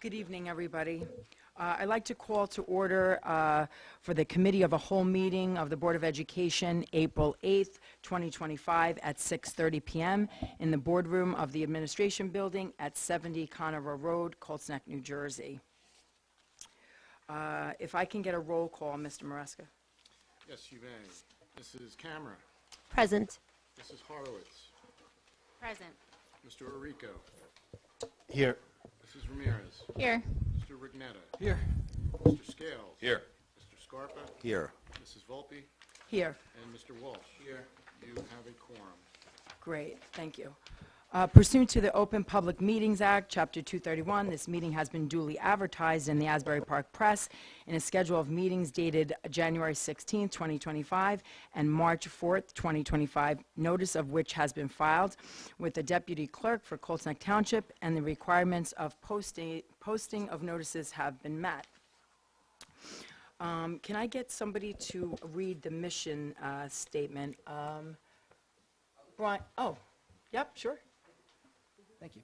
Good evening, everybody. I'd like to call to order for the Committee of a Whole meeting of the Board of Education, April 8th, 2025, at 6:30 p.m. in the boardroom of the Administration Building at 70 Conover Road, Colts Neck, New Jersey. If I can get a roll call, Mr. Maresca. Yes, you may. Mrs. Camera. Present. Mrs. Horowitz. Present. Mr. Orico. Here. Mrs. Ramirez. Here. Mr. Rignetta. Here. Mr. Scales. Here. Mr. Scarpa. Here. Mrs. Volpe. Here. And Mr. Walsh. Here. You have a quorum. Great, thank you. Pursuant to the Open Public Meetings Act, Chapter 231, this meeting has been duly advertised in the Asbury Park Press in a schedule of meetings dated January 16, 2025, and March 4th, 2025, notice of which has been filed with the Deputy Clerk for Colts Neck Township, and the requirements of posting of notices have been met. Can I get somebody to read the mission statement? Brian, oh, yep, sure. Thank you.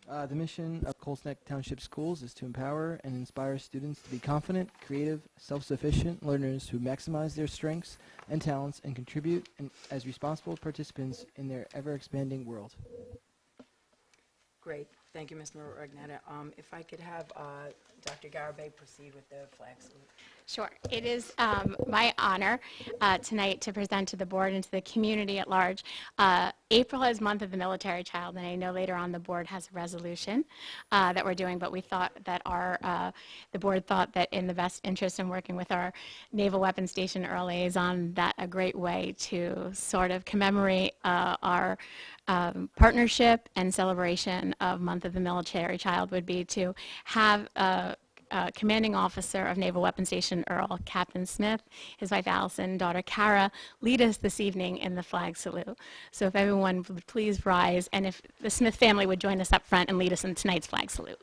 The mission of Colts Neck Township Schools is to empower and inspire students to be confident, creative, self-sufficient learners who maximize their strengths and talents and contribute as responsible participants in their ever-expanding world. Great. Thank you, Ms. Magnetta. If I could have Dr. Garibay proceed with the flag salute. Sure. It is my honor tonight to present to the board and to the community at large. April is Month of the Military Child, and I know later on the board has a resolution that we're doing, but we thought that the board thought that in the best interest in working with our Naval Weapons Station liaison, that a great way to sort of commemorate our partnership and celebration of Month of the Military Child would be to have Commanding Officer of Naval Weapons Station Earl, Captain Smith, his wife Allison, daughter Kara, lead us this evening in the flag salute. So if everyone would please rise, and if the Smith family would join us up front and lead us in tonight's flag salute.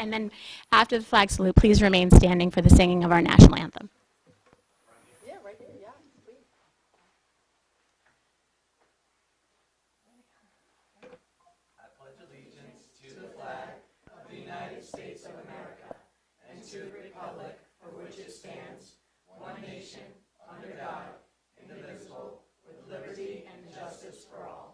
And then after the flag salute, please remain standing for the singing of our national anthem. Yeah, right there, yeah, please. I pledge allegiance to the flag of the United States of America and to the republic for which it stands, one nation, under God, indivisible, with liberty and justice for all.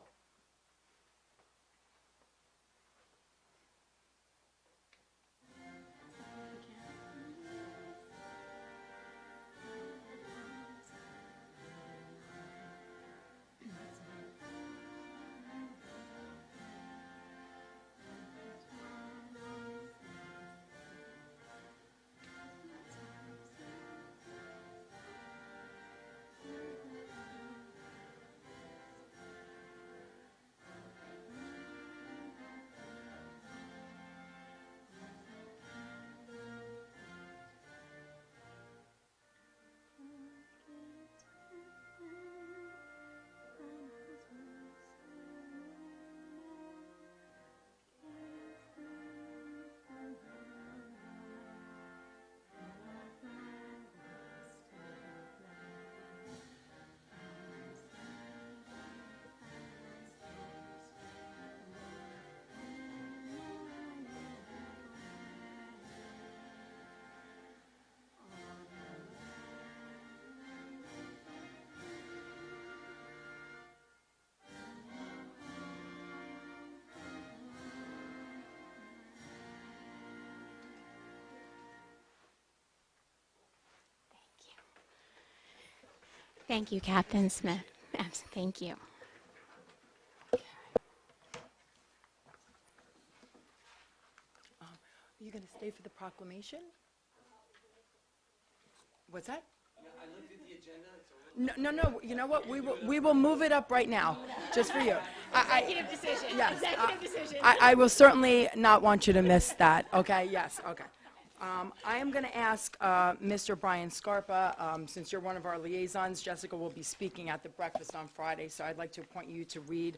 Thank you, Captain Smith. Thank you. Are you going to stay for the proclamation? What's that? I looked at the agenda. No, you know what? We will move it up right now, just for you. Executive decision. Yes, Executive decision. I will certainly not want you to miss that, okay? Yes, okay. I am going to ask Mr. Brian Scarpa, since you're one of our liaisons, Jessica will be speaking at the breakfast on Friday, so I'd like to appoint you to read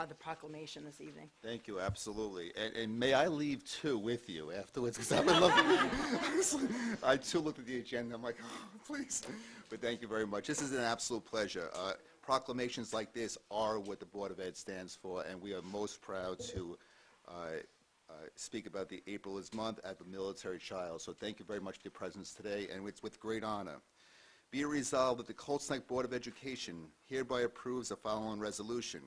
the proclamation this evening. Thank you, absolutely. And may I leave too with you afterwards? Because I would love I too looked at the agenda. I'm like, oh, please. But thank you very much. This is an absolute pleasure. Proclamations like this are what the Board of Ed stands for, and we are most proud to speak about the April is Month at the Military Child. So thank you very much for your presence today, and it's with great honor. Be it resolved that the Colts Neck Board of Education hereby approves the following resolution.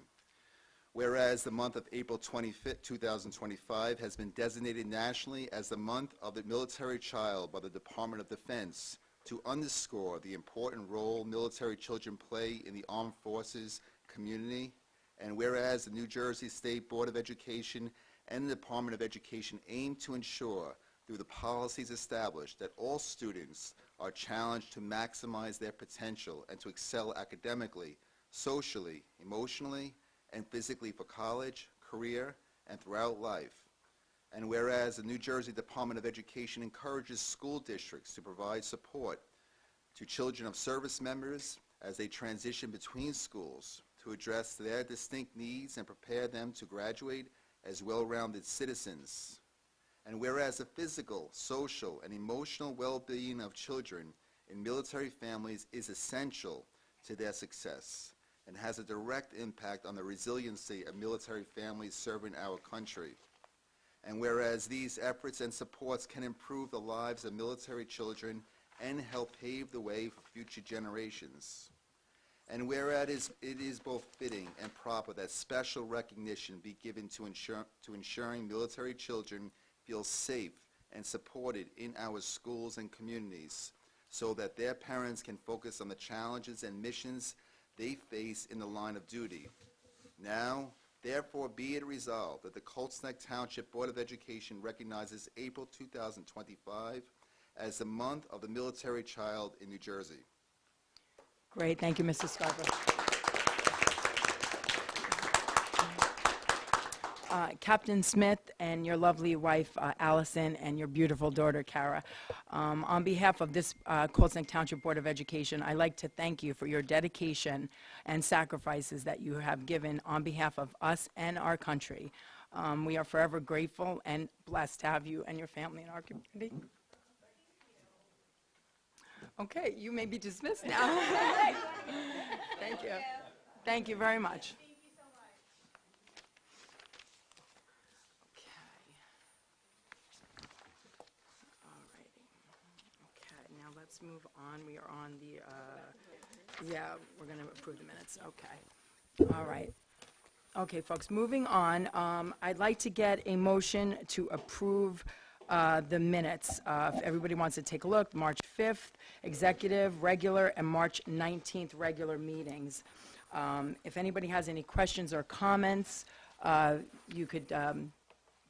Whereas the month of April 25th, 2025 has been designated nationally as the month of the military child by the Department of Defense to underscore the important role military children play in the armed forces community, and whereas the New Jersey State Board of Education and the Department of Education aim to ensure through the policies established that all students are challenged to maximize their potential and to excel academically, socially, emotionally, and physically for college, career, and throughout life. And whereas the New Jersey Department of Education encourages school districts to provide support to children of service members as they transition between schools to address their distinct needs and prepare them to graduate as well-rounded citizens. And whereas the physical, social, and emotional well-being of children in military families is essential to their success and has a direct impact on the resiliency of military families serving our country. And whereas these efforts and supports can improve the lives of military children and help pave the way for future generations. And whereas it is both fitting and proper that special recognition be given to ensuring military children feel safe and supported in our schools and communities so that their parents can focus on the challenges and missions they face in the line of duty. Now, therefore, be it resolved that the Colts Neck Township Board of Education recognizes April 2025 as the month of the military child in New Jersey. Great, thank you, Mr. Scarpa. Captain Smith and your lovely wife, Allison, and your beautiful daughter, Kara. On behalf of this Colts Neck Township Board of Education, I'd like to thank you for your dedication and sacrifices that you have given on behalf of us and our country. We are forever grateful and blessed to have you and your family in our community. Okay, you may be dismissed now. Thank you. Thank you very much. Okay, now let's move on. We are on the, yeah, we're going to approve the minutes. Okay. All right. Okay, folks, moving on. I'd like to get a motion to approve the minutes. If everybody wants to take a look, March 5th, executive, regular, and March 19th, regular meetings. If anybody has any questions or comments, you could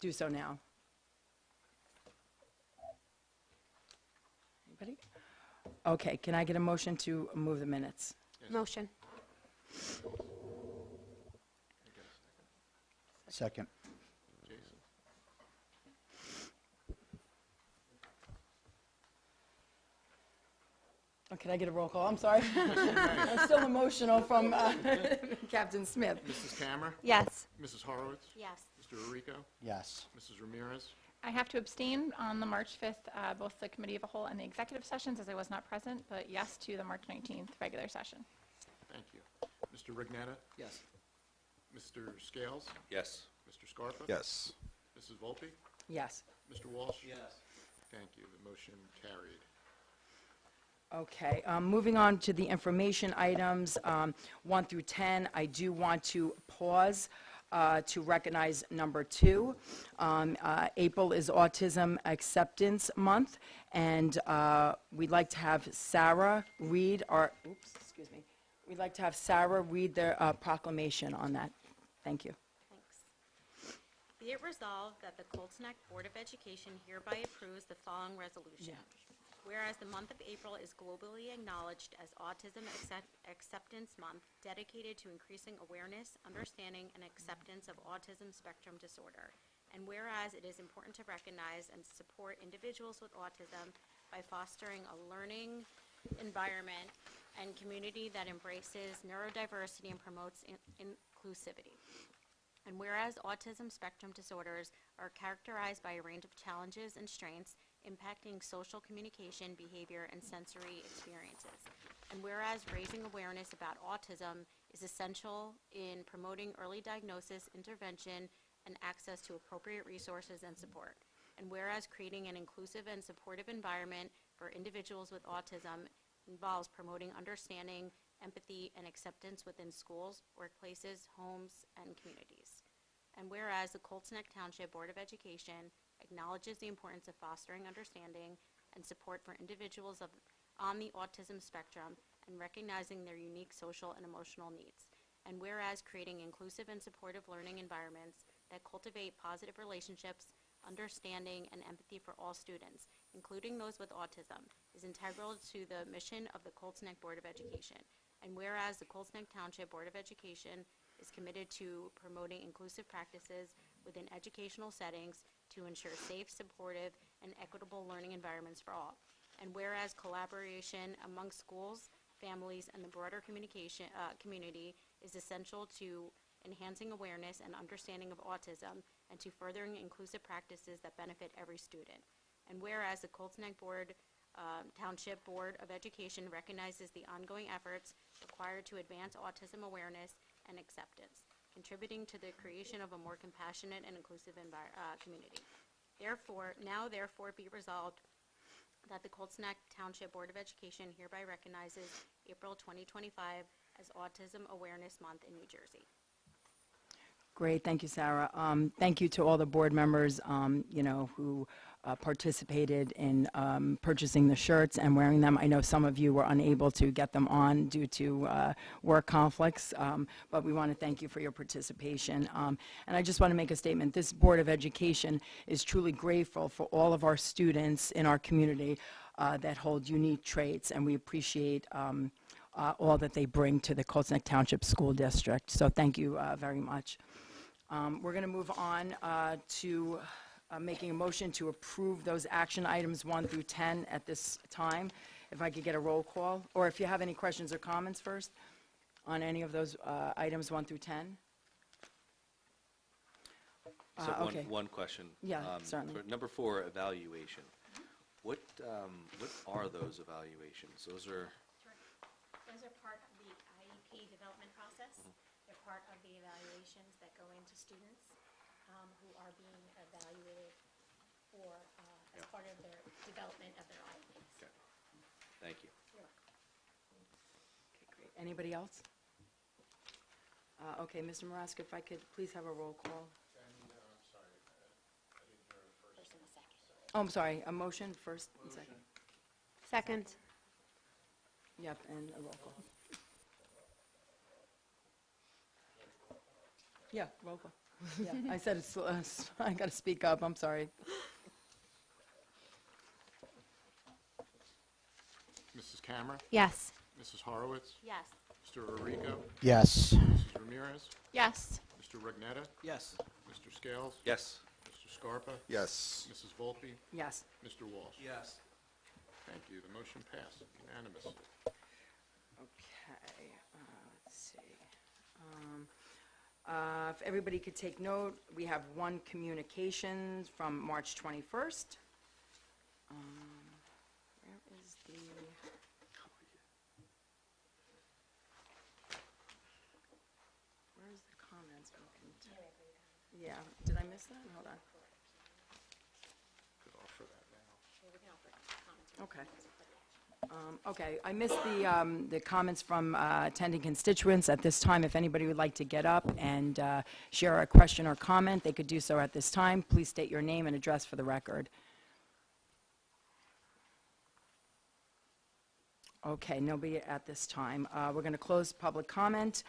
do so now. Anybody? Okay, can I get a motion to move the minutes? Motion. Second. Jason? Oh, can I get a roll call? I'm sorry. I'm still emotional from Captain Smith. Mrs. Cammer? Yes. Mrs. Horowitz? Yes. Mr. Arrico? Yes. Mrs. Ramirez? I have to abstain on the March 5th, both the committee of a whole and the executive sessions, as I was not present, but yes to the March 19th regular session. Thank you. Mr. Rignetta? Yes. Mr. Scales? Yes. Mr. Scarpa? Yes. Mrs. Volpe? Yes. Mr. Walsh? Yes. Thank you. The motion carried. Okay, moving on to the information items, 1 through 10, I do want to pause to recognize number 2. April is Autism Acceptance Month, and we'd like to have Sarah read we'd like to have Sarah read the proclamation on that. Thank you. Thanks. Be it resolved that the Colts Neck Board of Education hereby approves the following resolution. Whereas the month of April is globally acknowledged as Autism Acceptance Month, dedicated to increasing awareness, understanding, and acceptance of autism spectrum disorder. And whereas it is important to recognize and support individuals with autism by fostering a learning environment and community that embraces neurodiversity and promotes inclusivity. And whereas autism spectrum disorders are characterized by a range of challenges and strengths impacting social communication, behavior, and sensory experiences. And whereas raising awareness about autism is essential in promoting early diagnosis, intervention, and access to appropriate resources and support. And whereas creating an inclusive and supportive environment for individuals with autism involves promoting understanding, empathy, and acceptance within schools, workplaces, homes, and communities. And whereas the Colts Neck Township Board of Education acknowledges the importance of fostering understanding and support for individuals on the autism spectrum and recognizing their unique social and emotional needs. And whereas creating inclusive and supportive learning environments that cultivate positive relationships, understanding, and empathy for all students, including those with autism, is integral to the mission of the Colts Neck Board of Education. And whereas the Colts Neck Township Board of Education is committed to promoting inclusive practices within educational settings to ensure safe, supportive, and equitable learning environments for all. And whereas collaboration among schools, families, and the broader community is essential to enhancing awareness and understanding of autism and to furthering inclusive practices that benefit every student. And whereas the Colts Neck Township Board of Education recognizes the ongoing efforts required to advance autism awareness and acceptance, contributing to the creation of a more compassionate and inclusive community. Therefore be resolved that the Colts Neck Township Board of Education hereby recognizes April 2025 as Autism Awareness Month in New Jersey. Great, thank you, Sarah. Thank you to all the board members, who participated in purchasing the shirts and wearing them. I know some of you were unable to get them on due to work conflicts, but we want to thank you for your participation. And I just want to make a statement. This Board of Education is truly grateful for all of our students in our community that hold unique traits, and we appreciate all that they bring to the Colts Neck Township School District. So thank you very much. We're going to move on to making a motion to approve those action items 1 through 10 at this time. If I could get a roll call, or if you have any questions or comments first on any of those items 1 through 10. So Okay. one question. Yeah, certainly. For number 4, evaluation. What are those evaluations? Those are Those are part of the IEP development process. They're part of the evaluations that go into students who are being evaluated for, as part of their development of their IEPs. okay. Thank you. You're welcome. Okay, great. Anybody else? Okay, Mr. Maraska, if I could please have a roll call. First and a second. Oh, I'm sorry, a motion first and second. Second. Yep, and a roll call. Yeah, roll call. Yeah, I said it's, I got to speak up, I'm sorry. Mrs. Camera? Yes. Mrs. Horowitz? Yes. Mr. Arrigo? Yes. Mrs. Ramirez? Yes. Mr. Regnetta? Yes. Mr. Scales? Yes. Mr. Scarpa? Yes. Mrs. Volpe? Yes. Mr. Walsh? Yes. Thank you. The motion passed unanimously. Okay, let's see. If everybody could take note, we have one communication from March 21st. Where is the... Where's the comments? Yeah, did I miss that? Hold on. Could offer that now. Okay. Okay, I missed the comments from attending constituents. At this time, if anybody would like to get up and share a question or comment, they could do so at this time. Please state your name and address for the record. Okay, nobody at this time. We're going to close public comment,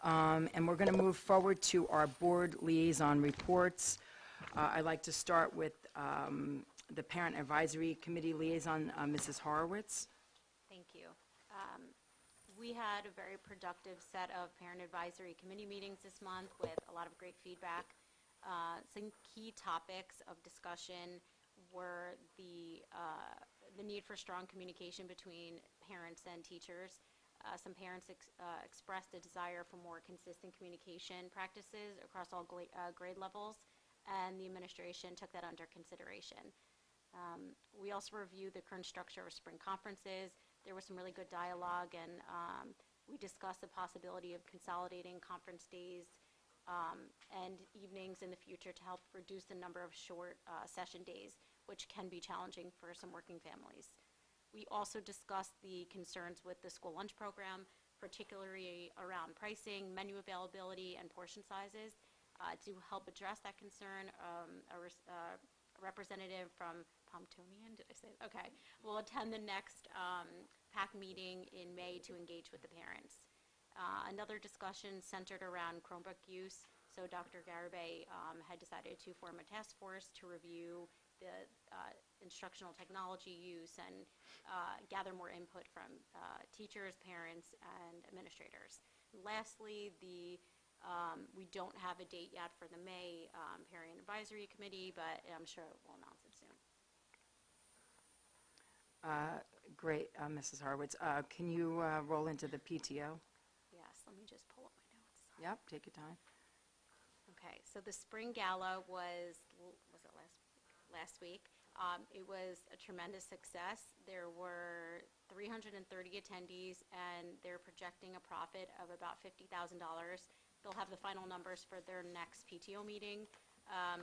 and we're going to move forward to our board liaison reports. I'd like to start with the Parent Advisory Committee liaison, Mrs. Horowitz. Thank you. We had a very productive set of Parent Advisory Committee meetings this month with a lot of great feedback. Some key topics of discussion were the need for strong communication between parents and teachers. Some parents expressed a desire for more consistent communication practices across all grade levels, and the administration took that under consideration. We also reviewed the current structure of spring conferences. There was some really good dialogue, and we discussed the possibility of consolidating conference days and evenings in the future to help reduce the number of short session days, which can be challenging for some working families. We also discussed the concerns with the school lunch program, particularly around pricing, menu availability, and portion sizes. To help address that concern, a representative from Pomptonian, did I say? Okay, will attend the next PAC meeting in May to engage with the parents. Another discussion centered around Chromebook use. So Dr. Garibay had decided to form a task force to review the instructional technology use and gather more input from teachers, parents, and administrators. Lastly, we don't have a date yet for the May Parent Advisory Committee, but I'm sure we'll announce it soon. Great, Mrs. Horowitz. Can you roll into the PTO? Yes, let me just pull up my notes. Yep, take your time. Okay, so the spring gala was it last week? It was a tremendous success. There were 330 attendees, and they're projecting a profit of about $50,000. They'll have the final numbers for their next PTO meeting.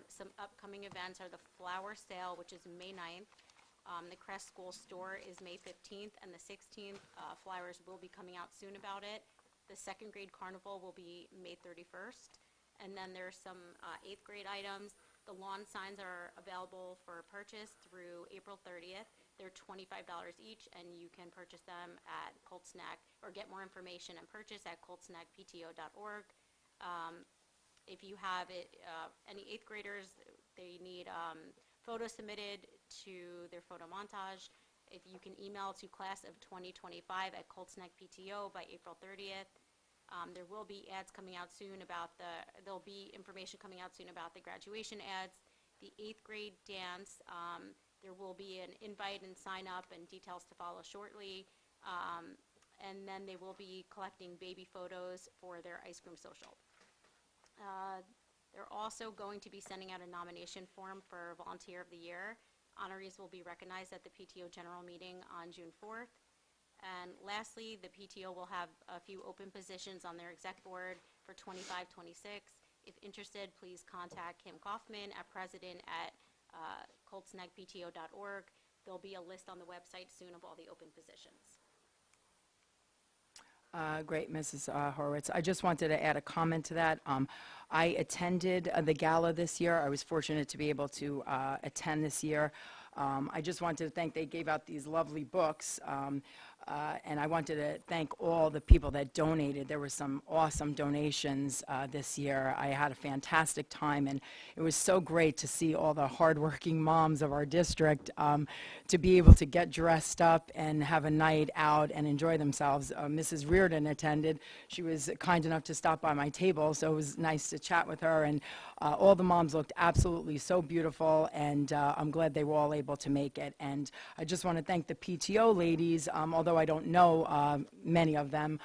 Some upcoming events are the flower sale, which is May 9th. The Crest School Store is May 15th and the 16th. Flyers will be coming out soon about it. The second grade carnival will be May 31st. And then there's some 8th grade items. The lawn signs are available for purchase through April 30th. They're $25 each, and you can purchase them at Colts Neck, or get more information and purchase at coltsneckpto.org. If you have any 8th graders, they need photos submitted to their photo montage. If you can email to class of 2025 at coltsneckpto by April 30th. There will be ads coming out soon there'll be information coming out soon about the graduation ads. The 8th grade dance, there will be an invite and sign up and details to follow shortly. And then they will be collecting baby photos for their ice cream social. They're also going to be sending out a nomination form for Volunteer of the Year. Honorees will be recognized at the PTO General Meeting on June 4th. And lastly, the PTO will have a few open positions on their exec board for 25-26. If interested, please contact Kim Kaufman at president@coltsneckpto.org. There'll be a list on the website soon of all the open positions. Great, Mrs. Horowitz. I just wanted to add a comment to that. I attended the gala this year. I was fortunate to be able to attend this year. I just wanted to thank, they gave out these lovely books, and I wanted to thank all the people that donated. There were some awesome donations this year. I had a fantastic time, and it was so great to see all the hardworking moms of our district to be able to get dressed up and have a night out and enjoy themselves. Mrs. Reardon attended. She was kind enough to stop by my table, so it was nice to chat with her, and all the moms looked absolutely so beautiful, and I'm glad they were all able to make it. And I just want to thank the PTO ladies, although I don't know many of them,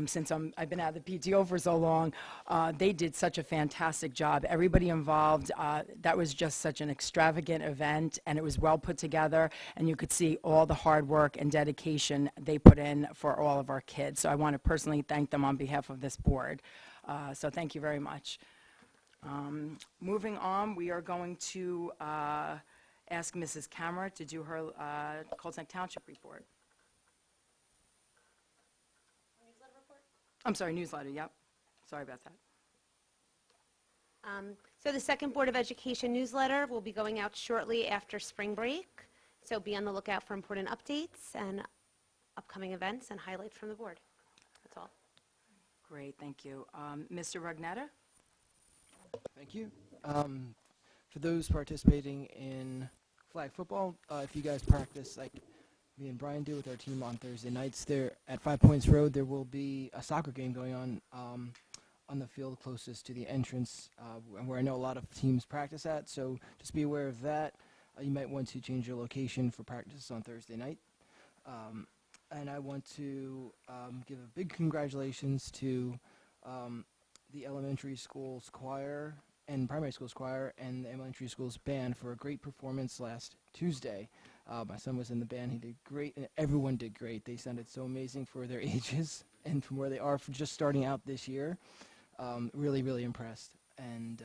since I've been out of the PTO for so long. They did such a fantastic job. Everybody involved, that was just such an extravagant event, and it was well put together, and you could see all the hard work and dedication they put in for all of our kids. So I want to personally thank them on behalf of this board. So thank you very much. Moving on, we are going to ask Mrs. Camera to do her Colts Neck Township report. I'm sorry, newsletter, yep. Sorry about that. So the second Board of Education newsletter will be going out shortly after spring break. So be on the lookout for important updates and upcoming events and highlights from the board. That's all. Great, thank you. Mr. Rugnetta? Thank you. For those participating in flag football, if you guys practice like me and Brian do with our team on Thursday nights, there at 5 Points Road, there will be a soccer game going on the field closest to the entrance, where I know a lot of teams practice at. So just be aware of that. You might want to change your location for practice on Thursday night. And I want to give a big congratulations to the elementary school's choir and primary school's choir and the elementary school's band for a great performance last Tuesday. My son was in the band. He did great, and everyone did great. They sounded so amazing for their ages and from where they are for just starting out this year. Really, really impressed, and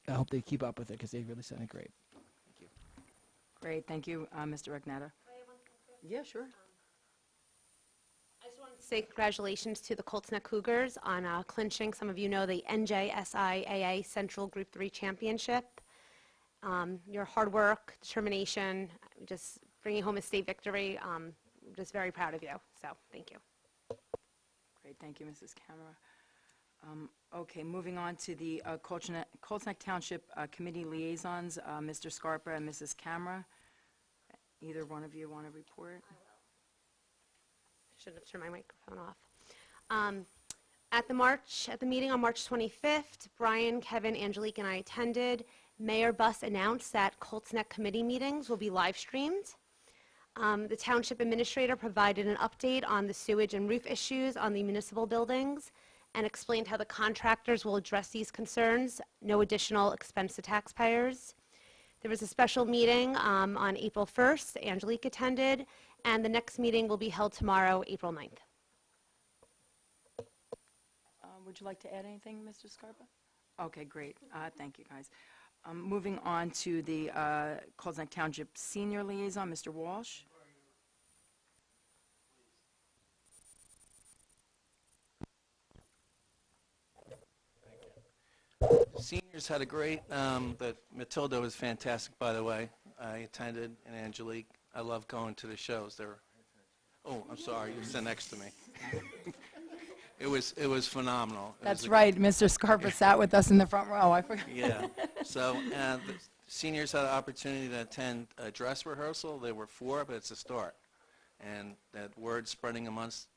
I hope they keep up with it because they really sounded great. Thank you. Great, thank you, Mr. Regnetta. Yeah, sure. I just wanted to say congratulations to the Colts Neck Cougars on clinching, some of you know, the NJSIAA Central Group 3 Championship. Your hard work, determination, just bringing home a state victory, I'm just very proud of you, so thank you. Great, thank you, Mrs. Camera. Okay, moving on to the Colts Neck Township Committee Liaisons, Mr. Scarpa and Mrs. Camera. Either one of you want to report? Should have turned my microphone off. At the meeting on March 25th, Brian, Kevin, Angelique, and I attended. Mayor Buss announced that Colts Neck committee meetings will be live streamed. The township administrator provided an update on the sewage and roof issues on the municipal buildings and explained how the contractors will address these concerns, no additional expense to taxpayers. There was a special meeting on April 1st, Angelique attended, and the next meeting will be held tomorrow, April 9th. Would you like to add anything, Mr. Scarpa? Okay, great. Thank you, guys. Moving on to the Colts Neck Township Senior Liaison, Mr. Walsh. Seniors had a great, but Matilda was fantastic, by the way. I attended, and Angelique. I love going to the shows. Oh, I'm sorry, you sit next to me. It was phenomenal. That's right, Mr. Scarpa sat with us in the front row. I forgot. Yeah. So the seniors had an opportunity to attend a dress rehearsal. There were 4, but it's a start. And that word spreading amongst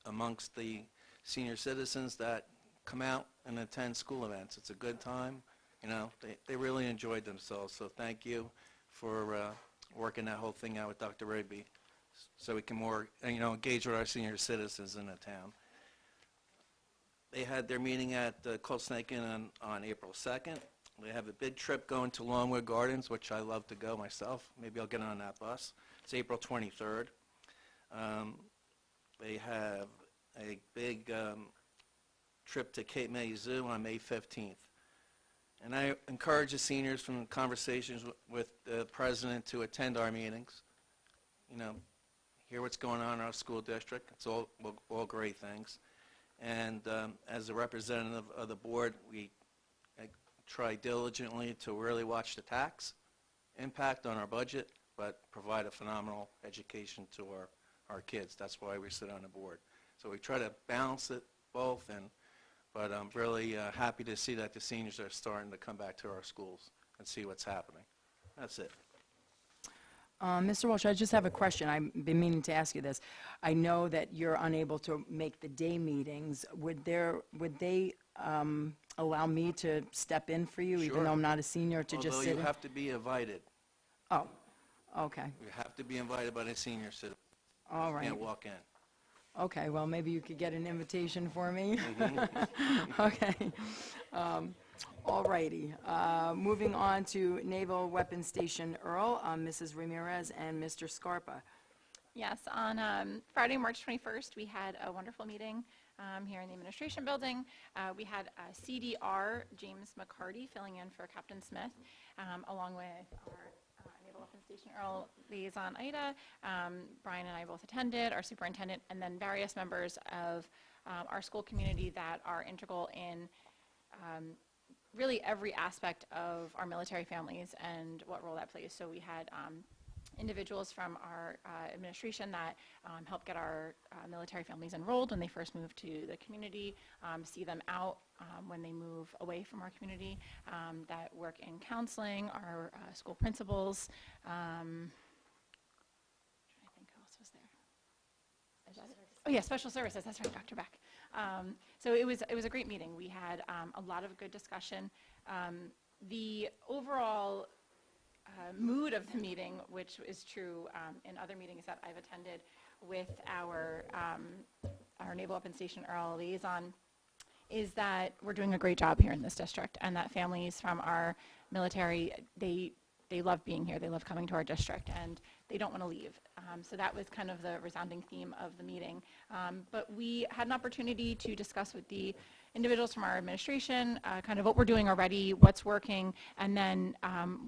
the senior citizens that come out and attend school events. It's a good time. You know, they really enjoyed themselves. So thank you for working that whole thing out with Dr. Rigby so we can more, engage with our senior citizens in the town. They had their meeting at the Colts Neck Inn on April 2nd. They have a big trip going to Longwood Gardens, which I love to go myself. Maybe I'll get on that bus. It's April 23rd. They have a big trip to Cape May Zoo on May 15th. And I encourage the seniors from conversations with the president to attend our meetings, hear what's going on in our school district. It's all great things. And as a representative of the board, we try diligently to really watch the tax impact on our budget, but provide a phenomenal education to our kids. That's why we sit on the board. So we try to balance it both, but I'm really happy to see that the seniors are starting to come back to our schools and see what's happening. That's it. Mr. Walsh, I just have a question. I've been meaning to ask you this. I know that you're unable to make the day meetings. Would they allow me to step in for you, even Sure. though I'm not a senior, to just Although sit you in? have to be invited. Oh, okay. You have to be invited by the senior citizen. All You right. can't walk in. Okay, well, maybe you could get an invitation for me. Okay. All righty. Moving on to Naval Weapons Station Earl, Mrs. Ramirez and Mr. Scarpa. Yes, on Friday, March 21st, we had a wonderful meeting here in the administration building. We had CDR James McCarty filling in for Captain Smith, along with our Naval Weapons Station Earl liaison Ida. Brian and I both attended, our superintendent, and then various members of our school community that are integral in really every aspect of our military families and what role that plays. So we had individuals from our administration that help get our military families enrolled when they first move to the community, see them out when they move away from our community, that work in counseling, our school principals. I'm trying to think who else was there. Is that it? Oh yeah, special services. That's right, Dr. Beck. So it was a great meeting. We had a lot of good discussion. The overall mood of the meeting, which is true in other meetings that I've attended with our Naval Weapons Station Earl liaison, is that we're doing a great job here in this district, and that families from our military, they they love being here, they love coming to our district, and they don't want to leave. So that was kind of the resounding theme of the meeting. But we had an opportunity to discuss with the individuals from our administration, kind of what we're doing already, what's working, and then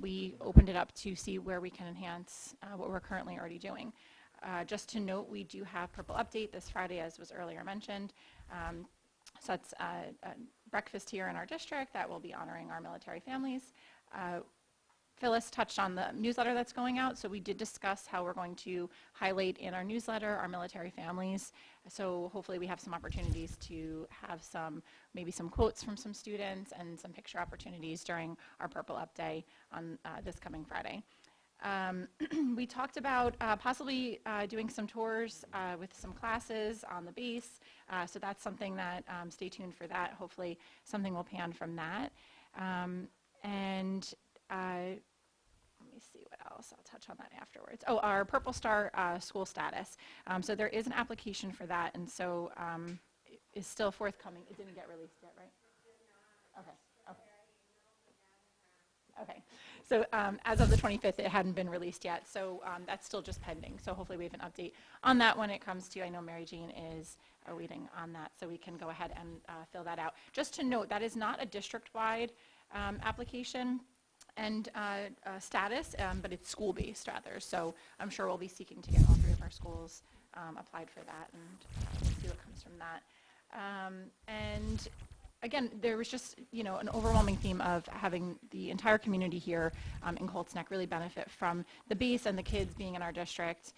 we opened it up to see where we can enhance what we're currently already doing. Just to note, we do have Purple Update this Friday, as was earlier mentioned. So that's a breakfast here in our district that will be honoring our military families. Phyllis touched on the newsletter that's going out, so we did discuss how we're going to highlight in our newsletter our military families. So hopefully we have some opportunities to have maybe some quotes from some students and some picture opportunities during our Purple Up Day on this coming Friday. We talked about possibly doing some tours with some classes on the base, so that's something that, stay tuned for that. Hopefully something will pan from that. Let me see what else. I'll touch on that afterwards. Oh, our Purple Star school status. So there is an application for that, and so is still forthcoming. It didn't get released yet, right? Okay. Okay. So as of the 25th, it hadn't been released yet, so that's still just pending. So hopefully we have an update on that when it comes to, I know Mary Jane is waiting on that, so we can go ahead and fill that out. Just to note, that is not a district-wide application and status, but it's school-based rather. So I'm sure we'll be seeking to get all 3 of our schools applied for that, and see what comes from that. And again, there was just, an overwhelming theme of having the entire community here in Colts Neck really benefit from the base and the kids being in our district.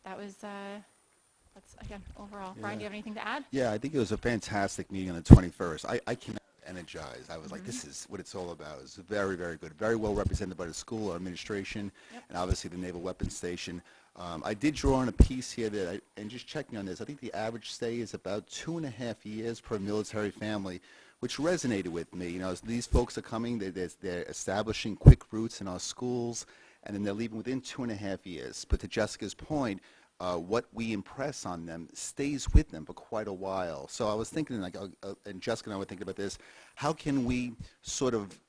That was, that's, again, overall. Brian, do you have anything to add? Yeah, I think it was a fantastic meeting on the 21st. I came out energized. I was like, this is what it's all about. It's very, very good. Very well represented by the school, our administration, and obviously the Naval Weapons Station. I did draw on a piece here and just checking on this, I think the average stay is about 2.5 years per military family, which resonated with me. As these folks are coming, they're establishing quick roots in our schools, and then they're leaving within 2.5 years. But to Jessica's point, what we impress on them stays with them for quite a while. So I was thinking, and Jessica and I were thinking about this, how can we sort of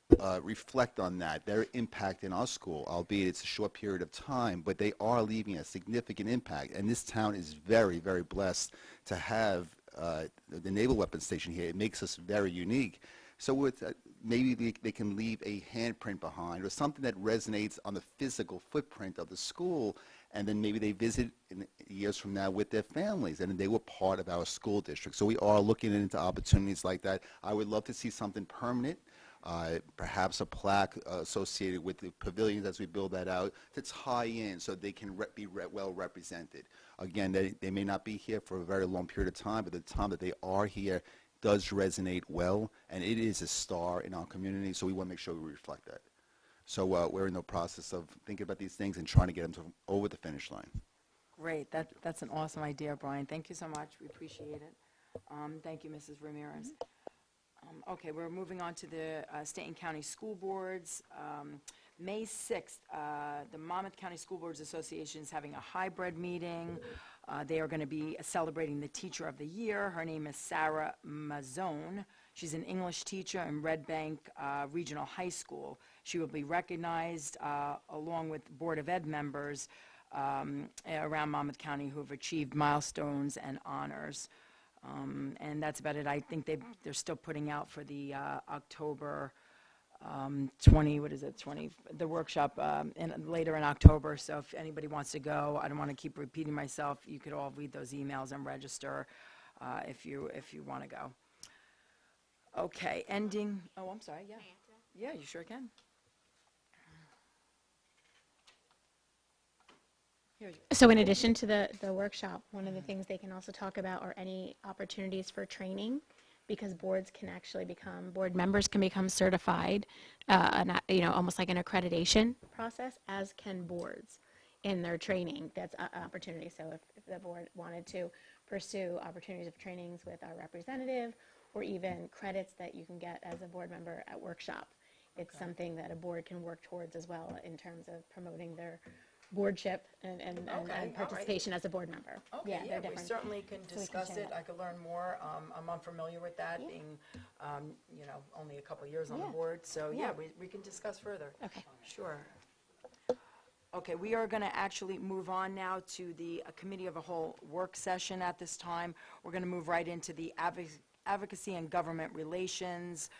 reflect on that, their impact in our school, albeit it's a short period of time, but they are leaving a significant impact. And this town is very, very blessed to have the Naval Weapons Station here. It makes us very unique. So maybe they can leave a handprint behind or something that resonates on the physical footprint of the school, and then maybe they visit in years from now with their families, and they were part of our school district. So we are looking into opportunities like that. I would love to see something permanent, perhaps a plaque associated with the pavilions as we build that out to tie in so they can be well represented. Again, they may not be here for a very long period of time, but the time that they are here does resonate well, and it is a star in our community, so we want to make sure we reflect that. So we're in the process of thinking about these things and trying to get them over the finish line. Great. That's an awesome idea, Brian. Thank you so much. We appreciate it. Thank you, Mrs. Ramirez. Okay, we're moving on to the state and county school boards. May 6th, the Monmouth County School Boards Association is having a hybrid meeting. They are going to be celebrating the Teacher of the Year. Her name is Sarah Mazzone. She's an English teacher in Red Bank Regional High School. She will be recognized along with Board of Ed members around Monmouth County who have achieved milestones and honors. And that's about it. I think they're still putting out for the October 20, the workshop later in October. So if anybody wants to go, I don't want to keep repeating myself. You could all read those emails and register if you want to go. Okay, ending. Oh, I'm sorry. Yeah. Yeah, you sure can. So in addition to the workshop, one of the things they can also talk about are any opportunities for training, because board members can become certified, almost like an accreditation process, as can boards in their training. That's an opportunity. So if the board wanted to pursue opportunities of trainings with our representative, or even credits that you can get as a board member at workshop, it's something that a board can work towards as well in terms of promoting their boardship and Okay, all right. participation as a board member. Okay, they're yeah, we different. certainly can So we can discuss share it. that. I could learn more. I'm unfamiliar with that, Yeah. being, only a couple years on the Yeah. board. So, Yeah. we can discuss further. Okay. Sure. Okay, we are going to actually move on now to the Committee of a Whole work session at this time. We're going to move right into the Advocacy and Government Relations.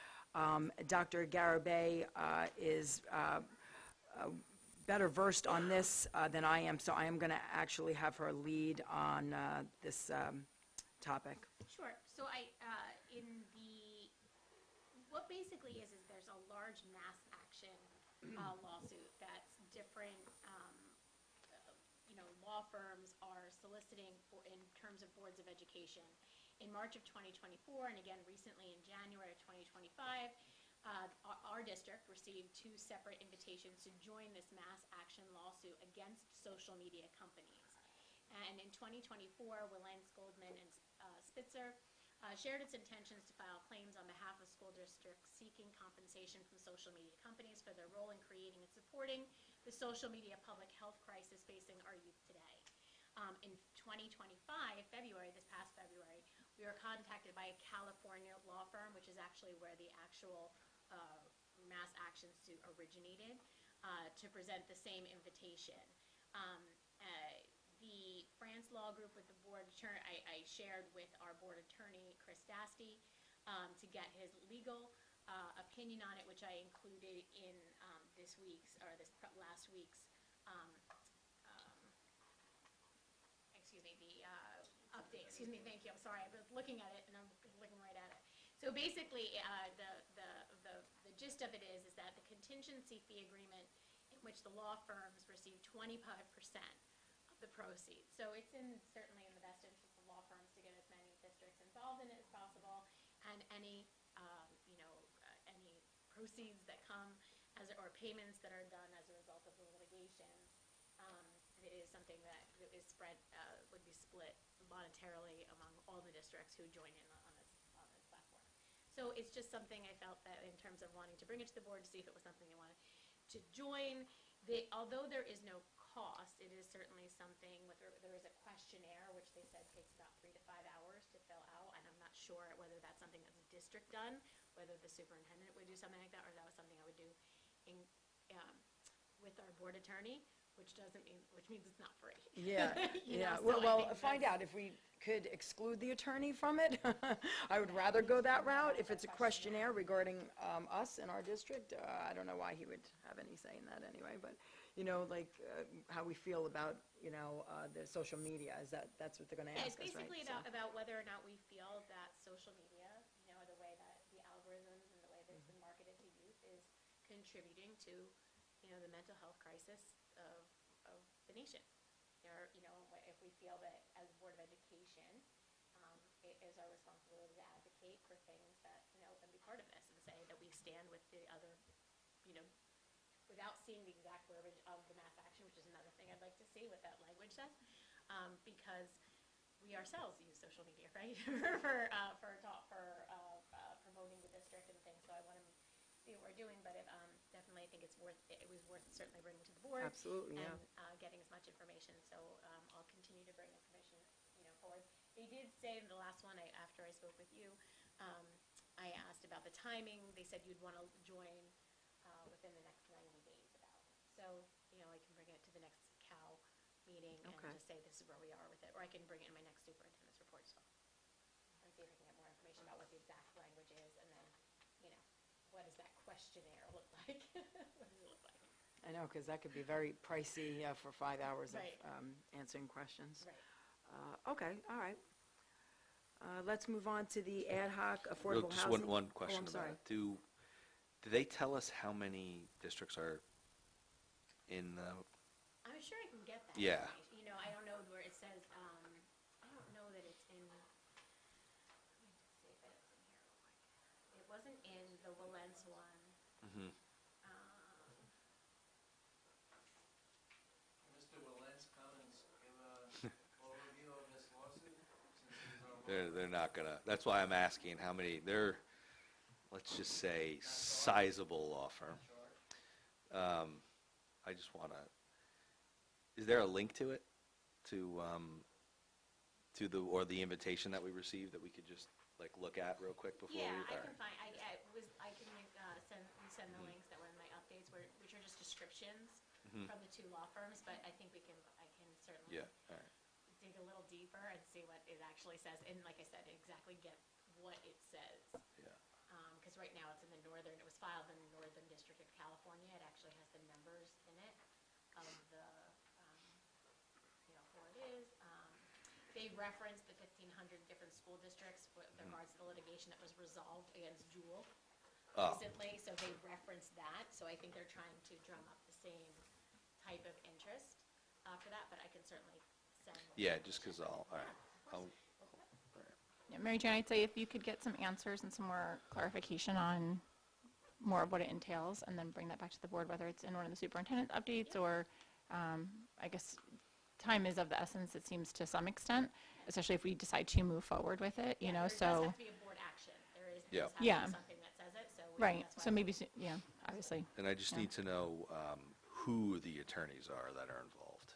Dr. Garabay is better versed on this than I am, so I am going to actually have her lead on this topic. Sure. So what basically is there's a large mass action lawsuit that's different, law firms are soliciting for in terms of boards of education. In March of 2024, and again recently in January of 2025, our district received 2 separate invitations to join this mass action lawsuit against social media companies. And in 2024, Wilentz, Goldman, and Spitzer shared its intentions to file claims on behalf of school districts seeking compensation from social media companies for their role in creating and supporting the social media public health crisis facing our youth today. In 2025, this past February, we were contacted by a California law firm, which is actually where the actual mass action suit originated, to present the same invitation. The France Law Group with the board attorney, I shared with our board attorney, Chris Dasty, to get his legal opinion on it, which I included in this last week's, update. Excuse me, thank you. I'm sorry. I was looking at it and I'm looking right at it. So basically, the gist of it is that the contingency fee agreement in which the law firms receive 25% of the proceeds. So it's certainly in the best interest of law firms to get as many districts involved in it as possible, and any proceeds that come or payments that are done as a result of the litigation is something that is would be split monetarily among all the districts who join in on this platform. So it's just something I felt that in terms of wanting to bring it to the board to see if it was something they wanted to join. Although there is no cost, it is certainly something there is a questionnaire which they said takes about 3 to 5 hours to fill out, and I'm not sure whether that's something that's district done, whether the superintendent would do something like that, or that was something I would do with our board attorney, which means it's not free. Yeah, You know, yeah. so I Well, think find out if we could exclude the attorney from it. I would rather go that route. If it's a questionnaire regarding us and our district, I don't know why he would have any say in that anyway, but, how we feel about, the social media, that's what they're going to ask us, right? It's basically about whether or not we feel that social media, the way that the algorithms and the way that it's been marketed to youth is contributing to, the mental health crisis of the nation. Or, if we feel that as a Board of Education, it is our responsibility to advocate for things that, and be part of this and say that we stand with the other, without seeing the exact verbiage of the mass action, which is another thing I'd like to see what that language says, because we ourselves use social media, right, for promoting the district and things. So I want to see what we're doing, but definitely I think it was worth certainly bringing to the board. Absolutely, yeah. And getting as much information. So I'll continue to bring information, forward. They did say in the last one, after I spoke with you, I asked about the timing. They said you'd want to join within the next 90 days about it. So, I can bring it to the next CAL meeting and Okay. just say this is where we are with it, or I can bring it in my next superintendent's report as well. And see if I can get more information about what the exact language is, and then, what does that questionnaire look like? What does it look like? I know, because that could be very pricey for 5 hours of Right. answering questions. Right. Okay, all right. Let's move on to the ad hoc Real- affordable Just housing. one question I'm about sorry. it. Do they tell us how many districts are in the, I'm sure I can get that. Yeah. information. I don't know where it says, I don't know that it's in, let me just see if it's in here real quick. It wasn't in the Wilentz one. Mhm. Mr. Wilentz, come and give an overview of this lawsuit, since he's our they're not gonna, that's why I'm asking how many, they're, let's just say, sizable law firm. I just wanna, Is there a link to it, to the invitation that we received that we could just like look at real quick before we? Yeah, all I right. can find, I can send the links that were in my updates, which are just descriptions from the two law firms, but I think I can certainly Yeah, all right. dig a little deeper and see what it actually says, and like I said, exactly get what it says. Yeah. Because right now it was filed in the Northern District of California. It actually has the numbers in it of the, who it is. They referenced the 1,500 different school districts with regards to the litigation that was resolved against Jewel recently, so they referenced that. So I think they're trying to drum up the same type of interest for that, but I can certainly send. Yeah, just because all right. Yeah, Mary Jane, I'd say if you could get some answers and some more clarification on more of what it entails, and then bring that back to the board, whether it's in one of the superintendent updates or, I guess, time is of the essence, it seems, to some extent, especially if we decide to move forward with it, you know, There does so. have to be a board action. There does Yeah. have to Yeah. be something that says it, so. Right, that's so why- maybe, yeah, obviously. And I just Yeah. need to know who the attorneys are that are involved.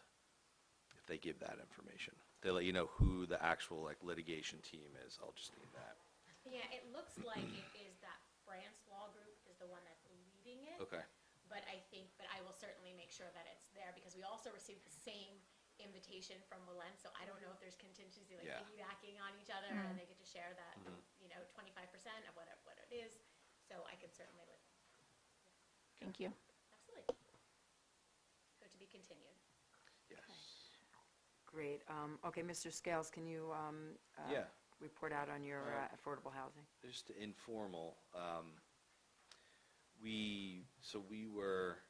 If they give that information, they let you know who the actual like litigation team is. I'll just need that. Yeah, it looks like it is that France Law Group is the one that's leading it. Okay. But I will certainly make sure that it's there, because we also received the same invitation from Willen, so I don't know if there's contingency, like Yeah. piggybacking on each other, and they get to share that, 25% of what it is, so I can certainly, Thank you. absolutely. So to be continued. Yes. Great. Okay, Mr. Scales, can you Yeah. report out on your All right. affordable housing? Just informal. We were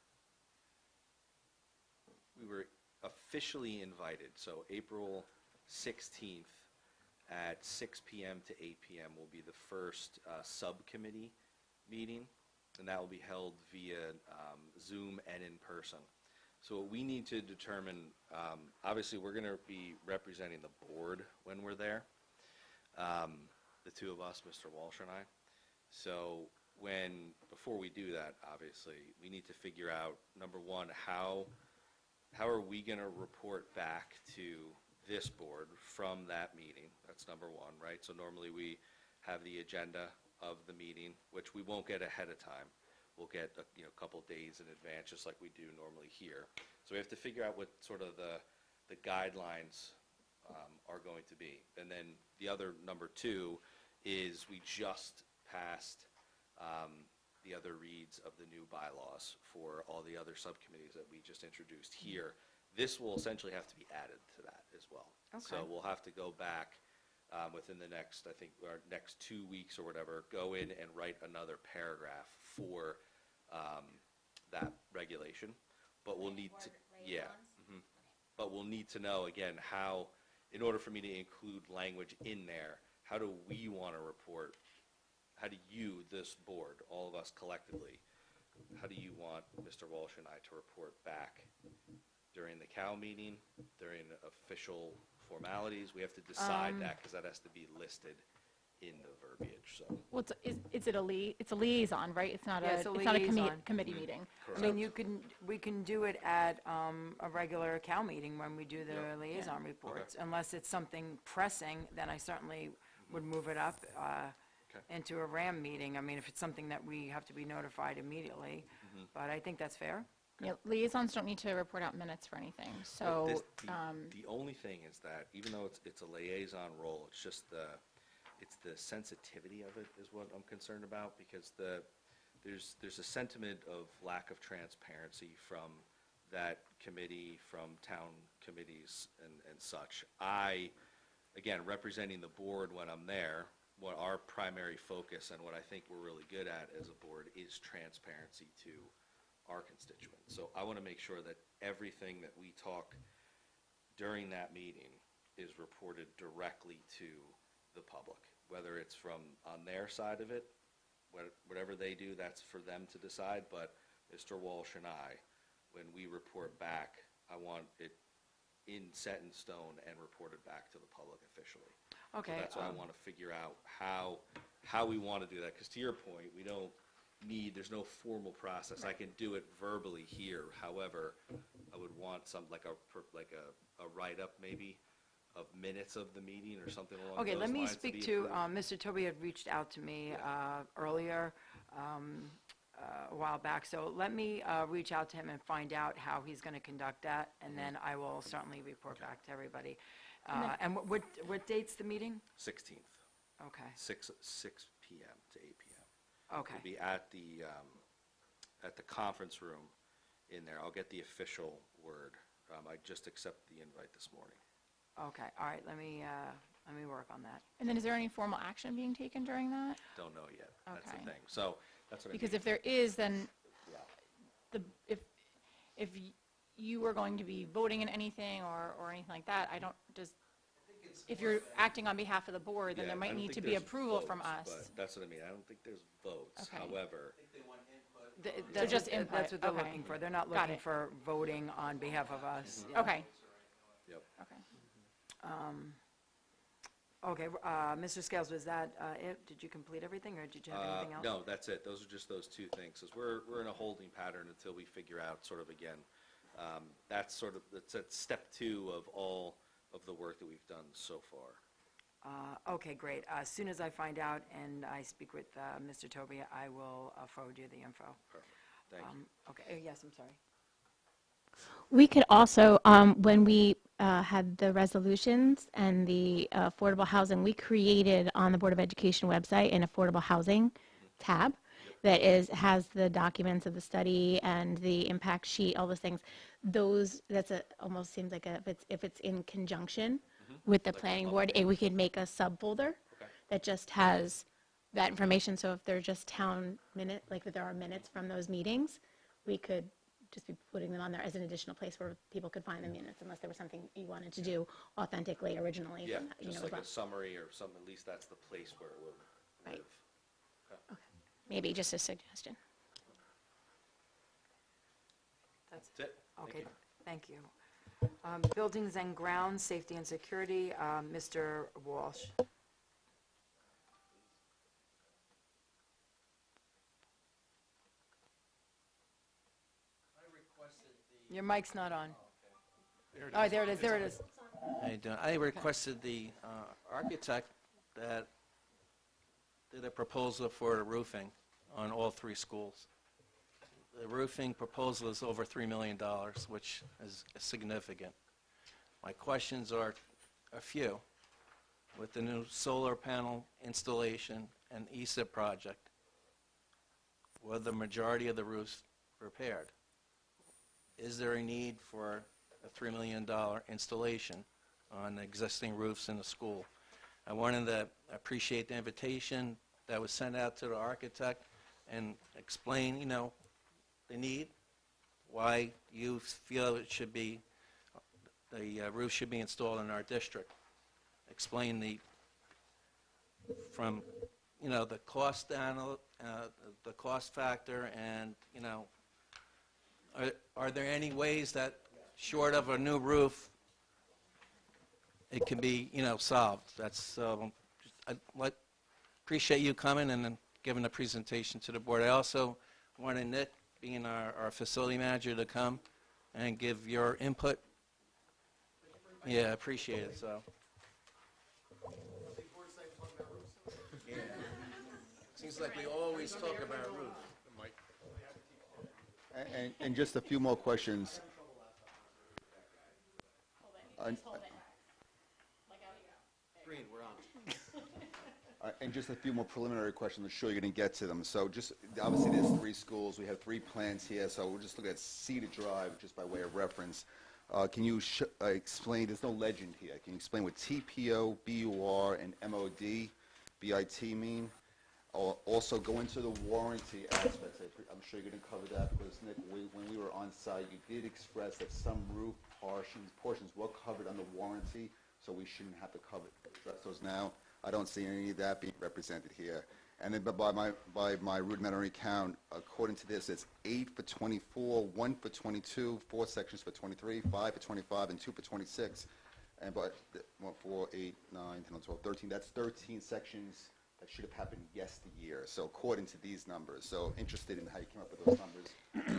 officially invited. So April 16th at 6 p.m. to 8 p.m. will be the first subcommittee meeting, and that will be held via Zoom and in person. So what we need to determine, obviously, we're going to be representing the board when we're there, the two of us, Mr. Walsh and I. So before we do that, obviously, we need to figure out, number one, how are we going to report back to this board from that meeting? That's number one, right? So normally we have the agenda of the meeting, which we won't get ahead of time. We'll get a couple days in advance, just like we do normally here. So we have to figure out what sort of the guidelines are going to be. And then the other number two is we just passed the other reads of the new bylaws for all the other subcommittees that we just introduced here. This will essentially have to be added to that as well. So Okay. we'll have to go back within the next, I think, our next 2 weeks or whatever, go in and write another paragraph for that regulation. But we'll need to, Board yeah. liaisons? But we'll need to know, again, how, in order for me to include language in there, how do we want to report? How do you, this board, all of us collectively, how do you want Mr. Walsh and I to report back during the COW meeting, during official formalities? We have to decide that, because that has to be listed in the verbiage, so. Well, it's a liaison, right? It's not Yeah, a, it's a it's not a liaison. committee meeting. I mean, we can do it at a regular COW meeting when we do the Yeah. liaison reports. Unless it's something pressing, then I certainly would move it up into a RAM meeting. I mean, if it's something that we have to be notified immediately, but I think that's fair. Yeah, liaisons don't need to report out minutes for anything, But so, the only thing is that, even though it's a liaison role, it's just the sensitivity of it is what I'm concerned about, because there's a sentiment of lack of transparency from that committee, from town committees and such. Again, representing the board when I'm there, what our primary focus and what I think we're really good at as a board is transparency to our constituents. So I want to make sure that everything that we talk during that meeting is reported directly to the public, whether it's from on their side of it, whatever they do, that's for them to decide. But Mr. Walsh and I, when we report back, I want it set in stone and reported back to the public officially. Okay. So that's why I want to figure out how we want to do that, because to your point, we don't, there's no formal process. I can do it verbally here. However, I would want like a write-up maybe of minutes of the meeting or something along those Okay, lines. let me to speak be to, approved. Mr. Toby had reached out to me earlier, a while back, so let me reach out to him and find out how he's going to conduct that, and then I will certainly report back to everybody. And what date's the meeting? 16th, Okay, 6 p.m. to 8 p.m. okay. It'll be at the conference room in there. I'll get the official word. I just accepted the invite this morning. Okay, all right, let me work on that. And then is there any formal action being taken during that? Don't know yet. That's Okay. the thing. So that's what I Because mean. if there is, then Yeah. if you were going to be voting in anything or anything like that, if you're acting on behalf of the board, then Yeah, there I might don't need think to be there's approval from votes, us. But that's what I mean. I don't think there's votes. Okay. However, That's just what- input, That's what they're okay. looking for. They're not Got looking it. for voting on behalf of us. Yeah. Okay, yep. okay. Okay, Mr. Scales, was that it? Did you complete everything, or did you have anything else? No, that's it. Those are just those two things. 'Cause we're in a holding pattern until we figure out sort of again. That's at step 2 of all of the work that we've done so far. Okay, great. As soon as I find out and I speak with Mr. Toby, I will forward you the info. Perfect. Thank you. Okay, yes, I'm sorry. We could also, when we had the resolutions and the affordable housing, we created on the Board of Education website an affordable housing tab that has the documents of the study and the impact sheet, all those things. Almost seems like if it's in conjunction with the planning board, we could make a subfolder that just has that information. So if they're just if there are minutes from those meetings, we could just be putting them on there as an additional place where people could find the minutes, unless there was something you wanted to do authentically originally. Yeah, then, just as like well. a summary or something. At least that's the place where it will Right. live. Maybe just a suggestion. That's That's it. Thank Okay, you. thank you. Buildings and grounds, safety and security, Mr. Walsh. Your mic's not on. Oh, there it is, there it is. How you doing? I requested the architect that did a proposal for the roofing on all 3 schools. The roofing proposal is over $3 million, which is significant. My questions are a few. With the new solar panel installation and ESIP project, were the majority of the roofs repaired? Is there a need for a $3 million installation on existing roofs in the school? I wanted to appreciate the invitation that was sent out to the architect and explain, the need, why you feel it should be, the roof should be installed in our district. Explain the cost down, the cost factor, and, are there any ways that, short of a new roof, it can be, solved? That's, appreciate you coming and then giving a presentation to the board. I also wanted Nick, being our facility manager, to come and give your input. Yeah, appreciate it, so. Yeah. Seems like we always talk about roofs. And just a few more questions. Green, we're on. And just a few more preliminary questions. I'm sure you're going to get to them. So just, obviously, there's 3 schools. We have 3 plans here, so we'll just look at Cedar Drive, just by way of reference. Can you explain, there's no legend here. Can you explain what TPO, BUR, and MOD, BIT mean? Also, go into the warranty aspects. I'm sure you're going to cover that, because, Nick, when we were on site, you did express that some roof portions were covered under warranty, so we shouldn't have to address those now. I don't see any of that being represented here. And then by my rudimentary count, according to this, it's 8 for 24, 1 for 22, 4 sections for 23, 5 for 25, and 2 for 26. And 4, 8, 9, 10, 12, 13. That's 13 sections that should have happened yesteryear. So according to these numbers, so interested in how you came up with those numbers.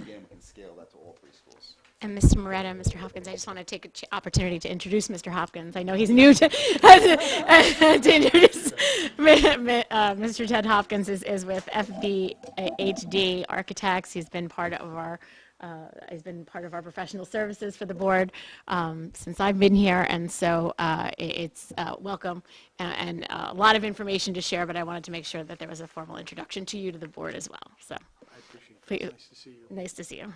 Again, we can scale that to all 3 schools. And Mr. Moretta and Mr. Hopkins, I just want to take an opportunity to introduce Mr. Hopkins. I know he's new to, to introduce. Mr. Ted Hopkins is with FBHD Architects. He's been part of our professional services for the board since I've been here, and so it's welcome and a lot of information to share, but I wanted to make sure that there was a formal introduction to you to the board as well. So, I appreciate it. Nice to see you. Nice to see you.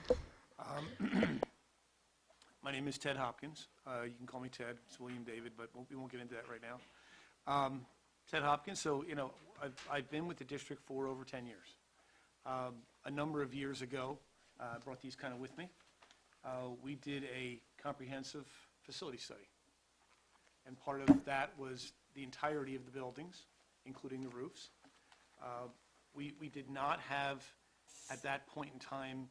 My name is Ted Hopkins. You can call me Ted. It's William David, but we won't get into that right now. Ted Hopkins. So, you know, I've been with the district for over 10 years. A number of years ago, I brought these kind of with me. We did a comprehensive facility study. And part of that was the entirety of the buildings, including the roofs. We did not have, at that point in time,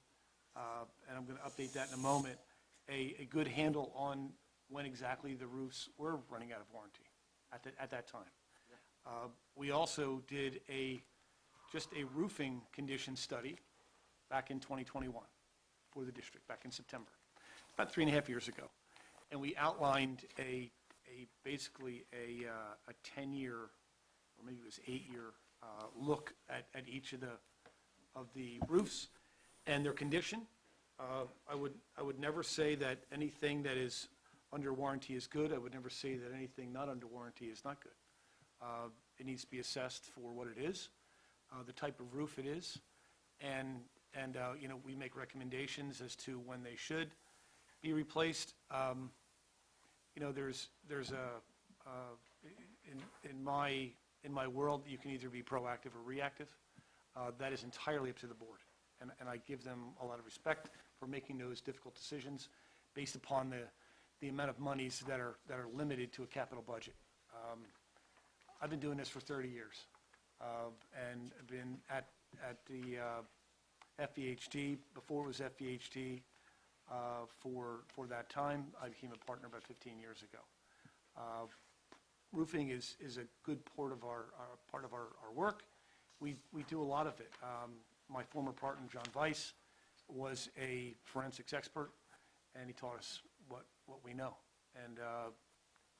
and I'm going to update that in a moment, a good handle on when exactly the roofs were running out of warranty at that time. We also did just a roofing condition study back in 2021 for the district, back in September, about 3.5 years ago. And we outlined basically a 10-year, or maybe it was 8-year look at each of the roofs and their condition. I would never say that anything that is under warranty is good. I would never say that anything not under warranty is not good. It needs to be assessed for what it is, the type of roof it is, and you know, we make recommendations as to when they should be replaced. You know, there's in my world, you can either be proactive or reactive. That is entirely up to the board, and I give them a lot of respect for making those difficult decisions based upon the amount of monies that are limited to a capital budget. I've been doing this for 30 years, and I've been at the FBHD, before it was FBHD, for that time. I became a partner about 15 years ago. Roofing is a good part of our work. We do a lot of it. My former partner, John Weiss, was a forensics expert, and he taught us what we know. And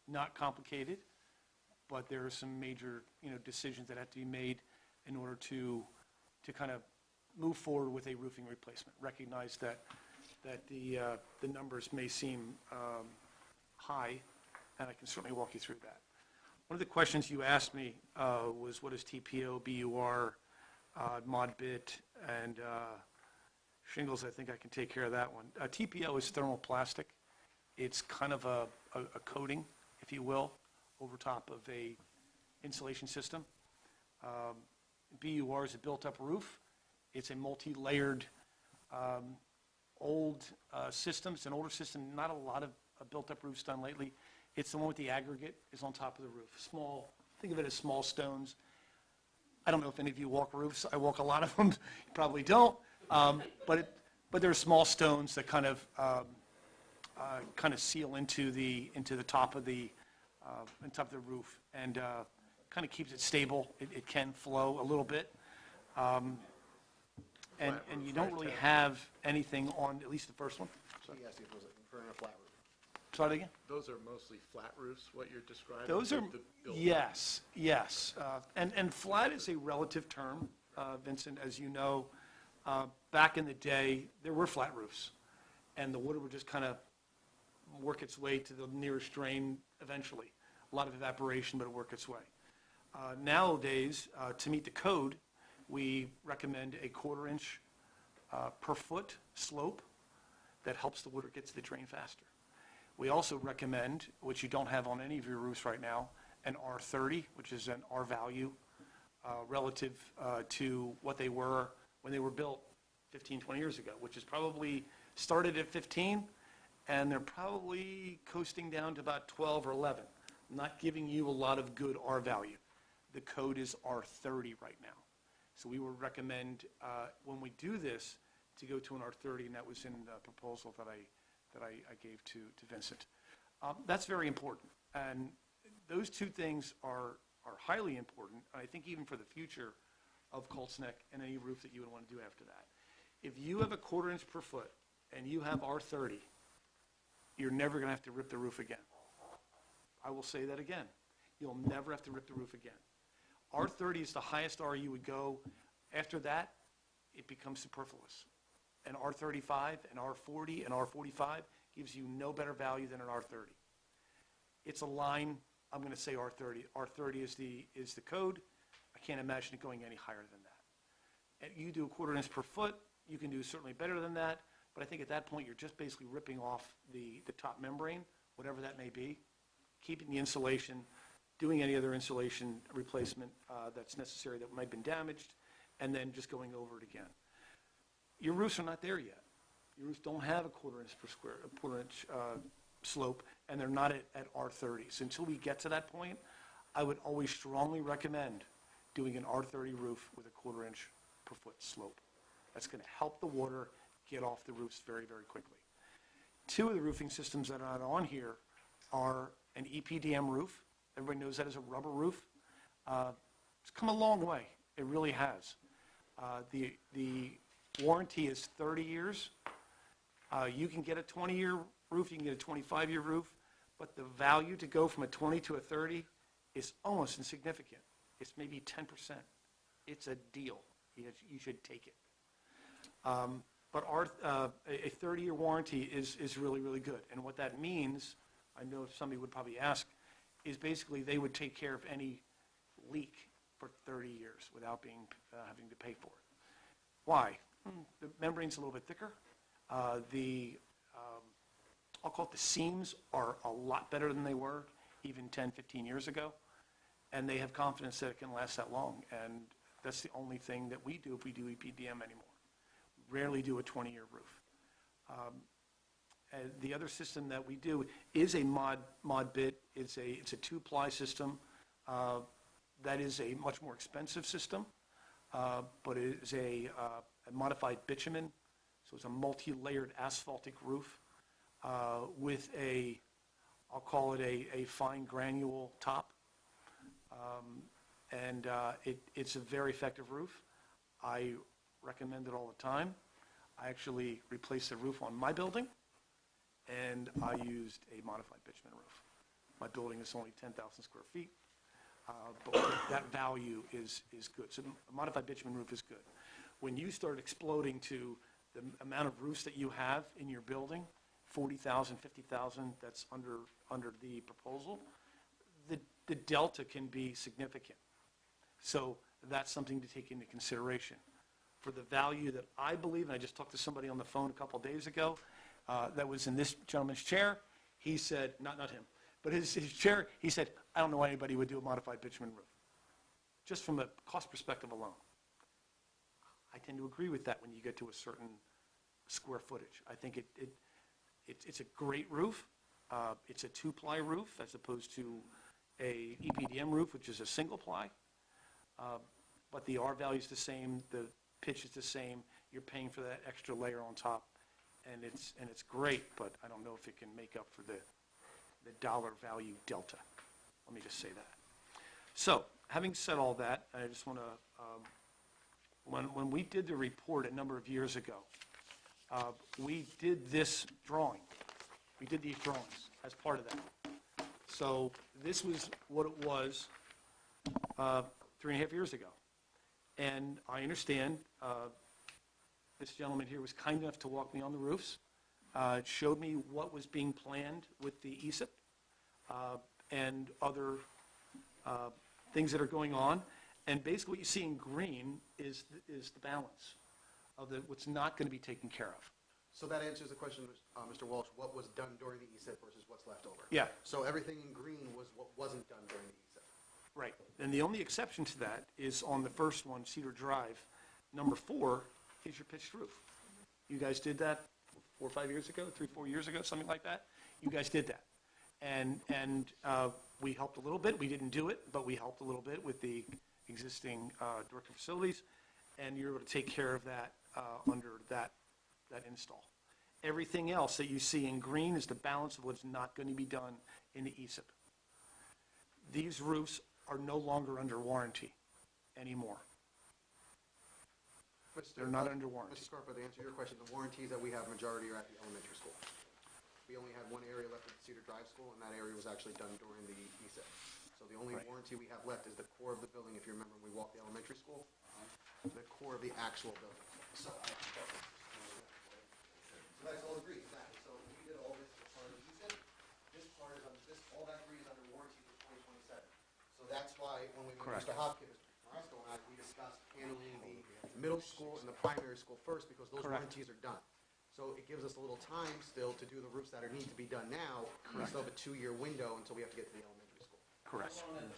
not complicated, but there are some major, you know, decisions that have to be made in order to kind of move forward with a roofing replacement. Recognize that the numbers may seem high, and I can certainly walk you through that. One of the questions you asked me was, what is TPO, BUR, mod bit, and shingles? I think I can take care of that one. TPO is thermoplastic. It's kind of a coating, if you will, over top of a insulation system. BUR is a built-up roof. It's a multi-layered old system. It's an older system. Not a lot of built-up roofs done lately. It's the one with the aggregate is on top of the roof. Small, think of it as small stones. I don't know if any of you walk roofs. I walk a lot of them. You probably don't. But they're small stones that kind of seal into the top of the roof, and kind of keeps it stable. It can flow a little bit, and you don't really have anything on, at least the first one. He asked if it was referring to a flat roof. Try it again. Those are mostly flat roofs, what you're describing? Those are, the building? yes. And flat is a relative term, Vincent, as you know. Back in the day, there were flat roofs, and the water would just kind of work its way to the nearest drain eventually. A lot of evaporation, but it worked its way. Nowadays, to meet the code, we recommend a 1/4 inch per foot slope that helps the water get to the drain faster. We also recommend, which you don't have on any of your roofs right now, an R30, which is an R value relative to what they were when they were built 15, 20 years ago, which is probably started at 15, and they're probably coasting down to about 12 or 11. I'm not giving you a lot of good R value. The code is R30 right now. So we would recommend, when we do this, to go to an R30, and that was in the proposal that I gave to Vincent. That's very important, and those two things are are highly important, and I think even for the future of Colts Neck and any roof that you would want to do after that. If you have a 1/4 inch per foot and you have R30, you're never going to have to rip the roof again. I will say that again. You'll never have to rip the roof again. R30 is the highest R you would go. After that, it becomes superfluous. An R35, an R40, an R45 gives you no better value than an R30. It's a line, I'm going to say R30. R30 is the code. I can't imagine it going any higher than that. And you do a 1/4 inch per foot, you can do certainly better than that, but I think at that point you're just basically ripping off the top membrane, whatever that may be, keeping the insulation, doing any other insulation replacement that's necessary that might have been damaged, and then just going over it again. Your roofs are not there yet. Your roofs don't have a 1/4 inch per square, a 1/4 inch slope, and they're not at R30. So until we get to that point, I would always strongly recommend doing an R30 roof with a 1/4 inch per foot slope. That's going to help the water get off the roofs very, very quickly. Two of the roofing systems that are not on here are an EPDM roof. Everybody knows that as a rubber roof. It's come a long way. It really has. The warranty is 30 years. You can get a 20-year roof, you can get a 25-year roof, but the value to go from a 20 to a 30 is almost insignificant. It's maybe 10%. It's a deal. You should take it. But a 30-year warranty is really, really good. And what that means, I know somebody would probably ask, is basically they would take care of any leak for 30 years without having to pay for it. Why? The membrane's a little bit thicker. I'll call it the seams are a lot better than they were even 10, 15 years ago. And they have confidence that it can last that long. And that's the only thing that we do if we do EPDM anymore. Rarely do a 20-year roof. And the other system that we do is a mod bit. It's a 2-ply system. That is a much more expensive system, but it is a modified bitumen. So it's a multi-layered asphaltic roof with I'll call it a fine granule top. It's a very effective roof. I recommend it all the time. I actually replaced the roof on my building, and I used a modified bitumen roof. My building is only 10,000 square feet, but that value is good. So a modified bitumen roof is good. When you start exploding to the amount of roofs that you have in your building, 40,000, 50,000, that's under the proposal, the delta can be significant. So that's something to take into consideration. For the value that I believe, and I just talked to somebody on the phone a couple days ago that was in this gentleman's chair, he said, not him, but his chair, he said, I don't know why anybody would do a modified bitumen roof, just from a cost perspective alone. I tend to agree with that when you get to a certain square footage. I think it's a great roof. It's a 2-ply roof as opposed to a EPDM roof, which is a 1-ply. But the R value is the same, the pitch is the same. You're paying for that extra layer on top, and it's great. But I don't know if it can make up for the dollar value delta. Let me just say that. So, having said all that, I just want to. When we did the report a number of years ago, we did this drawing. We did these drawings as part of that. So this was what it was 3.5 years ago. And I understand this gentleman here was kind enough to walk me on the roofs. It showed me what was being planned with the ESIP and other things that are going on. And basically what you see in green is the balance of what's not going to be taken care of. So that answers the question, Mr. Walsh, what was done during the ESIP versus what's left over? Yeah. So everything in green was what wasn't done during the ESIP? Right. And the only exception to that is on the first one, Cedar Drive. Number 4 is your pitched roof. You guys did that 4 or 5 years ago, 3, 4 years ago, something like that. You guys did that. And we helped a little bit. We didn't do it, but we helped a little bit with the existing director of facilities, and you're able to take care of that under that install. Everything else that you see in green is the balance of what's not going to be done in the ESIP. These roofs are no longer under warranty anymore. They're not under warranty. Mr. Scarpa, to answer your question, the warranties that we have, majority are at the elementary school. We only had one area left at the Cedar Drive School, and that area was actually done during the ESIP. So the only Right. warranty we have left is the core of the building. If you remember, when we walked the elementary school, the core of the actual building. So that's all agreed, exactly. So we did all this as part of the ESIP. This part is, all that agreed is under warranty for 2027. So that's why when we, Correct. Mr. Hopkins, Mr. Marasco and I, we discussed handling the middle school and the primary school first, because those Correct. warranties are done. So it gives us a little time still to do the roofs that need to be done now. We still have a 2-year window until we have to get to the elementary school. Correct.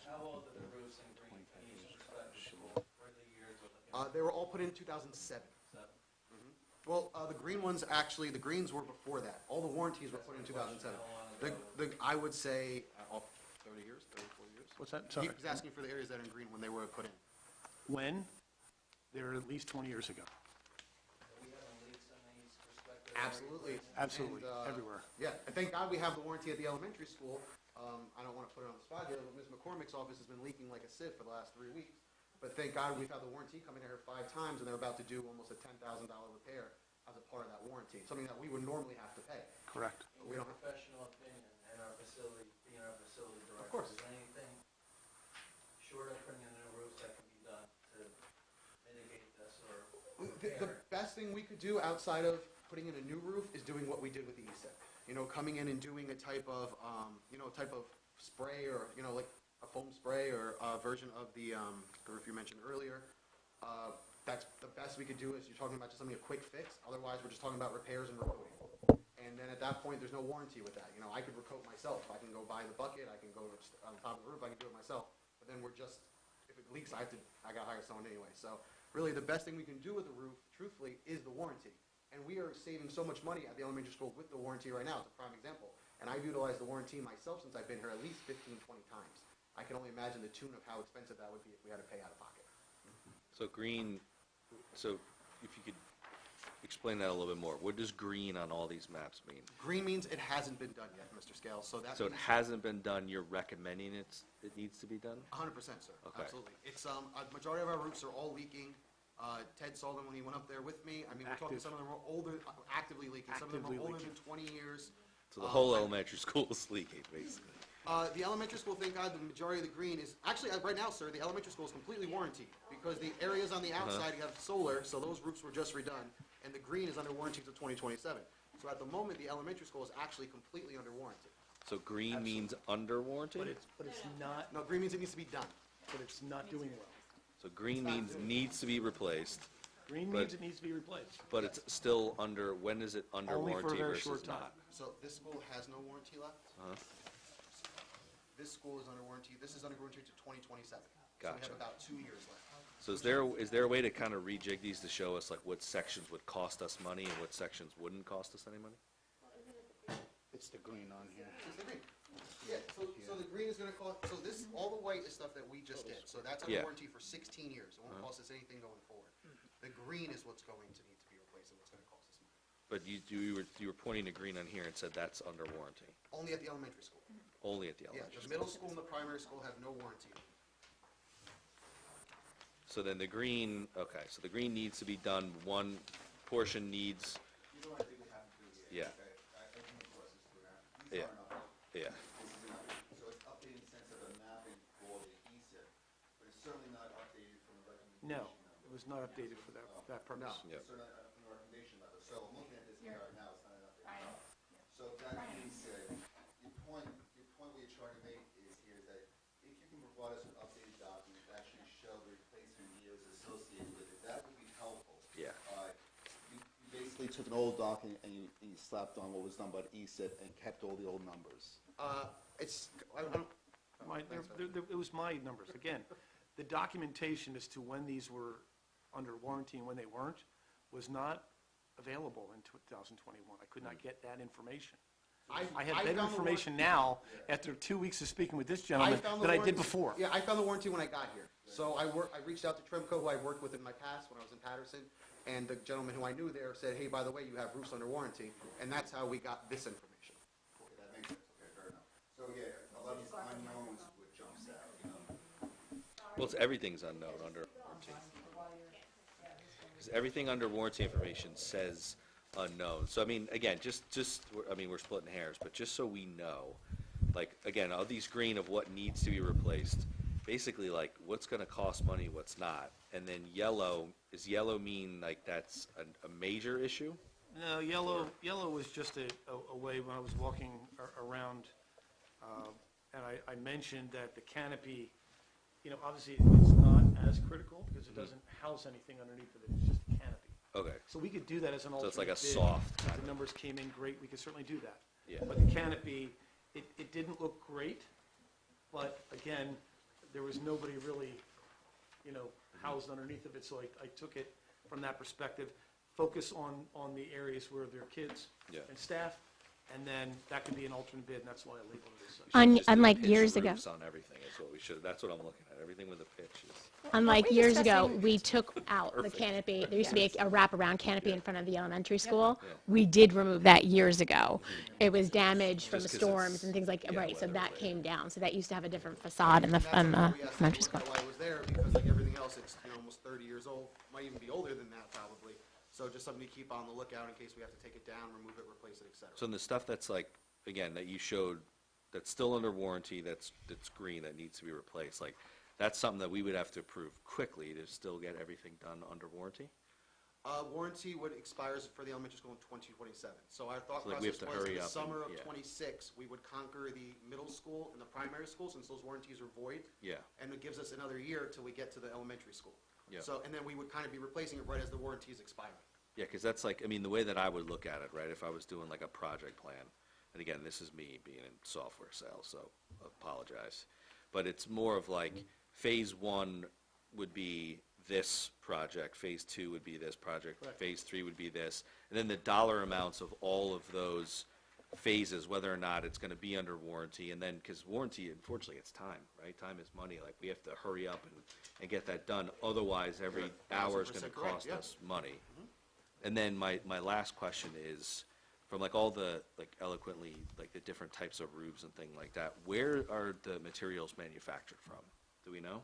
How old are the roofs in Green each respective school? What are the years of the? They were all put in 2007. Well, the green ones, actually, the greens were before that. All the warranties were put in 2007. I would say, 30 years, 30, 40 years. What's that? He Sorry. was asking for the areas that are in green when they were put in. When? They were at least 20 years ago. We having leaks in these respective? Absolutely. Absolutely, And, everywhere. Yeah, and thank God we have the warranty at the elementary school. I don't want to put it on the spot here, but Ms. McCormick's office has been leaking like a sieve for the last 3 weeks. But thank God we've had the warranty come in here 5 times, and they're about to do almost a $10,000 repair as a part of that warranty, something that we would normally have to pay. Correct. In We your don't- professional opinion, and our facility, being our facility director. course. Is there anything short of putting in new roofs that can be done to mitigate this or The best thing we could do outside of putting in a new roof is doing what we did with the ESIP. You know, coming in and doing a type of, type of spray, or, like a foam spray, or a version of the roof you mentioned earlier. That's the best we could do. Is you're talking about just something, a quick fix. Otherwise, we're just talking about repairs and recoating. And then at that point, there's no warranty with that. You know, I could recoat myself. I can go buy the bucket. I can go on top of the roof. I can do it myself. But then we're just, if it leaks, I gotta hire someone anyway. So really, the best thing we can do with the roof, truthfully, is the warranty. And we are saving so much money at the elementary school with the warranty right now. It's a prime example. And I've utilized the warranty myself since I've been here at least 15, 20 times. I can only imagine the tune of how expensive that would be if we had to pay out of pocket. So green, so if you could explain that a little bit more. What does green on all these maps mean? Green means it hasn't been done yet, Mr. Scales, so that So it means hasn't been done, you're recommending it needs to be done? 100%, sir. Okay. Absolutely. It's, a majority of our roofs are all leaking. Ted saw them when he went up there with me. I mean, we're talking, Active. some of them are older, actively leaking. Some of them Actively are older leaking. than 20 years. So the whole elementary school is leaking, basically. The elementary school, thank God, the majority of the green is, actually, right now, sir, the elementary school is completely warranted, because the areas on the outside, you have solar, so those roofs were just redone, and the green is under warranty until 2027. So at the moment, the elementary school is actually completely under warranty. So green means under warranty? But it's not, No, green means it needs to be done. but it's not doing well. So green means needs to be replaced, Green But- means it needs to be replaced. but it's still under, when is it under Only for a warranty very versus short time. not? So this school has no warranty left. This school is under warranty, this is under warranty to 2027. So we Gotcha. have about 2 years left. So is there a way to kind of rejig these to show us like what sections would cost us money and what sections wouldn't cost us any money? It's the green on here. It's the green. Yeah, so the green is gonna cost, so this, all the white is stuff that we just did, so that's Yeah. under warranty for 16 years. It won't cost us anything going forward. The green is what's going to need to be replaced and what's gonna cost us money. But you were pointing to green on here and said that's under warranty, Only at the elementary school. only at the Yeah, elementary. the middle school and the primary school have no warranty. So then the green, okay, so the green needs to be done, one portion needs, You know what I think we have to do here? Yeah. Okay, I came across this through now. Yeah. These aren't updated. yeah. This is not, so it's updated in the sense of a mapping for the ESIP, but it's certainly not updated from the recommendation. No, level. it was not updated for that purpose. Yeah. It's certainly not from the recommendation level, so I'm looking at this here right now, it's not an updated level. So that being said, your point where you're trying to make is here is that if you can provide us with updated documents that actually show the replacement years associated with it, that would be helpful. Yeah. You basically took an old document and you slapped on what was done by the ESIP and kept all the old numbers. I don't, It was my numbers. Again, the documentation as to when these were under warranty and when they weren't was not available in 2021. I could not get that information. I have better found the information now, after 2 weeks of speaking with this gentleman, found the than I did warranty- before. Yeah, I found the warranty when I got here. So I reached out to Tremco, who I worked with in my past when I was in Patterson, and the gentleman who I knew there said, hey, by the way, you have roofs under warranty, and that's how we got this information. Okay, that makes sense, okay, fair enough. So, yeah, a lot of these unknowns what jumps out, you know. Well, it's everything's unknown under warranty. 'Cause everything under warranty information says unknown. So, I mean, again, I mean, we're splitting hairs, but just so we know, like, again, all these green of what needs to be replaced, basically, like, what's gonna cost money, what's not. And then yellow, does yellow mean, like, that's a major issue? No, yellow was just a way when I was walking around, and I mentioned that the canopy, obviously it's not as critical because it doesn't house anything underneath of it, it's just a canopy. Okay, So we could do that as an so alternate it's like a bid. soft If kind the of, numbers came in great, we could certainly do that. yeah. But the canopy, it didn't look great, but again, there was nobody really, housed underneath of it, so I took it from that perspective. Focus on the areas where there are kids Yeah. and staff, and then that could be an alternate bid, and that's why I labeled it as such. Just do Unlike pitched years ago. roofs on everything is what we should, that's what I'm looking at, everything with a pitch is. Unlike we years ago, discussing- we took out the canopy. There used to be a wraparound canopy in front of the elementary school. Yeah. We did remove that years ago. It was damaged from the Just 'cause storms it's- and things like, yeah, right, so weather that related. came down. So that used to have a different facade in the And that's something we asked elementary to school. look at while I was there, because like everything else, it's, almost 30 years old, might even be older than that probably. So just something to keep on the lookout in case we have to take it down, remove it, replace it, et cetera. So in the stuff that's like, again, that you showed, that's still under warranty, that's green, that needs to be replaced, like, that's something that we would have to approve quickly to still get everything done under warranty? Warranty would expires for the elementary school in 2027. So our thought So, like, we have process to was hurry in the up summer and- of yeah. '26, we would conquer the middle school and the primary school, since those warranties are void. Yeah. And it gives us another year till we get to the elementary school. Yeah. So, and then we would kind of be replacing it right as the warranties expire. Yeah, because that's like, I mean, the way that I would look at it, right, if I was doing like a project plan, and again, this is me being in software sales, so apologize. But it's more of like, phase one would be this project, phase two would be this project, Correct. phase three would be this, and then the dollar amounts of all of those phases, whether or not it's gonna be under warranty, and then, because warranty, unfortunately, it's time, right? Time is money, like, we have to hurry up and get that done, otherwise every You're hour is gonna 1000% correct, cost yeah. us money. And then my last question is, from like all the, like eloquently, like the different types of roofs and thing like that, where are the materials manufactured from? Do we know?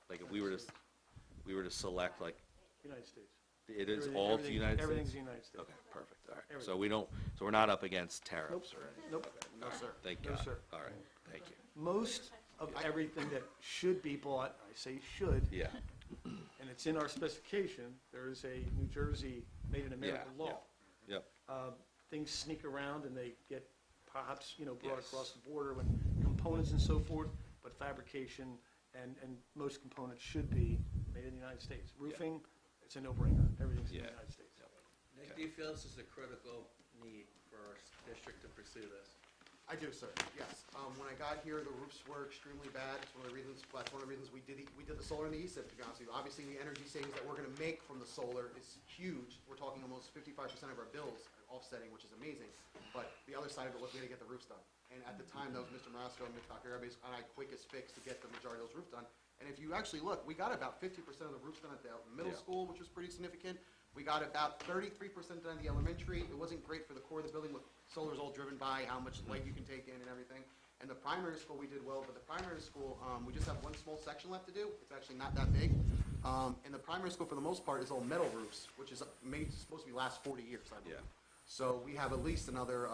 Like, if we were to select, like, United States. it is Everything- all the everything- United States? Everything's the United States. Okay, perfect, all right. So Everything. we don't, so we're not up against tariffs or anything? Nope. Okay, No, all right. sir. Thank No, God. sir. All right, thank you. Most of everything that should be bought, I say should, Yeah, and it's in our specification, there is a New Jersey Made in America Yeah, law. yep, Things sneak around and they get perhaps, brought Yes. across the border with components and so forth, but fabrication and most components should be made in the United States. Roofing, it's a no-brainer, everything's in the Yeah. United States. Nick, do you feel this is a critical need for our district to pursue this? I do, sir, yes. When I got here, the roofs were extremely bad. That's one of the reasons we did the solar and the ESIP, to be honest with you. Obviously, the energy savings that we're gonna make from the solar is huge. We're talking almost 55% of our bills are offsetting, which is amazing. But the other side of it was we had to get the roofs done. And at the time, that was Mr. Marasco and Dr. Arabi's on our quickest fix to get the majority of those roofs done. And if you actually look, we got about 50% of the roofs done at the middle Yeah. school, which was pretty significant. We got about 33% done at the elementary. It wasn't great for the core of the building with solar's all driven by how much light you can take in and everything. And the primary school, we did well, but the primary school, we just have one small section left to do. It's actually not that big. And the primary school, for the most part, is all metal roofs, which is supposed to be last 40 years, I believe. Yeah. So we have at least another,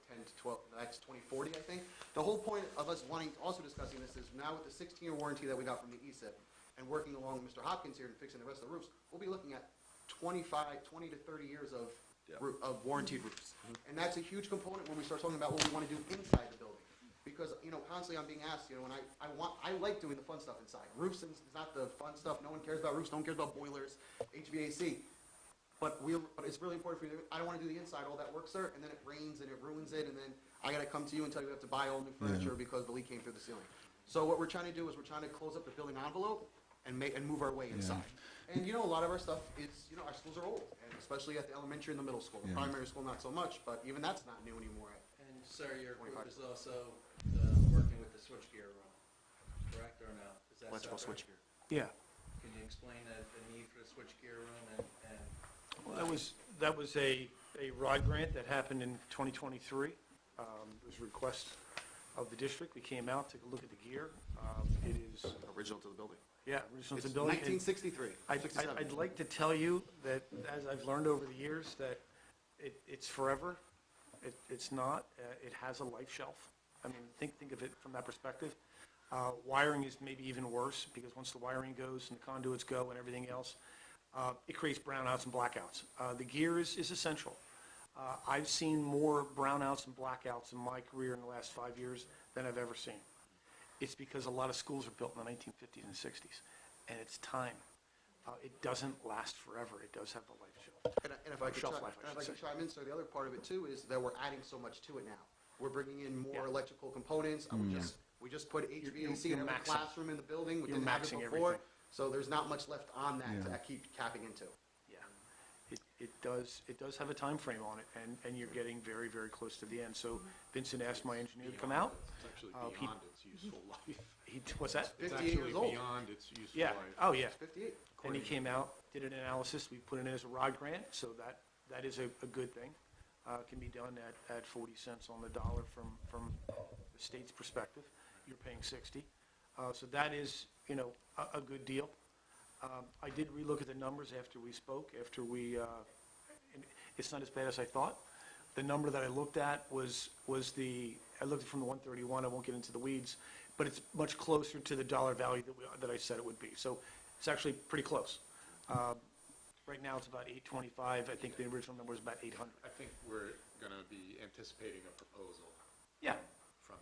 10 to 12, the next 2040, I think. The whole point of us wanting, also discussing this is now with the 16-year warranty that we got from the ESIP and working along with Mr. Hopkins here and fixing the rest of the roofs, we'll be looking at 20 to 30 years of Yeah. of warranted roofs. And that's a huge component when we start talking about what we want to do inside the building. Because, constantly I'm being asked, when I like doing the fun stuff inside. Roofs is not the fun stuff. No one cares about roofs, no one cares about boilers, HVAC. But it's really important for you. I don't want to do the inside, all that work, sir, and then it rains and it ruins it, and then I got to come to you and tell you we have to buy all new furniture because the leak came through the ceiling. So what we're trying to do is we're trying to close up the building envelope and move our way inside. And a lot of our stuff is, our schools are old, and especially at the elementary and the middle school. The primary school, not so much, but even that's not new anymore. And sir, your group 25. is also working with the switchgear room, correct or no? Is that Electrical separate? switchgear. Yeah. Can you explain the need for the switchgear room and Well, that was a ROD grant that happened in 2023. It was a request of the district. We came out, took a look at the gear. It is, Original to the building. Yeah, original It's building. 1963, I'd 67. like to tell you that, as I've learned over the years, that it's forever. It's not. It has a life shelf. I mean, think of it from that perspective. Wiring is maybe even worse, because once the wiring goes and the conduits go and everything else, it creates brownouts and blackouts. The gear is essential. I've seen more brownouts and blackouts in my career in the last 5 years than I've ever seen. It's because a lot of schools were built in the 1950s and 60s, and it's time. It doesn't last forever. It does have the life shelf. And if I could Shelf chi- life, I and if I should could say. chime in, so the other part of it too is that we're adding so much to it now. We're bringing in more Yeah. electrical components. We just put HVAC you're in every maxing. classroom in the building. We You're didn't have it maxing before. everything. So there's not much left on that to keep capping into. Yeah, it does have a time frame on it, and you're getting very, very close to the end. So Vincent asked my engineer to come out. It's actually he- beyond its useful life. What's that? It's 58 years actually old. beyond its useful Yeah, life. oh, yeah. 58. And he came out, did an analysis, we put it in as a ROD grant, so that is a good thing. Can be done at 40 cents on the dollar from the state's perspective. You're paying 60. So that is, a good deal. I did relook at the numbers after we spoke, and it's not as bad as I thought. The number that I looked at was I looked at from the 131, I won't get into the weeds, but it's much closer to the dollar value that I said it would be. So it's actually pretty close. Right now, it's about 825. I think the original number was about 800. I think we're going to be anticipating a proposal Yeah, from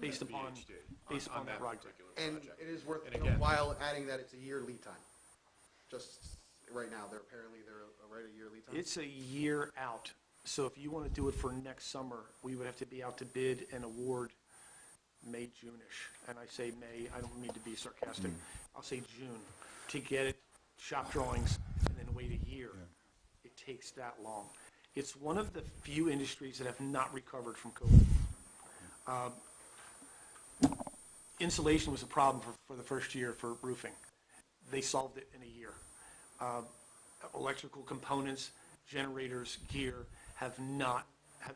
based upon BHD on that that ROD grant. particular And project. it is worth And a again- while adding that it's a year lead time. Just right now, they're right a year lead time. It's a year out. So if you want to do it for next summer, we would have to be out to bid and award May, June-ish. And I say May, I don't mean to be sarcastic. I'll say June, to get it, shop drawings, and then wait a year. It takes that long. It's one of the few industries that have not recovered from COVID. Insulation was a problem for the first year for roofing. They solved it in a year. Electrical components, generators, gear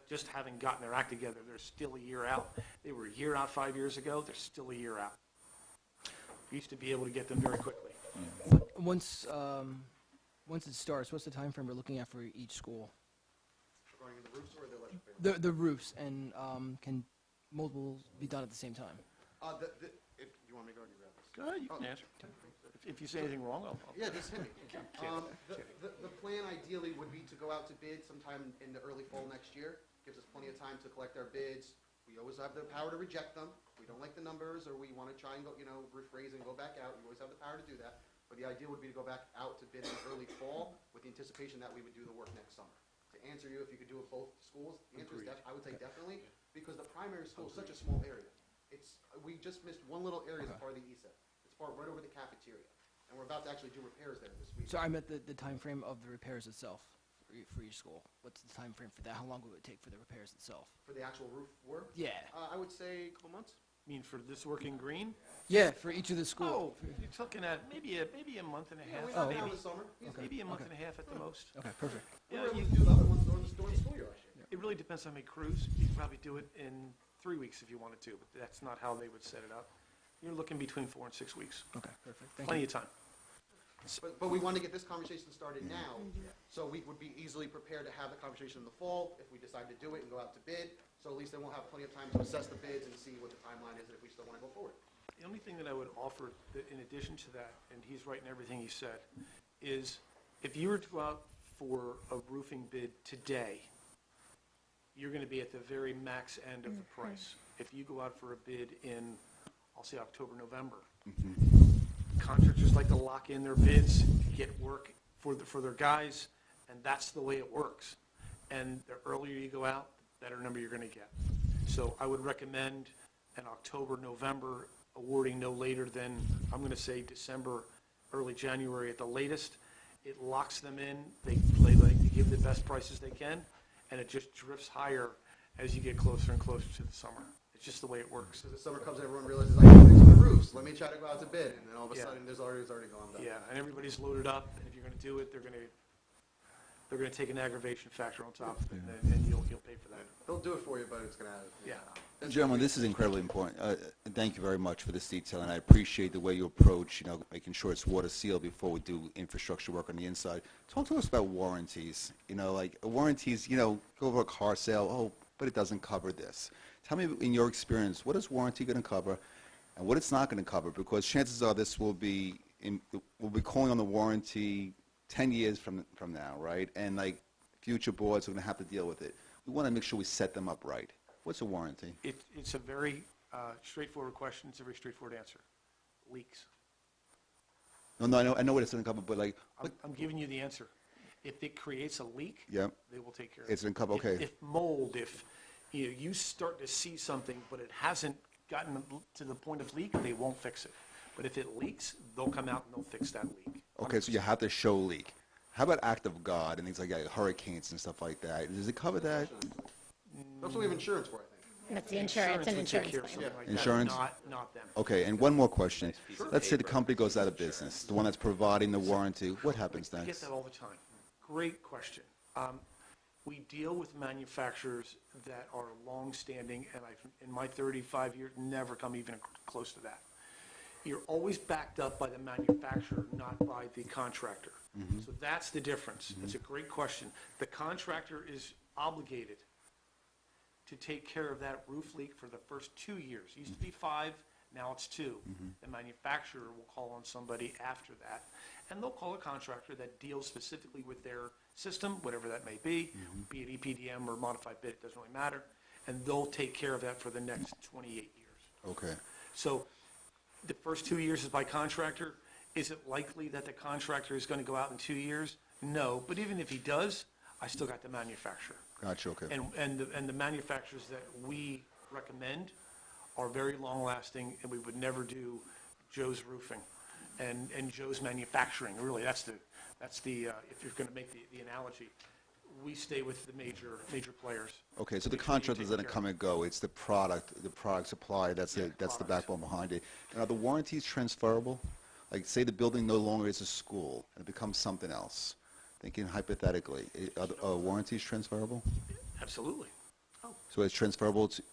just haven't gotten their act together. They're still a year out. They were a year out 5 years ago. They're still a year out. We used to be able to get them very quickly. Once it starts, what's the time frame we're looking at for each school? Regarding the roofs or the electric panels? The roofs, and can multiple be done at the same time? If you want me to go, you grab this. Go ahead, you can answer. If you say anything wrong, I'll. Yeah, just hit me. The plan ideally would be to go out to bid sometime in the early fall next year. Gives us plenty of time to collect our bids. We always have the power to reject them. We don't like the numbers, or we want to try and go, roof raise and go back out. We always have the power to do that. But the idea would be to go back out to bid in the early fall with the anticipation that we would do the work next summer. To answer you, if you could do it both schools, the answer is I would say definitely, because the primary school is such a small area. We just missed one little area as part of the ESEP. It's part right over the cafeteria. And we're about to actually do repairs there this week. So I meant the time frame of the repairs itself for each school. What's the time frame for that? How long will it take for the repairs itself? For the actual roof work? Yeah. I would say a couple months. I mean, for this work in green? Yeah, for each of the schools. Oh, you're looking at maybe a month and a half. We have it maybe. now this summer. Maybe a month and a half at the most. Okay, perfect. We Yeah, were able you- to do the other ones during the school year last year. It really depends on how many crews. You could probably do it in 3 weeks if you wanted to, but that's not how they would set it up. You're looking between 4 and 6 weeks. Okay, perfect. Thank Plenty you. of time. But we want to get this conversation started now, so we would be easily prepared to have the conversation in the fall if we decide to do it and go out to bid. So at least then we'll have plenty of time to assess the bids and see what the timeline is and if we still want to go forward. The only thing that I would offer, in addition to that, and he's right in everything he said, is if you were to go out for a roofing bid today, you're going to be at the very max end of the price. If you go out for a bid in, I'll say October, November, contractors like to lock in their bids, get work for their guys, and that's the way it works. And the earlier you go out, the better number you're going to get. So I would recommend an October, November awarding no later than, I'm going to say December, early January at the latest. It locks them in. They like to give the best prices they can, and it just drifts higher as you get closer and closer to the summer. It's just the way it works. Because the summer comes, everyone realizes, I can fix my roofs, let me try to go out to bid, and then all of a Yeah. sudden, it's already gone down. Yeah, and everybody's loaded up, and if you're going to do it, they're going to take an aggravation factor on top of it, and you'll pay for that. They'll do it for you, but it's gonna have. Yeah. Gentlemen, this is incredibly important. Thank you very much for this detail, and I appreciate the way you approach, making sure it's water sealed before we do infrastructure work on the inside. Talk to us about warranties. Like warranties, go over a car sale, oh, but it doesn't cover this. Tell me, in your experience, what is warranty going to cover and what it's not going to cover? Because chances are this we'll be calling on the warranty 10 years from now, right? And like future boards are going to have to deal with it. We want to make sure we set them up right. What's a warranty? It's a very straightforward question. It's a very straightforward answer. Leaks. No, I know what it's going to cover, but like, I'm giving you the answer. If it creates a leak, Yep. they will take care of it. It's going to cover, okay. If mold, if you start to see something, but it hasn't gotten to the point of leak, they won't fix it. But if it leaks, they'll come out and they'll fix that leak. Okay, so you have to show leak. How about act of God and things like that, hurricanes and stuff like that? Does it cover that? That's what we have insurance for, I think. That's the insurance and would take insurance care of claim. something like that, Insurance? Not them. Okay, and one more question. Let's say the company goes out of business, the one that's providing the warranty. What happens I get next? that all the time. Great question. We deal with manufacturers that are long-standing, and I've, in my 35 years, never come even close to that. You're always backed up by the manufacturer, not by the contractor. So that's the difference. It's a great question. The contractor is obligated to take care of that roof leak for the first 2 years. It used to be 5, now it's 2. The manufacturer will call on somebody after that, and they'll call a contractor that deals specifically with their system, whatever that may be it EPDM or modified bid, it doesn't really matter, and they'll take care of that for the next 28 years. Okay. So the first 2 years is by contractor. Is it likely that the contractor is going to go out in 2 years? No, but even if he does, I still got the manufacturer. Gotcha, okay. And the manufacturers that we recommend are very long-lasting, and we would never do Joe's Roofing and Joe's Manufacturing. Really, that's the if you're going to make the analogy, we stay with the major players. Okay, so the Make sure you contract take doesn't care come and go. It's the product supply. That's the product. backbone behind it. And are the warranties transferable? Like, say the building no longer is a school and it becomes something else. Thinking hypothetically, are warranties transferable? Absolutely. So it's transferable to,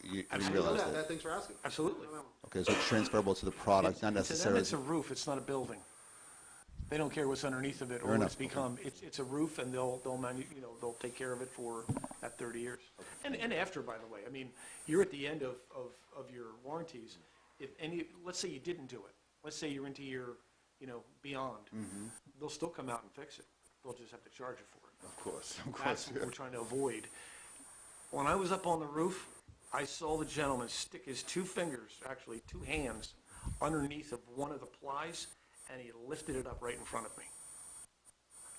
you I didn't know realize that. that? Thanks for asking. Absolutely. Okay, so it's transferable to the product, not To them, necessarily. it's a roof, it's not a building. They don't care what's underneath of it or Fair what enough, it's become. It's a roof, and they'll take care of it for that 30 years. And after, by the way, I mean, you're at the end of your warranties. Let's say you didn't do it. Let's say you're into your, beyond. They'll still come out and fix it. They'll just have to charge you for it. Of course, That's what we're trying to avoid. When I was up on the roof, I saw the gentleman stick his 2 fingers, actually 2 hands, underneath of one of the plies, and he lifted it up right in front of me.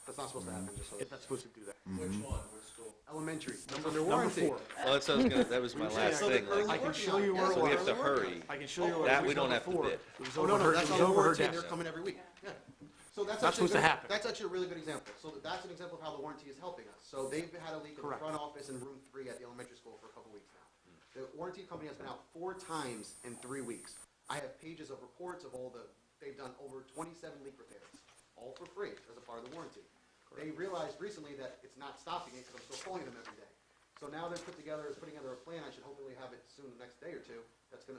That's not supposed to happen, just so It's not supposed to do that. Which one? Which school? elementary. Under Number warranty. 4. Well, that was my last thing. I can show you where it So we have was. to hurry. I can show you where That it was. we don't Number have to 4. bid. It was Oh, over no, her, that's it was on over her warranty, and desk. they're coming every week. Yeah. So that's Not actually supposed to good- happen. That's actually a really good example. So that's an example of how the warranty is helping us. So they've had a leak in the Correct. front office in room 3 at the elementary school for a couple weeks now. The warranty company has been out 4 times in 3 weeks. I have pages of reports of they've done over 27 leak repairs, all for free as a part of the warranty. They realized recently that it's not stopping it because I'm still calling them every day. So now they're putting together a plan. I should hopefully have it soon, the next day or two.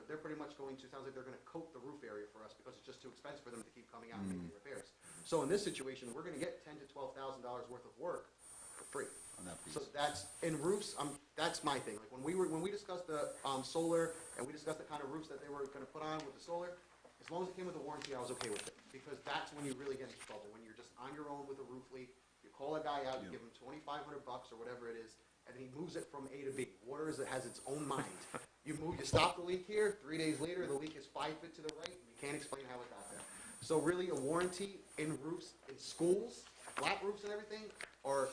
They're pretty much sounds like they're gonna coat the roof area for us because it's just too expensive for them to keep coming out and making repairs. So in this situation, we're gonna get $10,000 to $12,000 worth of work for free. On that piece. So that's, in roofs, that's my thing. Like, when we discussed the, solar, and we discussed the kind of roofs that they were gonna put on with the solar, as long as it came with a warranty, I was okay with it. Because that's when you really get into trouble, when you're just on your own with a roof leak, you call a guy out, you give him $2,500 or whatever it is, and he moves it from A to B. Water has its own mind. You stop the leak here, 3 days later, the leak is 5 feet to the right, and you can't explain how it got there. So really, a warranty in roofs, in schools, flat roofs and everything, are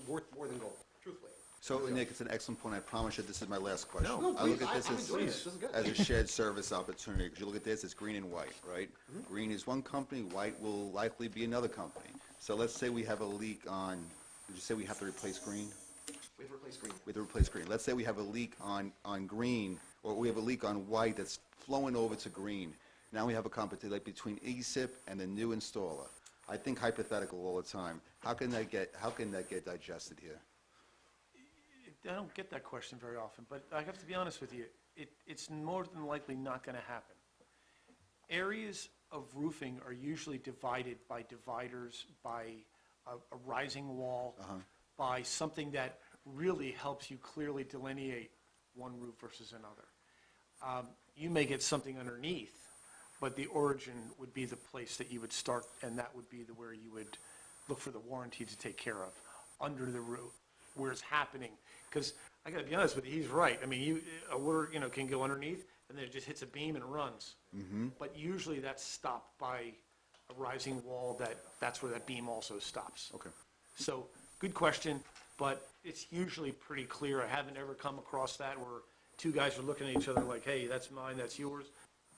worth more than gold, truthfully. So, Nick, it's an excellent point. I promise you, this is my last question. No, I look please, at this I'm enjoying this. This is good. as a shared service opportunity, because you look at this, it's green and white, right? Green is one company, white will likely be another company. So let's say we have a leak on, did you say we have to replace green? We have to replace green. We have to replace green. Let's say we have a leak on green, or we have a leak on white that's flowing over to green. Now we have a competition like between ESIP and the new installer. I think hypothetical all the time. How can that get digested here? don't get that question very often, but I have to be honest with you, it's more than likely not going to happen. Areas of roofing are usually divided by dividers, by a rising wall, by something that really helps you clearly delineate one roof versus another. You may get something underneath, but the origin would be the place that you would start, and that would be where you would look for the warranty to take care of, under the roof, where it's happening. Because I got to be honest with you, he's right. I mean, a water can go underneath, and then it just hits a beam and runs. But usually that's stopped by a rising wall. That's where that beam also stops. Okay. So, good question, but it's usually pretty clear. I haven't ever come across that where two guys are looking at each other like, hey, that's mine, that's yours.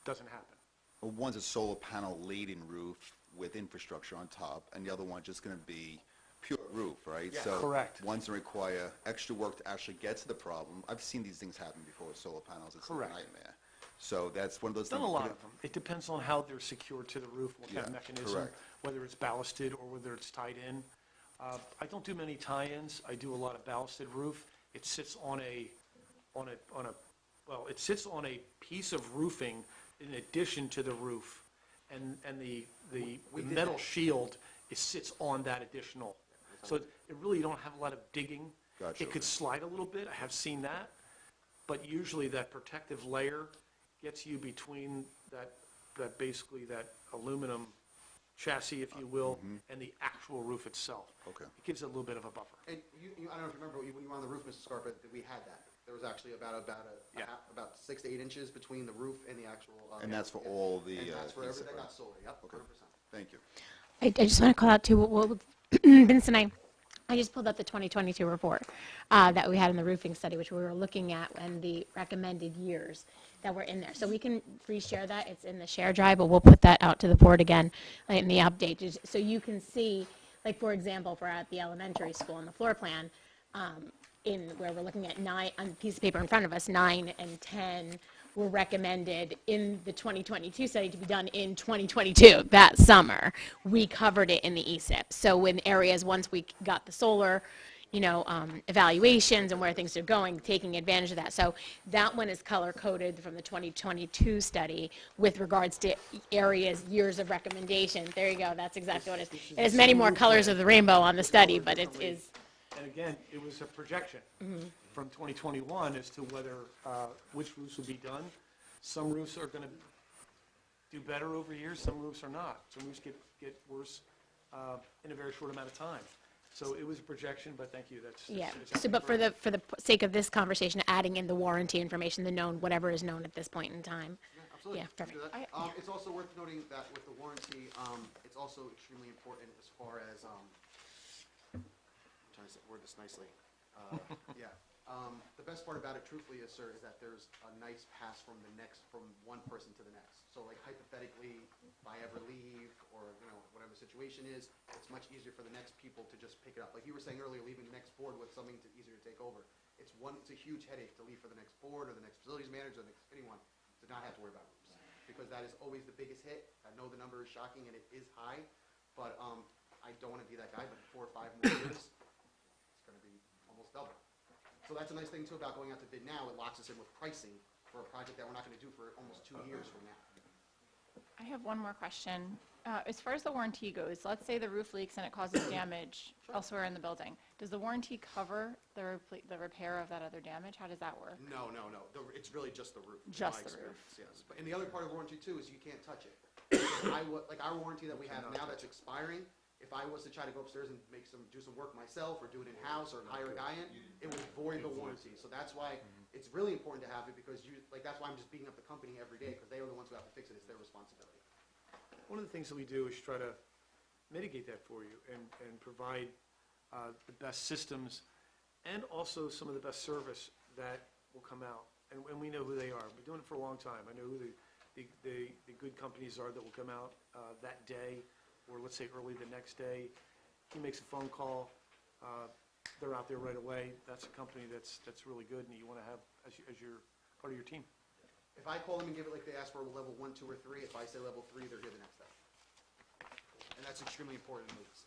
Doesn't happen. Well, one's a solar panel laden roof with infrastructure on top, and the other one's just going to be pure roof, right? Yeah, So correct. one's going to require extra work to actually get to the problem. I've seen these things happen before with solar panels. It's Correct. a nightmare. So that's one of those Done things. a lot of them. It depends on how they're secured to the roof, what kind of Yeah, mechanism, correct. whether it's ballasted or whether it's tied in. I don't do many tie-ins. I do a lot of ballasted roof. It sits on a piece of roofing in addition to the roof, and the metal shield, it sits on that additional. So it really, you don't have a lot of digging. Gotcha. It could slide a little bit. I have seen that, but usually that protective layer gets you between that basically that aluminum chassis, if you will, and the actual roof itself. Okay. It gives it a little bit of a buffer. And I don't know if you remember, when you were on the roof, Mr. Scarpa, that we had that. There was actually about 6 to 8 inches between the roof and the actual. And that's for all the. And that's for ESIP, everything that right? got solar, yep, 100%. Okay. Thank you. I just want to call out too, what Vince and I just pulled up the 2022 report that we had in the roofing study, which we were looking at, and the recommended years that were in there. So we can reshare that. It's in the share drive, but we'll put that out to the board again in the update. So you can see, like, for example, if we're at the elementary school in the floor plan, in where we're looking at 9, on the piece of paper in front of us, 9 and 10 were recommended in the 2022 study to be done in 2022, that summer. We covered it in the ESIP. So in areas, once we got the solar, evaluations and where things are going, taking advantage of that. So that one is color-coded from the 2022 study with regards to areas, years of recommendation. There you go, that's exactly what it is. It has many more colors of the rainbow on the study, but it is. And again, it was a projection from 2021 as to whether, which roofs would be done. Some roofs are going to do better over years, some roofs are not. Some roofs get worse in a very short amount of time. So it was a projection, but thank you, Yeah, it's so, but for the sake of this conversation, adding in the warranty information, the known, whatever is known at this point in time. Yeah, absolutely. Yeah, We can do perfect. that. It's also worth noting that with the warranty, it's also extremely important as far as, I'm trying to word this nicely. Yeah. The best part about it, truthfully, is, sir, is that there's a nice pass from one person to the next. So, like, hypothetically, if I ever leave, or, whatever the situation is, it's much easier for the next people to just pick it up. Like you were saying earlier, leaving the next board with something easier to take over. It's a huge headache to leave for the next board, or the next facilities manager, or the next anyone, to not have to worry about roofs. Because that is always the biggest hit. I know the number is shocking, and it is high, but I don't want to be that guy, but 4 or 5 more years, it's going to be almost double. So that's a nice thing, too, about going out to bid now. It locks us in with pricing for a project that we're not going to do for almost 2 years from now. I have one more question. As far as the warranty goes, let's say the roof leaks and it causes damage elsewhere in the building. Does the warranty cover the repair of that other damage? How does that work? No. It's really just the roof. Just in my the roof. experience, yes. And the other part of warranty, too, is you can't touch it. Like our warranty that we have now that's expiring, if I was to try to go upstairs and do some work myself, or do it in-house, or hire a guy in, it would void the warranty. So that's why it's really important to have it, because that's why I'm just beating up the company every day, because they are the ones who have to fix it. It's their responsibility. One of the things that we do is try to mitigate that for you and provide the best systems and also some of the best service that will come out. And we know who they are. We've been doing it for a long time. I know who the good companies are that will come out that day, or let's say early the next day. He makes a phone call. They're out there right away. That's a company that's really good, and you want to have as your part of your team. If I call them and give it like they ask for level 1, 2, or 3, if I say level 3, they're here the next day. And that's extremely important in moves.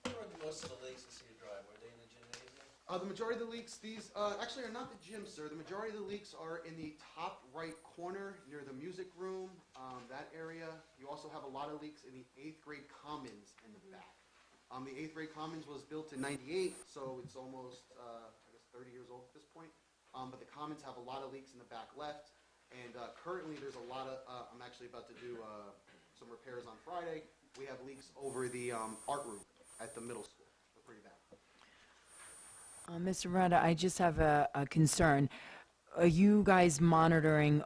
Where are most of the leaks in Cedar Drive? Were they in the gymnasium? The majority of the leaks, these actually are not the gym, sir. The majority of the leaks are in the top right corner near the music room, that area. You also have a lot of leaks in the 8th grade commons in the back. The 8th grade commons was built in '98, so it's almost, I guess, 30 years old at this point. But the commons have a lot of leaks in the back left. And currently, there's a lot of, I'm actually about to do some repairs on Friday. We have leaks over the art room at the middle school. They're pretty bad. Mr. Miranda, I just have a concern. Are you guys monitoring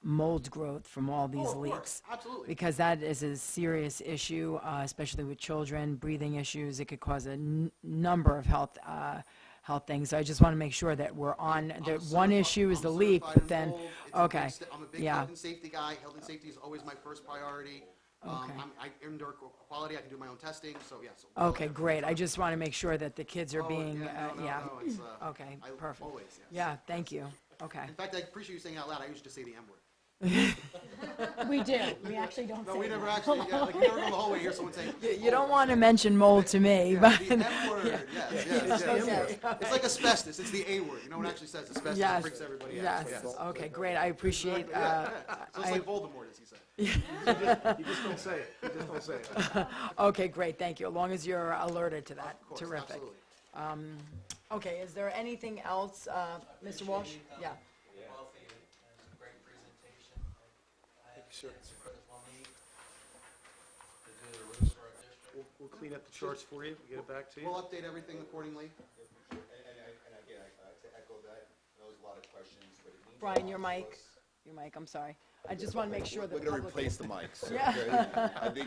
mold growth from all these Of course, leaks? absolutely. Because that is a serious issue, especially with children, breathing issues. It could cause a number of health things. So I just want to make sure that we're on, that one issue is the leak, but then, okay, I'm a big yeah. health and safety guy. Health and safety is always my first priority. Okay. I'm indoor quality. I can do my own testing, so yes. Okay, great. I just want to make sure that the kids are being, yeah. No, it's, Okay, I perfect. always, yes. Yeah, thank you. Okay. In fact, I appreciate you saying it out loud. I used to say the M word. We do. We actually don't No, we never actually, like, you never go in the hallway and hear someone saying. You don't want to mention mold to me, but. The M word, yes. Okay. It's like asbestos. It's the A word. No one actually says asbestos. It Yes, freaks everybody out. yes, So, yes. okay, great, I appreciate, So it's like Voldemort, as he said. You just don't say it. You just don't say it. okay, great, thank you, as long as you're alerted to that, Of course, terrific. absolutely. Okay, is there anything else, Mr. Walsh? Yeah, Wealthy and a great presentation. I have Sure. Mr. Presley to do the roofs for our district. We'll clean up the charts for you, we'll get it back to you. We'll update everything accordingly. And again, to echo that, there was a lot of questions, but it means a Brian, lot your to mic, us. I'm sorry, I just want to make sure that We're the going to public. replace the mics. Yeah. Okay?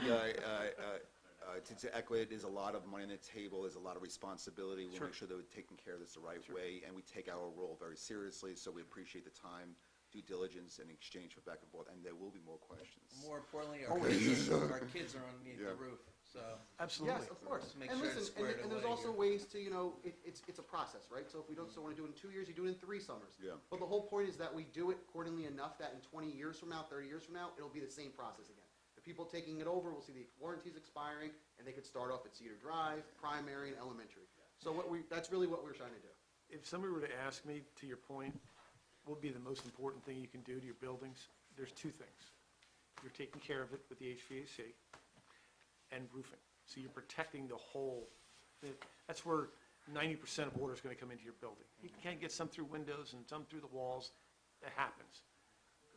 I think to echo it, there's a lot of money on the table, there's a lot of responsibility. We'll make sure that we're taking care of this the right way, and we take our role very seriously, so we appreciate the time, due diligence, and exchange for back and forth, and there will be more questions. More importantly, Always. our kids are underneath the Yeah. roof, so. Absolutely. Yes, of course. Make And sure it's listen, squared and there's away also here. ways to, it's a process, right? So if we don't still want to do it in 2 years, you do it in 3 summers. Yeah. But the whole point is that we do it accordingly enough that in 20 years from now, 30 years from now, it'll be the same process again. The people taking it over will see the warranties expiring, and they could start off at Cedar Drive, primary, and elementary. So that's really what we're trying to do. If somebody were to ask me, to your point, what would be the most important thing you can do to your buildings, there's 2 things. You're taking care of it with the HVAC and roofing. So you're protecting the whole, that's where 90% of water is going to come into your building. You can't get some through windows and some through the walls. That happens.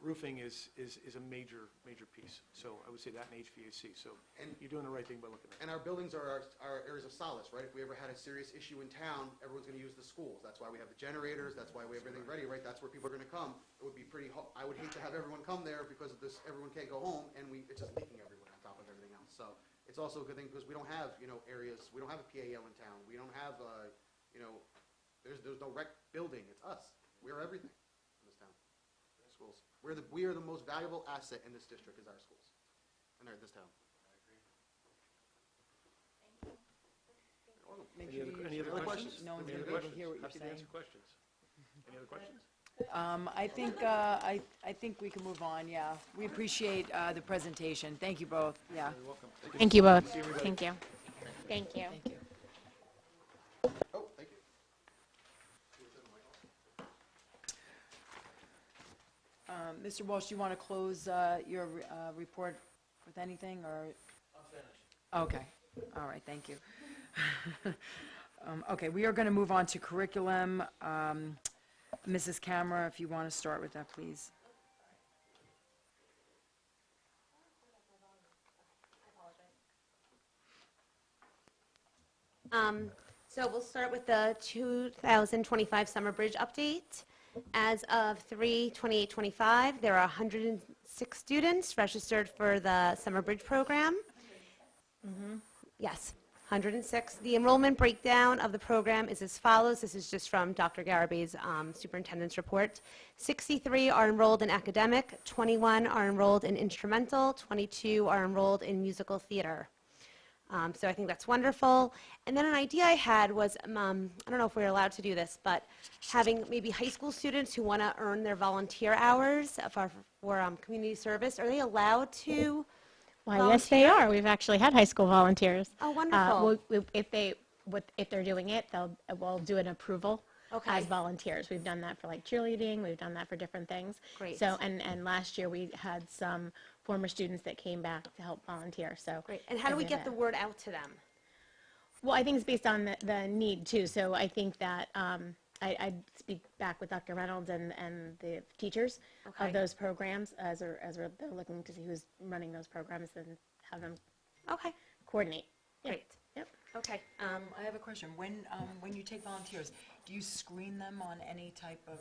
Roofing is a major piece. So I would say that and HVAC. So And- you're doing the right thing by looking at it. And our buildings are our areas of solace, right? If we ever had a serious issue in town, everyone's going to use the schools. That's why we have the generators, that's why we have everything ready, right? That's where people are going to come. It would be I would hate to have everyone come there because of this, everyone can't go home, and it's just leaking everywhere on top of everything else. So it's also a good thing because we don't have, areas, we don't have a PAL in town. We don't have, there's no rec building. It's us. We're everything in this town. Schools. We are the most valuable asset in this district is our schools, and this town. Make Any sure other, you any use other your- questions? No one's Any gonna other be able to hear what questions? you're Happy to saying. answer questions. Any other questions? I think we can move on, yeah. We appreciate the presentation. Thank you both, yeah. You're welcome. Thank you both. Thank you. Thank you. Thank you. Oh, thank you. Mr. Walsh, do you want to close your report with anything, or? I'm finished. Okay, all right, thank you. Okay, we are going to move on to curriculum. Mrs. Camera, if you want to start with that, please. So we'll start with the 2025 Summer Bridge update. As of 3/28/25, there are 106 students registered for the Summer Bridge program. Yes, 106. The enrollment breakdown of the program is as follows. This is just from Dr. Garaby's superintendent's report. 63 are enrolled in academic, 21 are enrolled in instrumental, 22 are enrolled in musical theater. So I think that's wonderful. And then an idea I had was, I don't know if we're allowed to do this, but having maybe high school students who want to earn their volunteer hours for community service, are they allowed to Why, yes, they volunteer? are. We've actually had high school volunteers. Oh, wonderful. If they if they're doing it, we'll do an approval Okay. as volunteers. We've done that for like cheerleading, we've done that for different things. Great. So, and last year we had some former students that came back to help volunteer, so. Great. And how do we have get the that. word out to them? Well, I think it's based on the need too, so I think that, I'd speak back with Dr. Reynolds and the teachers Okay. of those programs as they're looking to see who's running those programs and have them Okay, coordinate. Yeah. great. Yep. Okay. I have a question. When you take volunteers, do you screen them on any type of,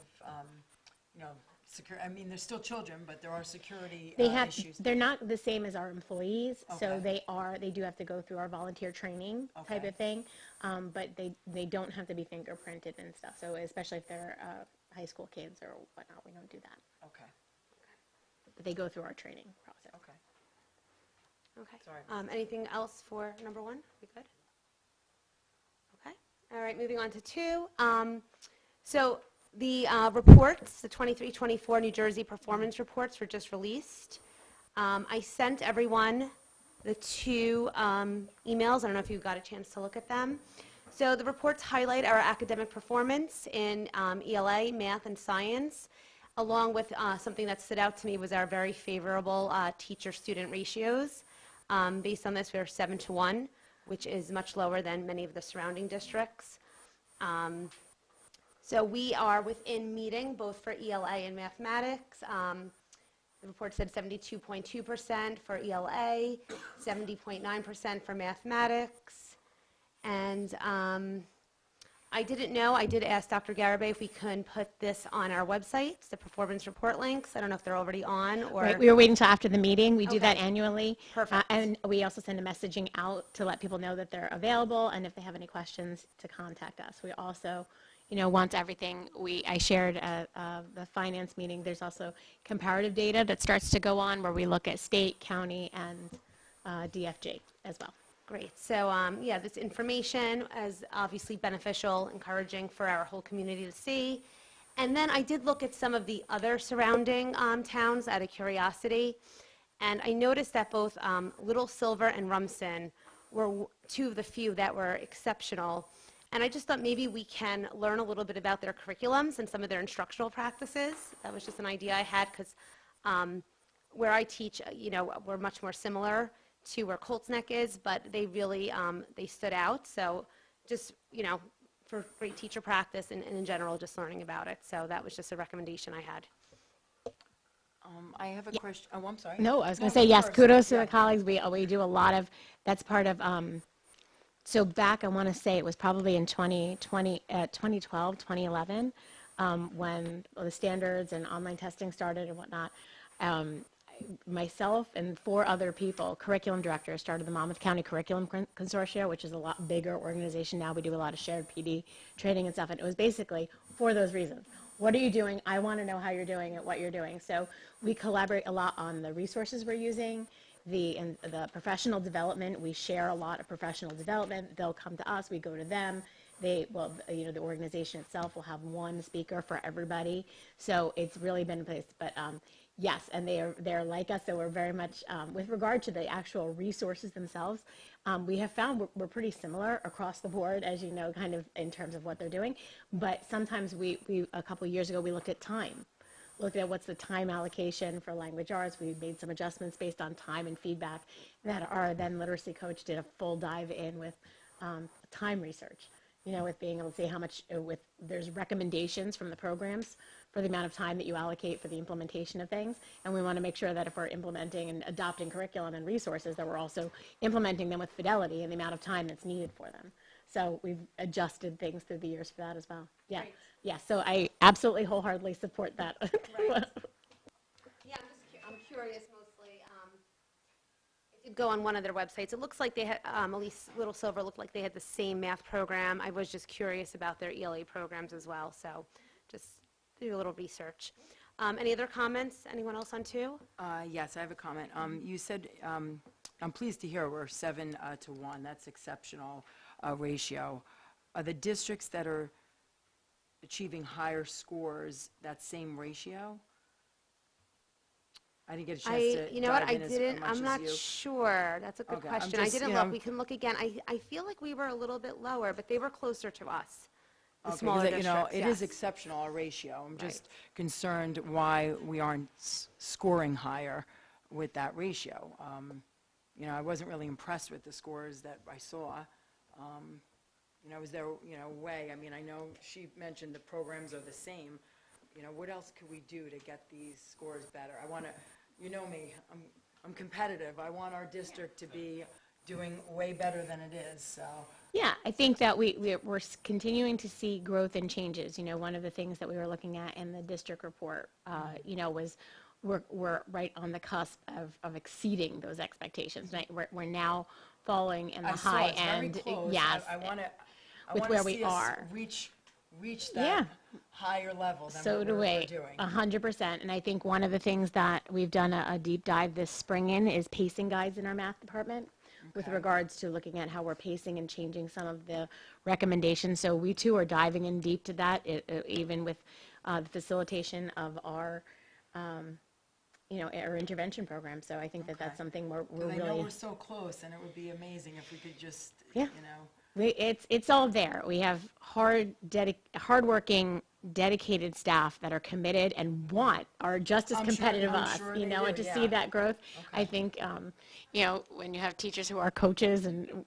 I mean, they're still children, but there are security issues. They're not the same as our employees, so Okay. they do have to go through our volunteer training type Okay. of thing. But they don't have to be fingerprinted and stuff, so especially if they're high school kids or whatnot, we don't do that. Okay, But they go through our training process. okay. Okay. Sorry. Anything else for number 1? We good? Okay. All right, moving on to 2. So the reports, the 23-24 New Jersey performance reports were just released. I sent everyone the 2 emails. I don't know if you got a chance to look at them. So the reports highlight our academic performance in ELA, math, and science, along with something that stood out to me was our very favorable teacher-student ratios. Based on this, we are 7-to-1, which is much lower than many of the surrounding districts. So we are within meeting both for ELA and mathematics. The report said 72.2% for ELA, 70.9% for mathematics. And I didn't know, I did ask Dr. Garibay if we could put this on our website, the performance report links. I don't know if they're already on or. Right, we were waiting until after the meeting. We do that Okay. annually. Perfect. And we also send a messaging out to let people know that they're available and if they have any questions to contact us. We also, once everything, I shared at the finance meeting, there's also comparative data that starts to go on where we look at state, county, and DFG as well. Great. So, yeah, this information is obviously beneficial, encouraging for our whole community to see. And then I did look at some of the other surrounding towns out of curiosity, and I noticed that both Little Silver and Rumson were 2 of the few that were exceptional. And I just thought maybe we can learn a little bit about their curriculums and some of their instructional practices. That was just an idea I had because where I teach, we're much more similar to where Colts Neck is, but they really, they stood out. So just, for great teacher practice and in general, just learning about it. So that was just a recommendation I had. I have a question. Oh, I'm sorry. No, I was going to No, say, yes, first. kudos to Yeah. the colleagues. We do a lot of, that's part of, so back, I want to say it was probably in 2012, 2011, when the standards and online testing started and whatnot. Myself and 4 other people, curriculum directors, started the Monmouth County Curriculum Consortia, which is a lot bigger organization now. We do a lot of shared PD training and stuff, and it was basically for those reasons. What are you doing? I want to know how you're doing it, what you're doing. So we collaborate a lot on the resources we're using, the professional development. We share a lot of professional development. They'll come to us. We go to them. The organization itself will have one speaker for everybody. So it's really been placed. But yes, and they're like us. So we're very much, with regard to the actual resources themselves, we have found we're pretty similar across the board, as you know, kind of in terms of what they're doing. But sometimes we a couple of years ago, we looked at time. Looked at what's the time allocation for language arts. We made some adjustments based on time and feedback that our then literacy coach did a full dive in with time research, with being able to see how much, there's recommendations from the programs for the amount of time that you allocate for the implementation of things. And we want to make sure that if we're implementing and adopting curriculum and resources, that we're also implementing them with fidelity and the amount of time that's needed for them. So we've adjusted things through the years for that as well. Yeah. Great. Yeah, so I absolutely wholeheartedly support that. Right. Yeah, I'm curious mostly. I did go on one of their websites. It looks like they had, at least Little Silver looked like they had the same math program. I was just curious about their ELA programs as well, so just do a little research. Any other comments? Anyone else on 2? Yes, I have a comment. You said, I'm pleased to hear we're 7-to-1. That's exceptional ratio. Are the districts that are achieving higher scores that same ratio? I didn't get a chance to You know what, dive I in as didn't, much I'm as not you. sure. That's a good Okay, I'm question. I just, didn't you look. know- We can look again. I feel like we were a little bit lower, but they were closer to us, the Okay, 'cause smaller it- you know, districts, it is yes. exceptional, our ratio. I'm Right. just concerned why we aren't scoring higher with that ratio. You know, I wasn't really impressed with the scores that I saw. You know, is there, you know, way, I mean, I know she mentioned the programs are the same. You know, what else could we do to get these scores better? I want to, you know me, I'm competitive. I want our district to be doing way better than it is, so. Yeah, I think that we're continuing to see growth and changes. You know, one of the things that we were looking at in the district report, you know, was we're right on the cusp of exceeding those expectations. Right? We're now falling in the I saw high it's very end. close. Yes, I want to, with where we are. reach Yeah. that higher level than So what do we're we, doing. 100%. And I think one of the things that we've done a deep dive this spring in is pacing guides in our math department with Okay. regards to looking at how we're pacing and changing some of the recommendations. So we too are diving in deep to that, even with the facilitation of our, you know, our intervention program. So I think that that's Okay. something we're But I know really, we're so close, and it would be amazing if we could just, Yeah. you know. it's all there. We have hardworking, dedicated staff that are committed and are just as I'm sure- competitive I'm as us, sure you they know, do, and to yeah. see that growth, I Okay. think, you know, when you have teachers who are coaches and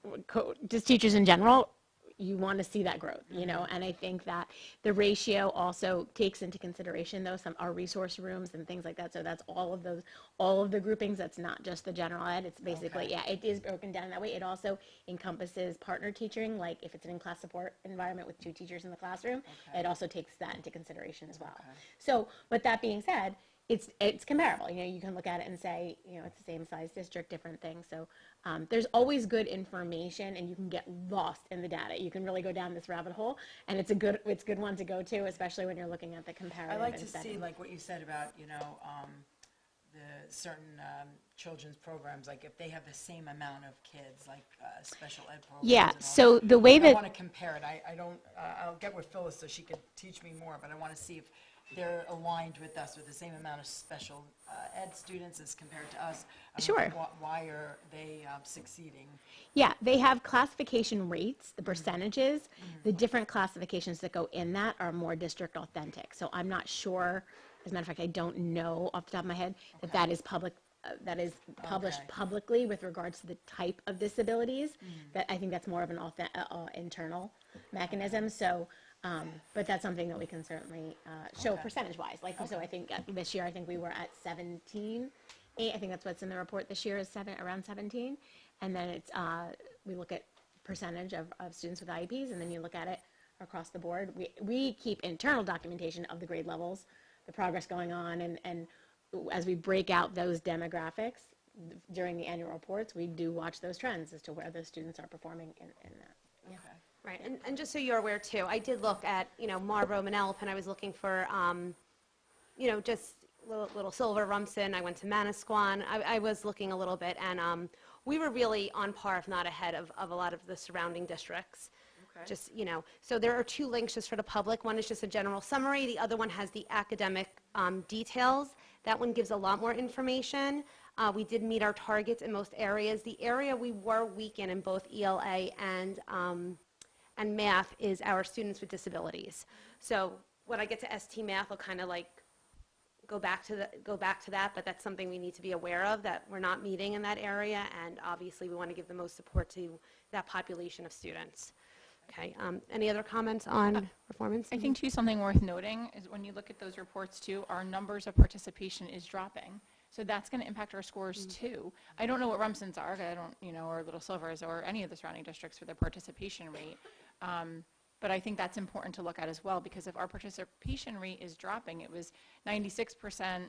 just teachers in general, you want to see that growth, you know, and I think that the ratio also takes into consideration though our resource rooms and things like that. So that's all of the groupings. That's not just the general ed. It's basically, Okay. yeah, it is broken down that way. It also encompasses partner teaching, like if it's an in-class support environment with 2 teachers in the classroom, Okay. it also takes that into consideration as well. Okay. So, with that being said, it's comparable. You know, you can look at it and say, you know, it's the same size district, different things. So there's always good information, and you can get lost in the data. You can really go down this rabbit hole, and it's a good one to go to, especially when you're looking at the comparative. I like to and see, setting. like what you said about, you know, the certain children's programs, like if they have the same amount of kids, like special ed programs. Yeah, and all so that. the way I that want to compare it. I don't, I'll get with Phyllis so she could teach me more, but I want to see if they're aligned with us with the same amount of special ed students as compared to us. Sure. Why are they succeeding? Yeah, they have classification rates, the percentages. The different classifications that go in that are more district authentic. So I'm not sure, as a matter of fact, I don't know off the top of my head that is public, that is published Okay. publicly with regards to the type of disabilities. That I think that's more of an internal mechanism. So, but that's something that we can certainly show Okay. percentage-wise. Like, so I think this year, I think we were at 17. I think that's what's in the report this year is around 17. And then it's, we look at percentage of students with IEPs, and then you look at it across the board. We keep internal documentation of the grade levels, the progress going on, and as we break out those demographics during the annual reports, we do watch those trends as to where the students are performing in that. Yeah. Okay. Right, and just so you're aware too, I did look at, you know, Marlboro, Manalapan, I was looking for, you know, just little Silver, Rumson, I went to Manasquan, I was looking a little bit, and we were really on par, if not ahead of a lot of the surrounding districts. Okay. Just, you know, so there are 2 links just for the public. One is just a general summary, the other one has the academic details. That one gives a lot more information. We did meet our targets in most areas. The area we were weak in both ELA and math is our students with disabilities. So when I get to ST Math, I'll kind of like go back to that, but that's something we need to be aware of, that we're not meeting in that area, and obviously we want to give the most support to that population of students. Okay, any other comments on performance? I think too, something worth noting is when you look at those reports too, our numbers of participation is dropping. So that's going to impact our scores too. I don't know what Rumson's are, 'cause I don't, you know, or Little Silvers or any of the surrounding districts for their participation rate. But I think that's important to look at as well, because if our participation rate is dropping, it was 96%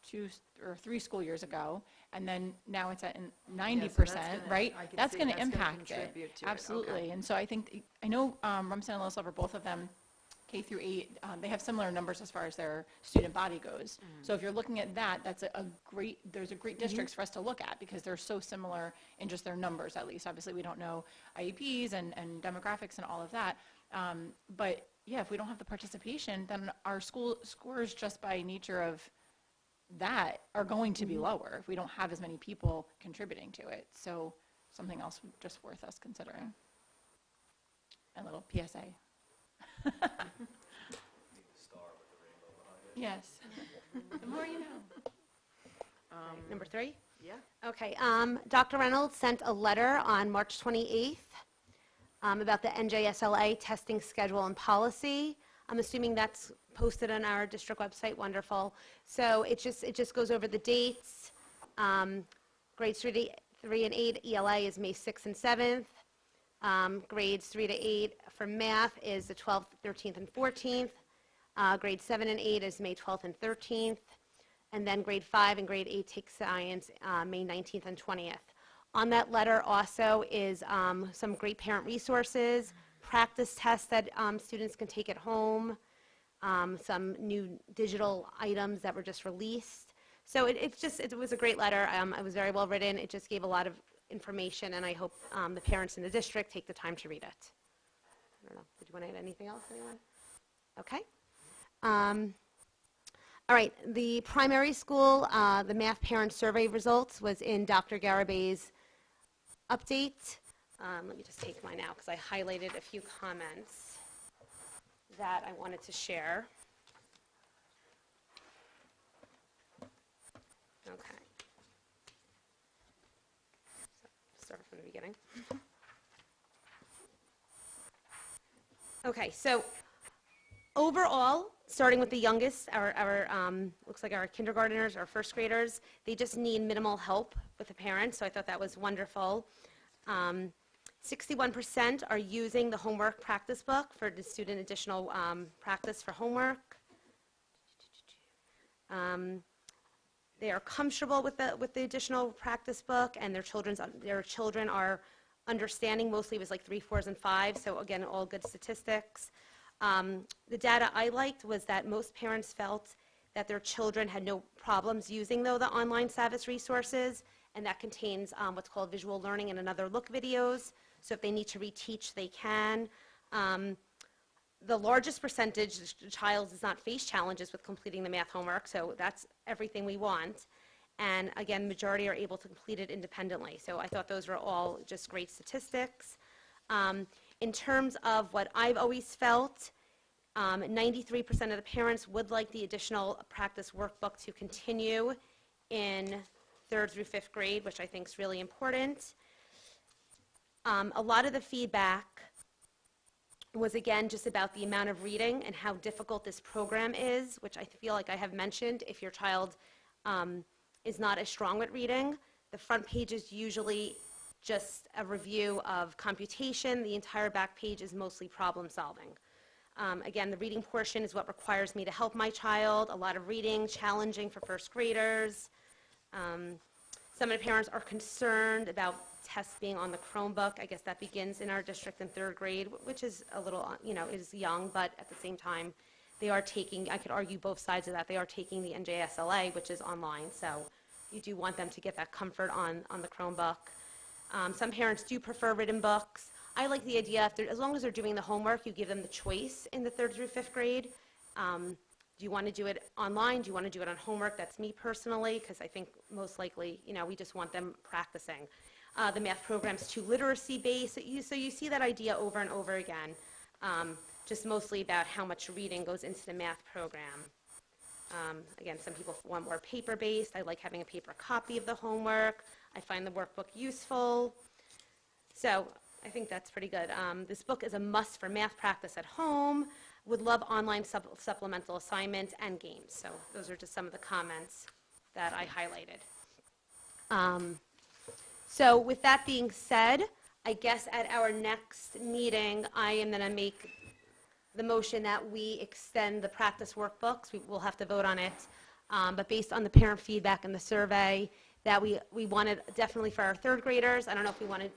3 school years ago, and then now it's at 90%, gonna- right? I can That's see going to that's gonna impact it. contribute to it, Absolutely. okay. And so I think, I know Rumson and Little Silver, both of them, K through 8, they have similar numbers as far as their student body goes. So if you're looking at that, that's there's a great districts for us to look at, because they're so similar in just their numbers, at least. Obviously, we don't know IEPs and demographics and all of that. But yeah, if we don't have the participation, then our school scores, just by nature of that are going to be lower if we don't have as many people contributing to it. So something else just worth us considering. A little PSA. Yes. The more you know. Number 3? Yeah. Okay, Dr. Reynolds sent a letter on March 28th about the NJSLA testing schedule and policy. I'm assuming that's posted on our district website. Wonderful. So it just goes over the dates. Grades 3 and 8 ELA is May 6th and 7th. Grades 3 to 8 for math is the 12th, 13th, and 14th. Grade 7 and 8 is May 12th and 13th. And then grade 5 and grade 8 take science May 19th and 20th. On that letter also is some great parent resources, practice tests that students can take at home, some new digital items that were just released. So it was a great letter. It was very well written. It just gave a lot of information, and I hope the parents in the district take the time to read it. I don't know. Did you want to add anything else, anyone? Okay. All right, the primary school, the math parent survey results was in Dr. Garabay's update. Let me just take mine out because I highlighted a few comments that I wanted to share. Okay. So, start from the beginning. Okay, so overall, starting with the youngest, our looks like our kindergarteners, our first graders, they just need minimal help with the parents, so I thought that was wonderful. 61% are using the homework practice book for the student additional practice for homework. They are comfortable with the additional practice book, and their children are understanding. Mostly it was like 3, 4s, and 5s, so again, all good statistics. The data I liked was that most parents felt that their children had no problems using, though, the online Savvis resources, and that contains what's called visual learning and another look videos. So if they need to reteach, they can. The largest percentage, the child does not face challenges with completing the math homework, so that's everything we want. And again, majority are able to complete it independently. So I thought those were all just great statistics. In terms of what I've always felt, 93% of the parents would like the additional practice workbook to continue in 3rd through 5th grade, which I think is really important. A lot of the feedback was, again, just about the amount of reading and how difficult this program is, which I feel like I have mentioned. If your child is not as strong with reading, the front page is usually just a review of computation. The entire back page is mostly problem solving. Again, the reading portion is what requires me to help my child. A lot of reading, challenging for first graders. Some of the parents are concerned about tests being on the Chromebook. I guess that begins in our district in 3rd grade, which is a little, is young, but at the same time, they are taking, I could argue both sides of that, they are taking the NJSLA, which is online, so you do want them to get that comfort on the Chromebook. Some parents do prefer written books. I like the idea, as long as they're doing the homework, you give them the choice in the 3rd through 5th grade. Do you want to do it online? Do you want to do it on homework? That's me personally, because I think most likely, we just want them practicing. The math program's too literacy-based, so you see that idea over and over again, just mostly about how much reading goes into the math program. Again, some people want more paper-based. I like having a paper copy of the homework. I find the workbook useful. So I think that's pretty good. This book is a must for math practice at home. Would love online supplemental assignments and games. So those are just some of the comments that I highlighted. So with that being said, I guess at our next meeting, I am going to make the motion that we extend the practice workbooks. We will have to vote on it. But based on the parent feedback and the survey, that we wanted definitely for our 3rd graders. I don't know if we want to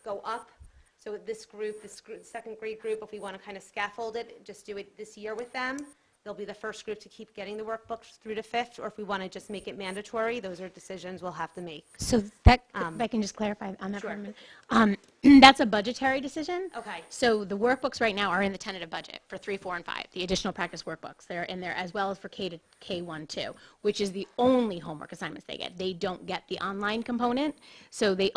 go up. So with this group, 2nd grade group, if we want to kind of scaffold it, just do it this year with them. They'll be the first group to keep getting the workbooks through to 5th, or if we want to just make it mandatory, those are decisions we'll have to make. So that, if I can just clarify on that for Sure. a minute. That's a budgetary decision. Okay. So the workbooks right now are in the tentative budget for 3, 4, and 5, the additional practice workbooks. They're in there as well as for K to K1 too, which is the only homework assignments they get. They don't get the online component, so the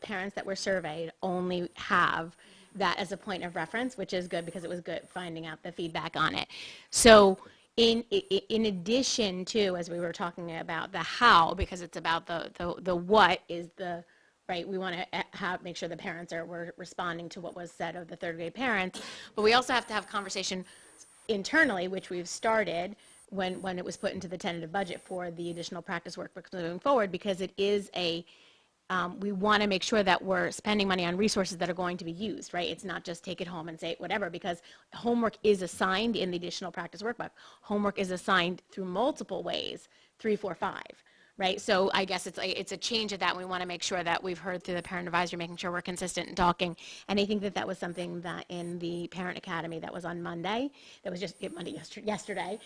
parents that were surveyed only have that as a point of reference, which is good because it was good finding out the feedback on it. So in addition to, as we were talking about the how, because it's about the what is the right, we want to make sure the parents were responding to what was said of the third grade parents, but we also have to have conversation internally, which we've started when it was put into the tentative budget for the additional practice workbooks moving forward, because it is we want to make sure that we're spending money on resources that are going to be used, right? It's not just take it home and say whatever, because homework is assigned in the additional practice workbook. Homework is assigned through multiple ways, 3, 4, 5. Right, so I guess it's a change of that. We want to make sure that we've heard through the parent advisory, making sure we're consistent in talking. And I think that was something that in the Parent Academy that was on Monday, that was just yesterday,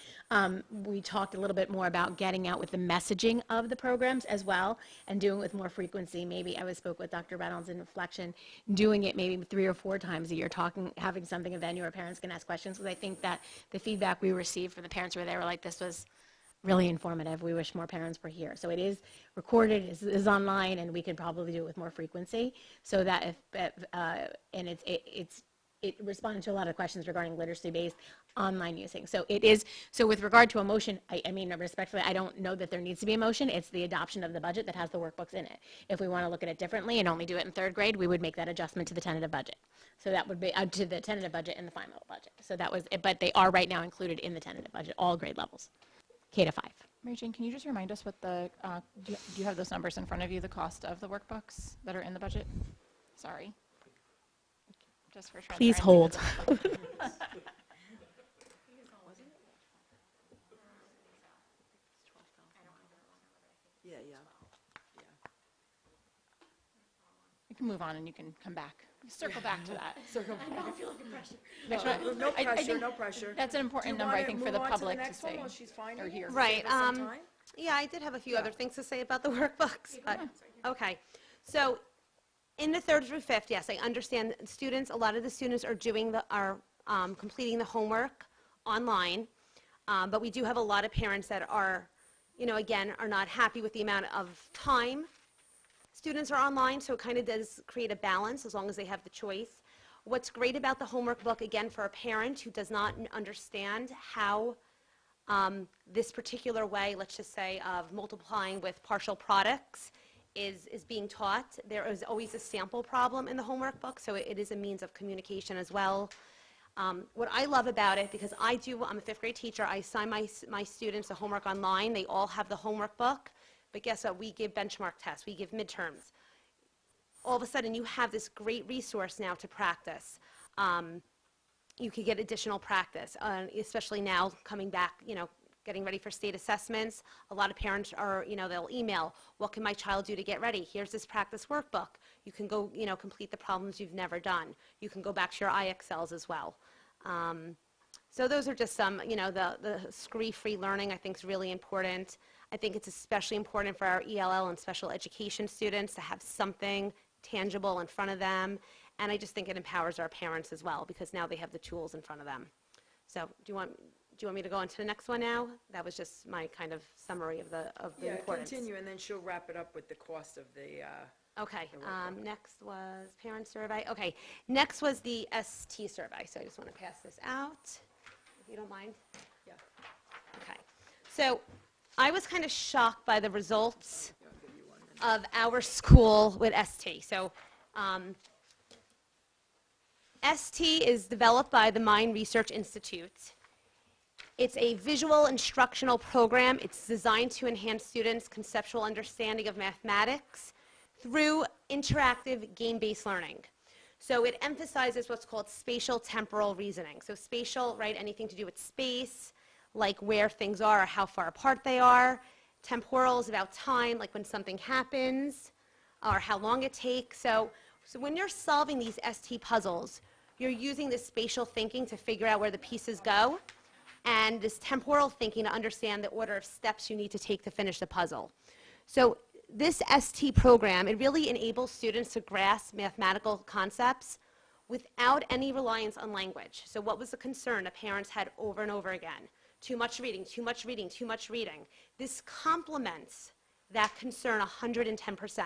we talked a little bit more about getting out with the messaging of the programs as well, and doing it with more frequency. Maybe I spoke with Dr. Reynolds in Reflection, doing it maybe 3 or 4 times a year, having something, a venue where parents can ask questions. Because I think that the feedback we received from the parents were like, this was really informative. We wish more parents were here. So it is recorded, it is online, and we could probably do it with more frequency, so that and it responded to a lot of questions regarding literacy-based online using. So with regard to a motion, I mean, respectfully, I don't know that there needs to be a motion. It's the adoption of the budget that has the workbooks in it. If we want to look at it differently and only do it in 3rd grade, we would make that adjustment to the tentative budget. So that would be to the tentative budget and the final budget. So that was, but they are right now included in the tentative budget, all grade levels. K to 5. Mary Jane, can you just remind us what do you have those numbers in front of you, the cost of the workbooks that are in the budget? Sorry. Just for transparency. Please hold. We can move on and you can come back. Circle back to that. Circle back. No pressure, no pressure. That's an important number, I think, for the public to see or hear. Right. Yeah, I did have a few other things to say about the workbooks, but, okay. So in the 3rd through 5th, yes, I understand students, a lot of the students are completing the homework online, but we do have a lot of parents that are, again, are not happy with the amount of time students are online, so it kind of does create a balance as long as they have the choice. What's great about the homework book, again, for a parent who does not understand how this particular way, let's just say, of multiplying with partial products is being taught, there is always a sample problem in the homework book, so it is a means of communication as well. What I love about it, because I'm a 5th grade teacher, I assign my students the homework online. They all have the homework book. But guess what? We give benchmark tests. We give midterms. All of a sudden, you have this great resource now to practice. You can get additional practice, especially now coming back, getting ready for state assessments. A lot of parents are, they'll email, what can my child do to get ready? Here's this practice workbook. You can go, complete the problems you've never done. You can go back to your IXLs as well. So those are just some, the scree-free learning I think is really important. I think it's especially important for our ELL and special education students to have something tangible in front of them. And I just think it empowers our parents as well, because now they have the tools in front of them. So do you want me to go on to the next one now? That was just my kind of summary of the importance. Continue, and then she'll wrap it up with the cost of the, Okay, next was parent survey. Okay, next was the ST survey. So I just want to pass this out, if you don't mind. Yeah. Okay, so I was kind of shocked by the results of our school with ST. So ST is developed by the Mind Research Institute. It's a visual instructional program. It's designed to enhance students' conceptual understanding of mathematics through interactive game-based learning. So it emphasizes what's called spatial temporal reasoning. So spatial, right, anything to do with space, like where things are or how far apart they are. Temporal is about time, like when something happens or how long it takes. So when you're solving these ST puzzles, you're using this spatial thinking to figure out where the pieces go, and this temporal thinking to understand the order of steps you need to take to finish the puzzle. So this ST program, it really enables students to grasp mathematical concepts without any reliance on language. So what was the concern that parents had over and over again? Too much reading, too much reading, too much reading. This complements that concern 110%.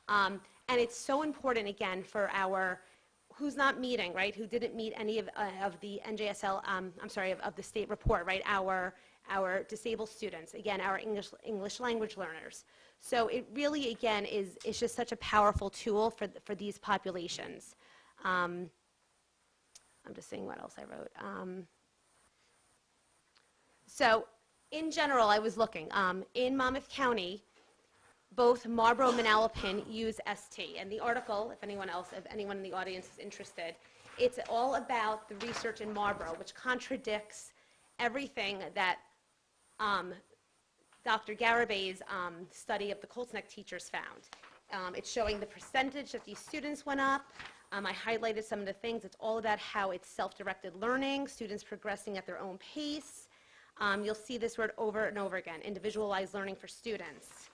And it's so important, again, for our, who's not meeting, right, who didn't meet any of the NJSL, I'm sorry, of the state report, right, our disabled students, again, our English language learners. So it really, again, is just such a powerful tool for these populations. I'm just seeing what else I wrote. So in general, I was looking. In Monmouth County, both Marlborough and Manalapan use ST. And the article, if anyone in the audience is interested, it's all about the research in Marlborough, which contradicts everything that Dr. Garabay's study of the Colts Neck teachers found. It's showing the percentage that these students went up. I highlighted some of the things. It's all about how it's self-directed learning, students progressing at their own pace. You'll see this word over and over again, individualized learning for students.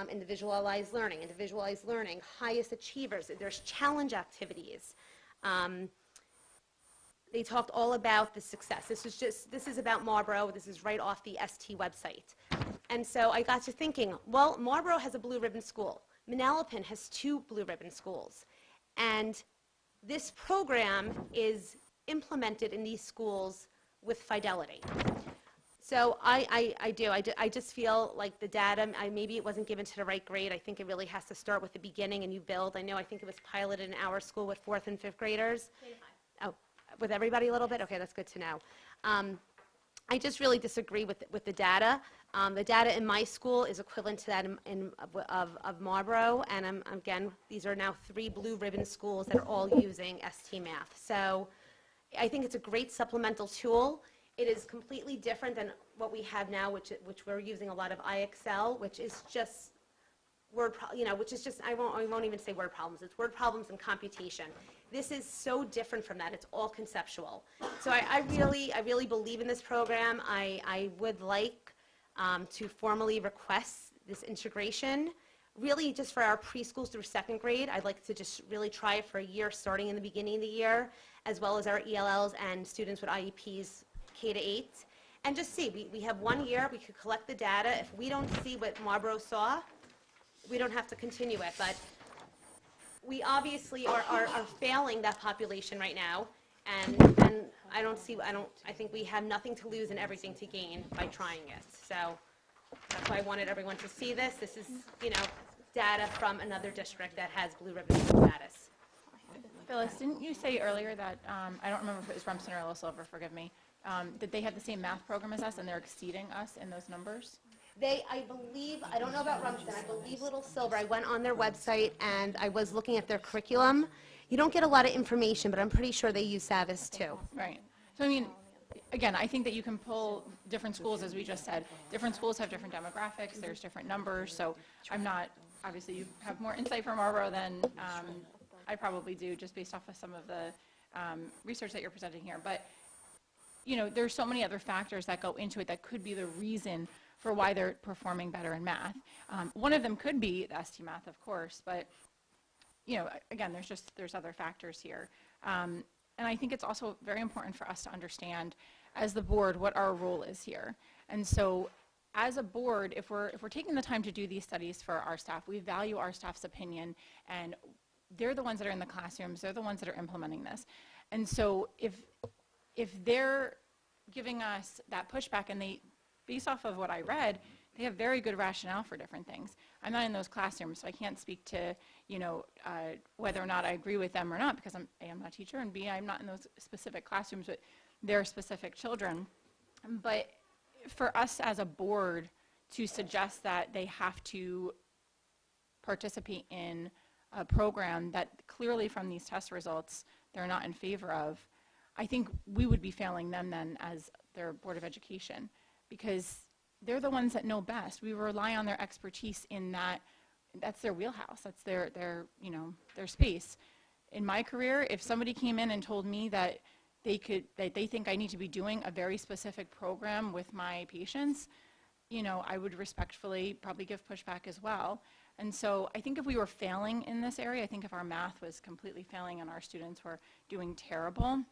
Individualized learning, highest achievers. There's challenge activities. They talked all about the success. This is about Marlborough. This is right off the ST website. And so I got to thinking, well, Marlborough has a blue ribbon school. Manalapan has 2 blue ribbon schools. And this program is implemented in these schools with fidelity. So I just feel like the data, maybe it wasn't given to the right grade. I think it really has to start with the beginning and you build. I think it was piloted in our school with 4th and 5th graders. Oh, with everybody a little bit? Okay, that's good to know. I just really disagree with the data. The data in my school is equivalent to that of Marlborough, and again, these are now 3 blue ribbon schools that are all using ST Math. So I think it's a great supplemental tool. It is completely different than what we have now, which we're using a lot of IXL, which is just I won't even say word problems. It's word problems and computation. This is so different from that. It's all conceptual. So I really believe in this program. I would like to formally request this integration, really just for our preschools through 2nd grade. I'd like to just really try it for a year starting in the beginning of the year, as well as our ELLs and students with IEPs K to 8, and just see. We have 1 year. We could collect the data. If we don't see what Marlborough saw, we don't have to continue it. But we obviously are failing that population right now, and I think we have nothing to lose and everything to gain by trying it. So that's why I wanted everyone to see this. This is, data from another district that has blue ribbon status. Phyllis, didn't you say earlier that, I don't remember if it was Rumson or Little Silver, forgive me, that they have the same math program as us and they're exceeding us in those numbers? I believe, I don't know about Rumson, I believe Little Silver, I went on their website and I was looking at their curriculum. You don't get a lot of information, but I'm pretty sure they use Savis too. Right. So again, I think that you can pull different schools, as we just said. Different schools have different demographics, there's different numbers, so obviously you have more insight from Marlborough than I probably do, just based off of some of the research that you're presenting here. But there's so many other factors that go into it that could be the reason for why they're performing better in math. One of them could be the ST Math, of course, but again, there's other factors here. And I think it's also very important for us to understand, as the board, what our role is here. And so, as a board, if we're taking the time to do these studies for our staff, we value our staff's opinion, and they're the ones that are in the classrooms, they're the ones that are implementing this. And so if they're giving us that pushback, and based off of what I read, they have very good rationale for different things. I'm not in those classrooms, so I can't speak to, whether or not I agree with them or not, because A, I'm not a teacher, and B, I'm not in those specific classrooms with their specific children. But for us as a board to suggest that they have to participate in a program that clearly from these test results they're not in favor of, I think we would be failing them then as their Board of Education, because they're the ones that know best. We rely on their expertise in that's their wheelhouse, that's their space. In my career, if somebody came in and told me that they think I need to be doing a very specific program with my patients, I would respectfully probably give pushback as well. And so I think if we were failing in this area, I think if our math was completely failing and our students were doing terrible,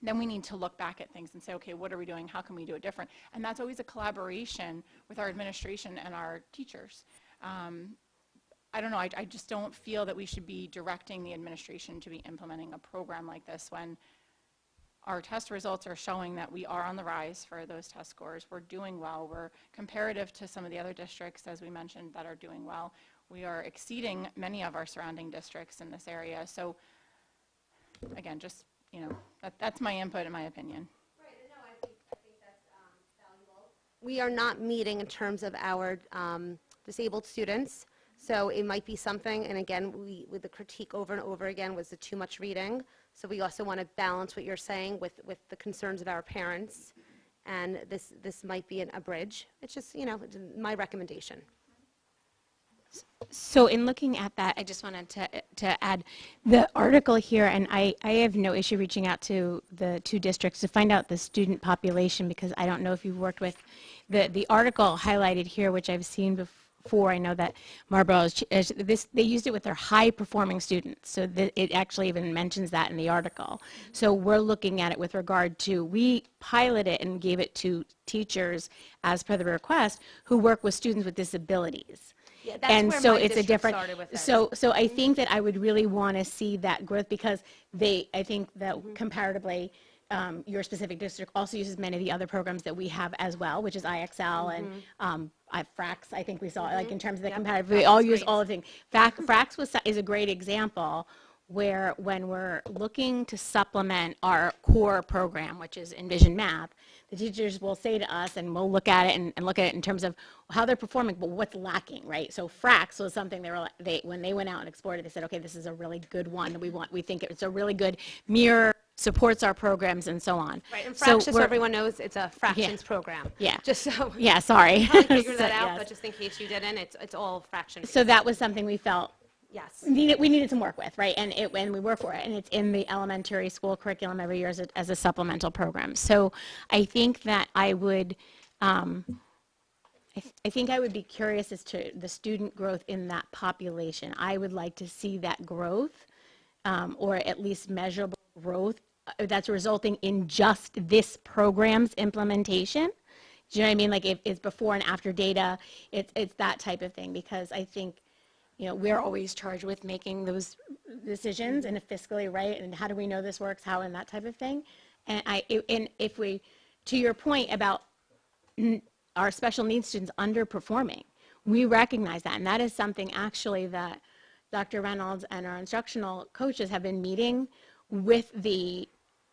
then we need to look back at things and say, okay, what are we doing? How can we do it different? And that's always a collaboration with our administration and our teachers. I don't know, I just don't feel that we should be directing the administration to be implementing a program like this when our test results are showing that we are on the rise for those test scores. We're doing well. We're comparative to some of the other districts, as we mentioned, that are doing well. We are exceeding many of our surrounding districts in this area. So again, just, that's my input and my opinion. Right, no, I think that's valuable. We are not meeting in terms of our disabled students, so it might be something, and again, with the critique over and over again was the too much reading, so we also want to balance what you're saying with the concerns of our parents, and this might be a bridge. It's just, my recommendation. So in looking at that, I just wanted to add the article here, and I have no issue reaching out to the two districts to find out the student population, because I don't know if you've worked with the article highlighted here, which I've seen before. I know that Marlboro they used it with their high performing students, so it actually even mentions that in the article. So we're looking at it with regard to, we pilot it and gave it to teachers as per the request who work with students with disabilities. Yeah, that's And where so my it's a district different, started with it. so I think that I would really want to see that growth, because I think that comparatively, your specific district also uses many of the other programs that we have as well, which is IXL and FRAX, I think we saw, like in terms of the comparative, we all use all of the things. FRAX is a great example where when we're looking to supplement our core program, which is Envision Math, the teachers will say to us, and we'll look at it and look at it in terms of how they're performing, but what's lacking, right? So FRAX was something when they went out and explored it, they said, okay, this is a really good one. We think it's a really good mirror, supports our programs, and so on. Right, and So FRAX, just so we're- everyone knows, it's a fractions program. Yeah. Just so. Yeah, sorry. You probably figured that So, out, yes. but just in case you didn't, it's all fractions. So that was something we felt Yes. we needed some work with, right? And we work for it, and it's in the elementary school curriculum every year as a supplemental program. So I think that I would, I think I would be curious as to the student growth in that population. I would like to see that growth, or at least measurable growth that's resulting in just this program's implementation. Do you know what I mean? Like if it's before and after data, it's that type of thing, because I think, we're always charged with making those decisions and fiscally right, and how do we know this works, how, and that type of thing. And if we, to your point about our special needs students underperforming, we recognize that, and that is something actually that Dr. Reynolds and our instructional coaches have been meeting with the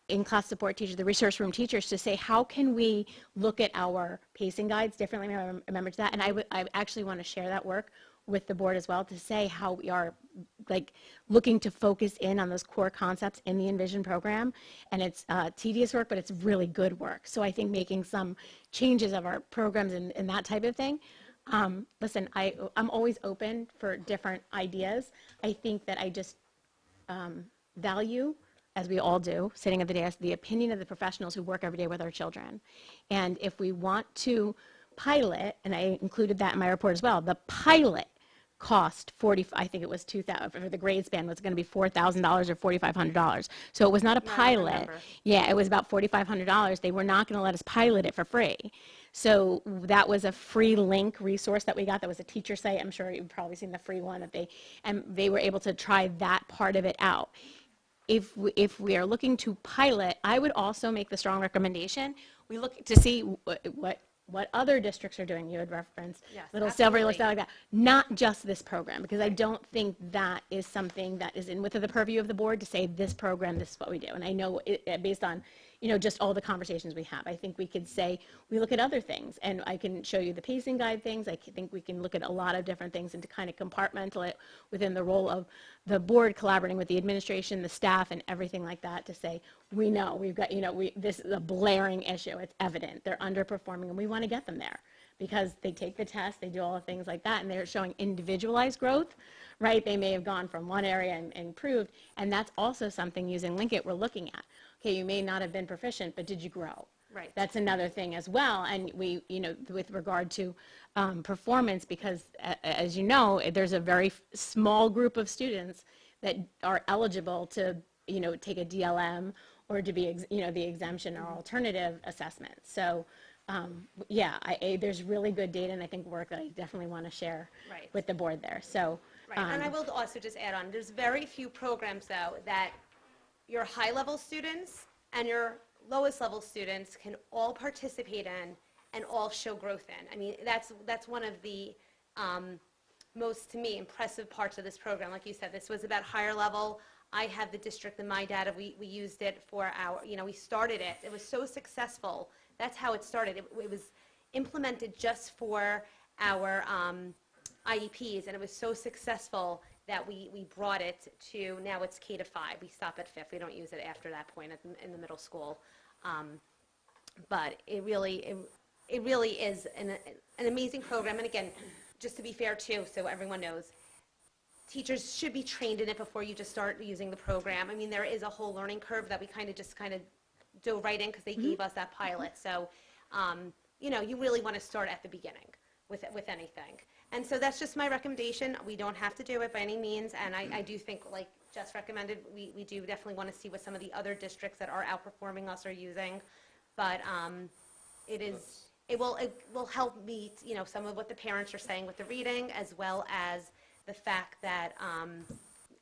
in-class support teachers, the resource room teachers, to say, how can we look at our pacing guides differently? Remember that, and I actually want to share that work with the board as well, to say how we are looking to focus in on those core concepts in the Envision program. And it's tedious work, but it's really good work. So I think making some changes of our programs and that type of thing. Listen, I'm always open for different ideas. I think that I just value, as we all do, sitting at the desk, the opinion of the professionals who work every day with our children. And if we want to pilot, and I included that in my report as well, the pilot cost I think it was $2,000 for the grade span, was going to be $4,000 or $4,500. So it was not a pilot. Yeah, it was about $4,500. They were not going to let us pilot it for free. So that was a free link resource that we got. That was a teacher site. I'm sure you've probably seen the free one. And they were able to try that part of it out. If we are looking to pilot, I would also make the strong recommendation. We look to see what other districts are doing. You had referenced Little Silver, like that. Not just this program, because I don't think that is something that is within the purview of the board to say this program, this is what we do. And I know based on just all the conversations we have, I think we could say we look at other things, and I can show you the pacing guide things. I think we can look at a lot of different things and to kind of compartmental it within the role of the board collaborating with the administration, the staff, and everything like that, to say we know we've got this is a blaring issue. It's evident they're underperforming, and we want to get them there, because they take the test, they do all the things like that, and they're showing individualized growth, right? They may have gone from one area and improved, and that's also something using Linkit we're looking at. Okay, you may not have been proficient, but did you grow? Right. That's another thing as well. And we, with regard to performance, because as you know, there's a very small group of students that are eligible to, take a DLM or to be, the exemption or alternative assessment. So, there's really good data, and I think work that I definitely want to share Right. with the board there. So, Right, and I will also just add on, there's very few programs, though, that your high-level students and your lowest-level students can all participate in and all show growth in. I mean, that's one of the most, to me, impressive parts of this program. Like you said, this was about higher level. I have the district in my data. We used it for our, we started it. It was so successful. That's how it started. It was implemented just for our IEPs, and it was so successful that we brought it to, now it's K to 5. We stop at 5th. We don't use it after that point in the middle school. But it really is an amazing program. And again, just to be fair too, so everyone knows, teachers should be trained in it before you just start using the program. I mean, there is a whole learning curve that we kind of dove right in because they gave us that pilot. So, you really want to start at the beginning with anything. And so that's just my recommendation. We don't have to do it by any means, and I do think, like Jess recommended, we do definitely want to see what some of the other districts that are outperforming us are using. But it will help meet, some of what the parents are saying with the reading, as well as the fact that,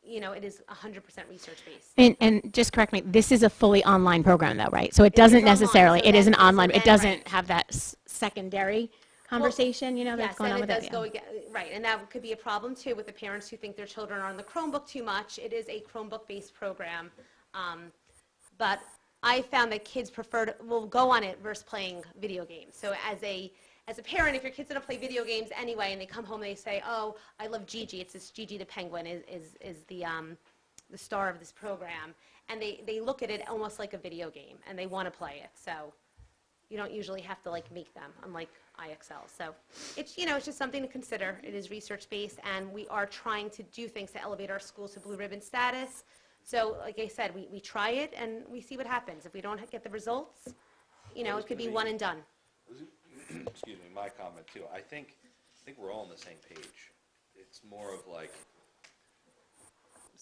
it is 100% research-based. and just correct me, this is a fully online program though, right? So it doesn't online, necessarily, so it is an then- so online, it then, doesn't right. have that secondary conversation, that's Yes, going and on it with does it. go, right, and that could be a problem too with the parents who think their children are on the Chromebook too much. It is a Chromebook-based program, but I found that kids will go on it versus playing video games. So as a parent, if your kids don't play video games anyway, and they come home and they say, "Oh, I love Gigi," it's this Gigi the penguin is the star of this program, and they look at it almost like a video game, and they want to play it. So you don't usually have to make them, unlike IXL. So it's it's just something to consider. It is research-based, and we are trying to do things to elevate our schools to blue ribbon status. So like I said, we try it and we see what happens. If we don't get the results, it could be one and done. Excuse me, my comment too. I think we're all on the same page. It's more of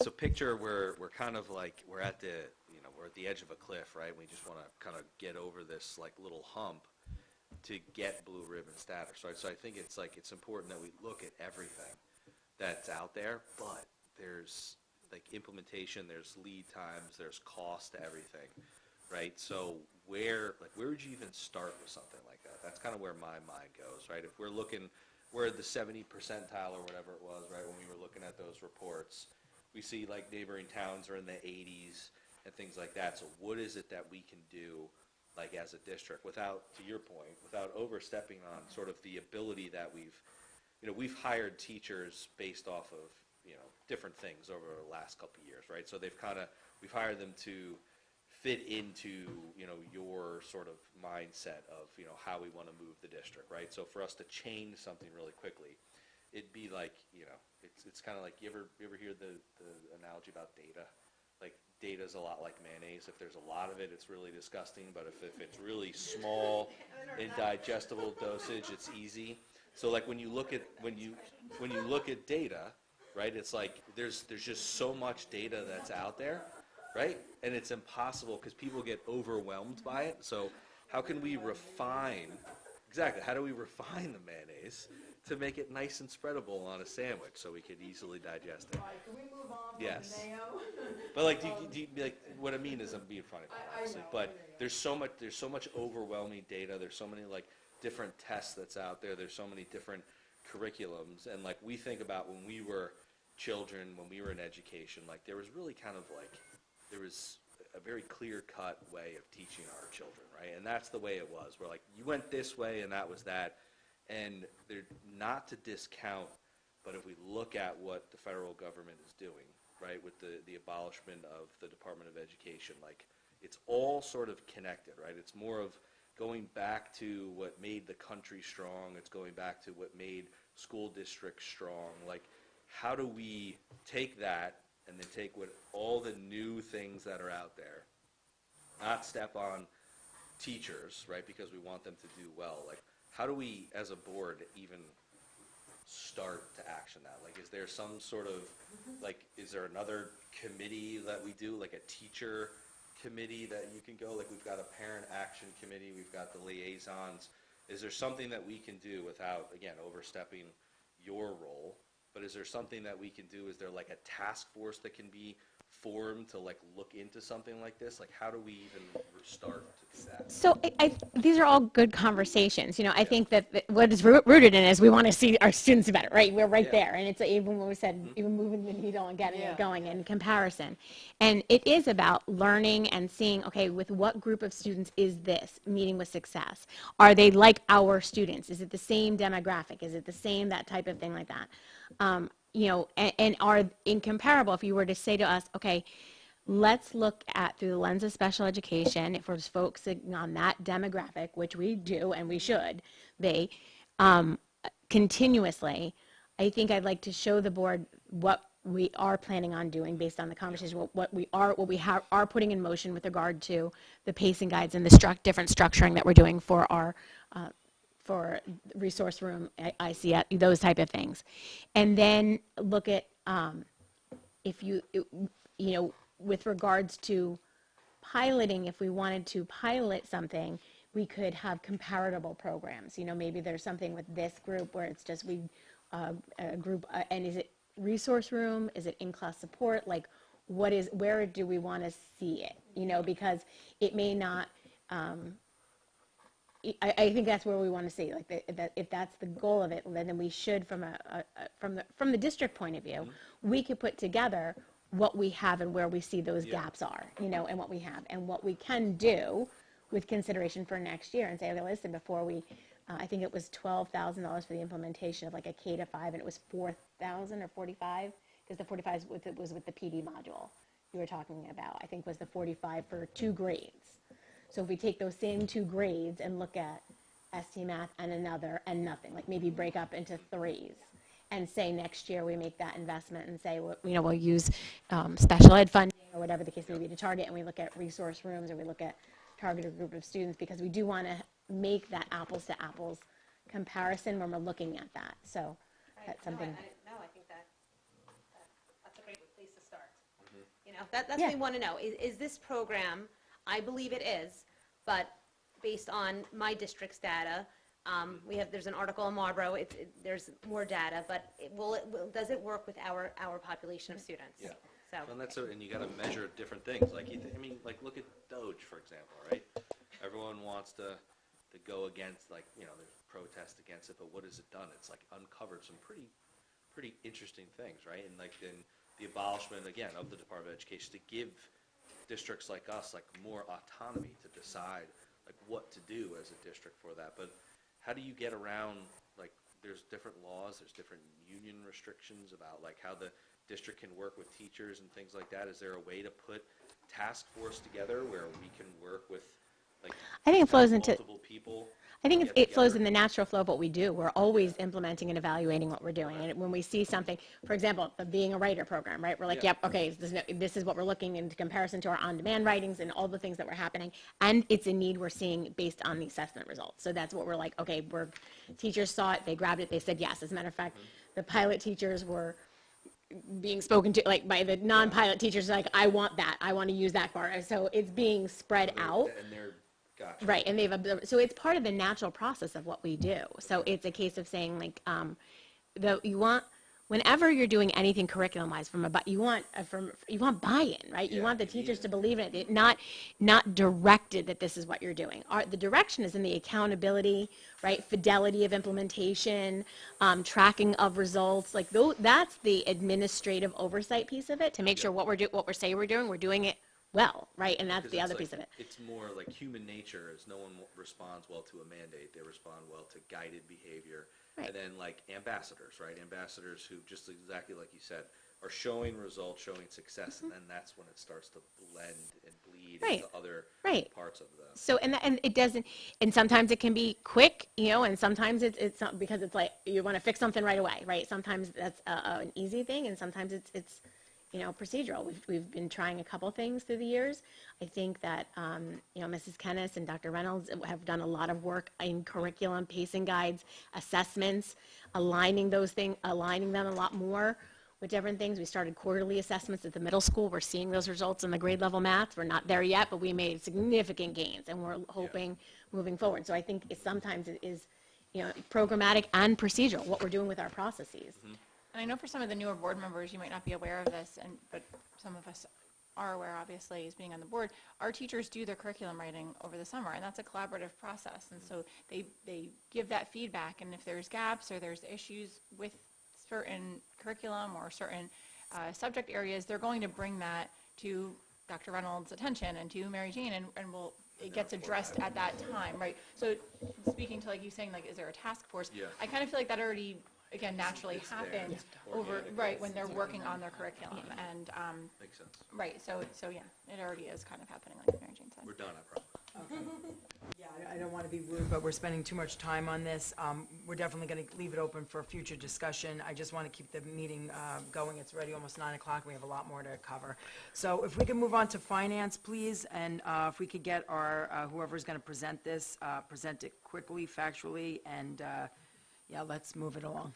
so picture we're kind of we're at the edge of a cliff, right? We just want to kind of get over this little hump to get blue ribbon status, right? So I think it's important that we look at everything that's out there, but there's implementation, there's lead times, there's cost to everything, right? So where would you even start with something like that? That's kind of where my mind goes, right? If we're at the 70 percentile or whatever it was, right, when we were looking at those reports, we see neighboring towns are in the 80s and things like that. So what is it that we can do as a district without, to your point, without overstepping on sort of the ability that we've hired teachers based off of different things over the last couple of years, right? So we've hired them to fit into your sort of mindset of how we want to move the district, right? So for us to change something really quickly, it'd be it's kind of you ever hear the analogy about data? Data's a lot like mayonnaise. If there's a lot of it, it's really disgusting, but if it's really small in digestible dosage, it's easy. So when you look at data, right, it's there's just so much data that's out there, right? And it's impossible because people get overwhelmed by it. So how can we refine, how do we refine the mayonnaise to make it nice and spreadable on a sandwich so we could easily digest it? Can we move on Yes. from mayo? But do you, what I mean is I'm being funny, obviously. But there's so much overwhelming data. There's so many different tests that's out there. There's so many different curriculums, and we think about when we were children, when we were in education, there was really kind of there was a very clear-cut way of teaching our children, right? And that's the way it was. Where you went this way and that was that, and they're not to discount. But if we look at what the federal government is doing, right, with the abolishment of the Department of Education, it's all sort of connected, right? It's more of going back to what made the country strong. It's going back to what made school districts strong. How do we take that and then take what all the new things that are out there, not step on teachers, right, because we want them to do well, like, how do we, as a board, even start to action that? Like, is there some sort of, like, is there another committee that we do, like a teacher committee that you can go? Like, we've got a parent action committee, we've got the liaisons. Is there something that we can do without, again, overstepping your role? But is there something that we can do? Is there like a task force that can be formed to like look into something like this? Like, how do we even start to do that? So these are all good conversations. You know, I think that what is rooted in is we want to see our students better, right? We're right there. And it's even when we said, even moving the needle and getting it going in comparison. And it is about learning and seeing, okay, with what group of students is this meeting with success? Are they like our students? Is it the same demographic? Is it the same, that type of thing like that? You know, and are incomparable. If you were to say to us, okay, let's look at through the lens of special education, if we're just focusing on that demographic, which we do and we should be, continuously, I think I'd like to show the board what we are planning on doing based on the conversation, what we are putting in motion with regard to the pacing guides and the different structuring that we're doing for our for resource room, ICF, those type of things. And then look at, if you know, with regards to piloting, if we wanted to pilot something, we could have comparable programs. You know, maybe there's something with this group where it's just a group, and is it resource room? Is it in-class support? Like, where do we want to see it? You know, because it may not, I think that's where we want to see, like, that if that's the goal of it, then we should, from the district point of view, we could put together what we have and where we see those gaps are, you know, and what we have and what we can do with consideration for next year, and say, okay, listen, before we, I think it was $12,000 for the implementation of like a K-5, and it was 4,000 or 45, because the 45 was with the PD module you were talking about. I think was the 45 for 2 grades. So if we take those same 2 grades and look at ST Math and another and nothing, like maybe break up into 3s, and say next year we make that investment and say, you know, we'll use special ed funding or whatever the case may be to target, and we look at resource rooms, or we look at targeted group of students, because we do want to make that apples to apples comparison when we're looking at that. So that's something. I think that's a great place to start. You know, that's what we want to know. Is this program, I believe it is, but based on my district's data, there's an article in Marlboro, there's more data, but does it work with our population of students? Yeah. So. And you got to measure different things. Like, I mean, like, look at Doge, for example, right? Everyone wants to go against, like, you know, there's protest against it, but what has it done? It's like uncovered some pretty interesting things, right? And like then the abolishment again of the Department of Education to give districts like us like more autonomy to decide like what to do as a district for that. But how do you get around, like, there's different laws, there's different union restrictions about like how the district can work with teachers and things like that? Is there a way to put task force together where we can work with, like, I think it flows into multiple people? I think get it flows together? in the natural flow of what we do. We're always implementing and evaluating what we're doing. And when we see something, for example, being a writer program, right? We're like, Yeah. yep, okay, this is what we're looking into comparison to our on-demand writings and all the things that were happening. And it's a need we're seeing based on the assessment results. So that's what we're like, okay, teachers saw it, they grabbed it, they said yes. As a matter of fact, the pilot teachers were being spoken to, like, by the non-pilot teachers, like, I want that, I want to use that for it. So it's being spread out. And they're gotcha. Right, and they've observed, so it's part of the natural process of what we do. So it's a case of saying, like, you want, whenever you're doing anything curriculum-wise, you want buy-in, right? You want the teachers to believe in it, not directed that this is what you're doing. The direction is in the accountability, right? Fidelity of implementation, tracking of results, like that's the administrative oversight piece of it, to make sure what we're doing it well, right? And that's Because the it's other like- piece of it. It's more like human nature is no one responds well to a mandate. They respond well to guided behavior. Right. And then like ambassadors, right? Ambassadors who, just exactly like you said, are showing results, showing success, and then that's when it starts to blend and bleed Right. into other Right. parts of the. So, and it doesn't, and sometimes it can be quick, you know, and sometimes it's not, because it's like, you want to fix something right away, right? Sometimes that's an easy thing, and sometimes it's procedural. We've been trying a couple things through the years. I think that, Mrs. Kennis and Dr. Reynolds have done a lot of work in curriculum, pacing guides, assessments, aligning them a lot more with different things. We started quarterly assessments at the middle school. We're seeing those results in the grade level math. We're not there yet, but we made significant gains, and we're hoping moving forward. So I think sometimes it is, programmatic and procedural, what we're doing with our processes. And I know for some of the newer board members, you might not be aware of this, but some of us are aware, obviously, as being on the board. Our teachers do their curriculum writing over the summer, and that's a collaborative process. And so they give that feedback, and if there's gaps or there's issues with certain curriculum or certain subject areas, they're going to bring that to Dr. Reynolds' attention and to Mary Jane, and it gets addressed at that time, right? So speaking to, like you saying, like, is there a task force? Yeah. I kind of feel like that already, again, naturally happens when they're working on their curriculum, and, Makes sense. right, so yeah, it already is kind of happening, like Mary Jane said. We're done, I promise. Yeah, I don't want to be rude, but we're spending too much time on this. We're definitely going to leave it open for future discussion. I just want to keep the meeting going. It's already almost 9 o'clock. We have a lot more to cover. So if we can move on to finance, please, and if we could get our, whoever's going to present this, present it quickly, factually, and, let's move it along.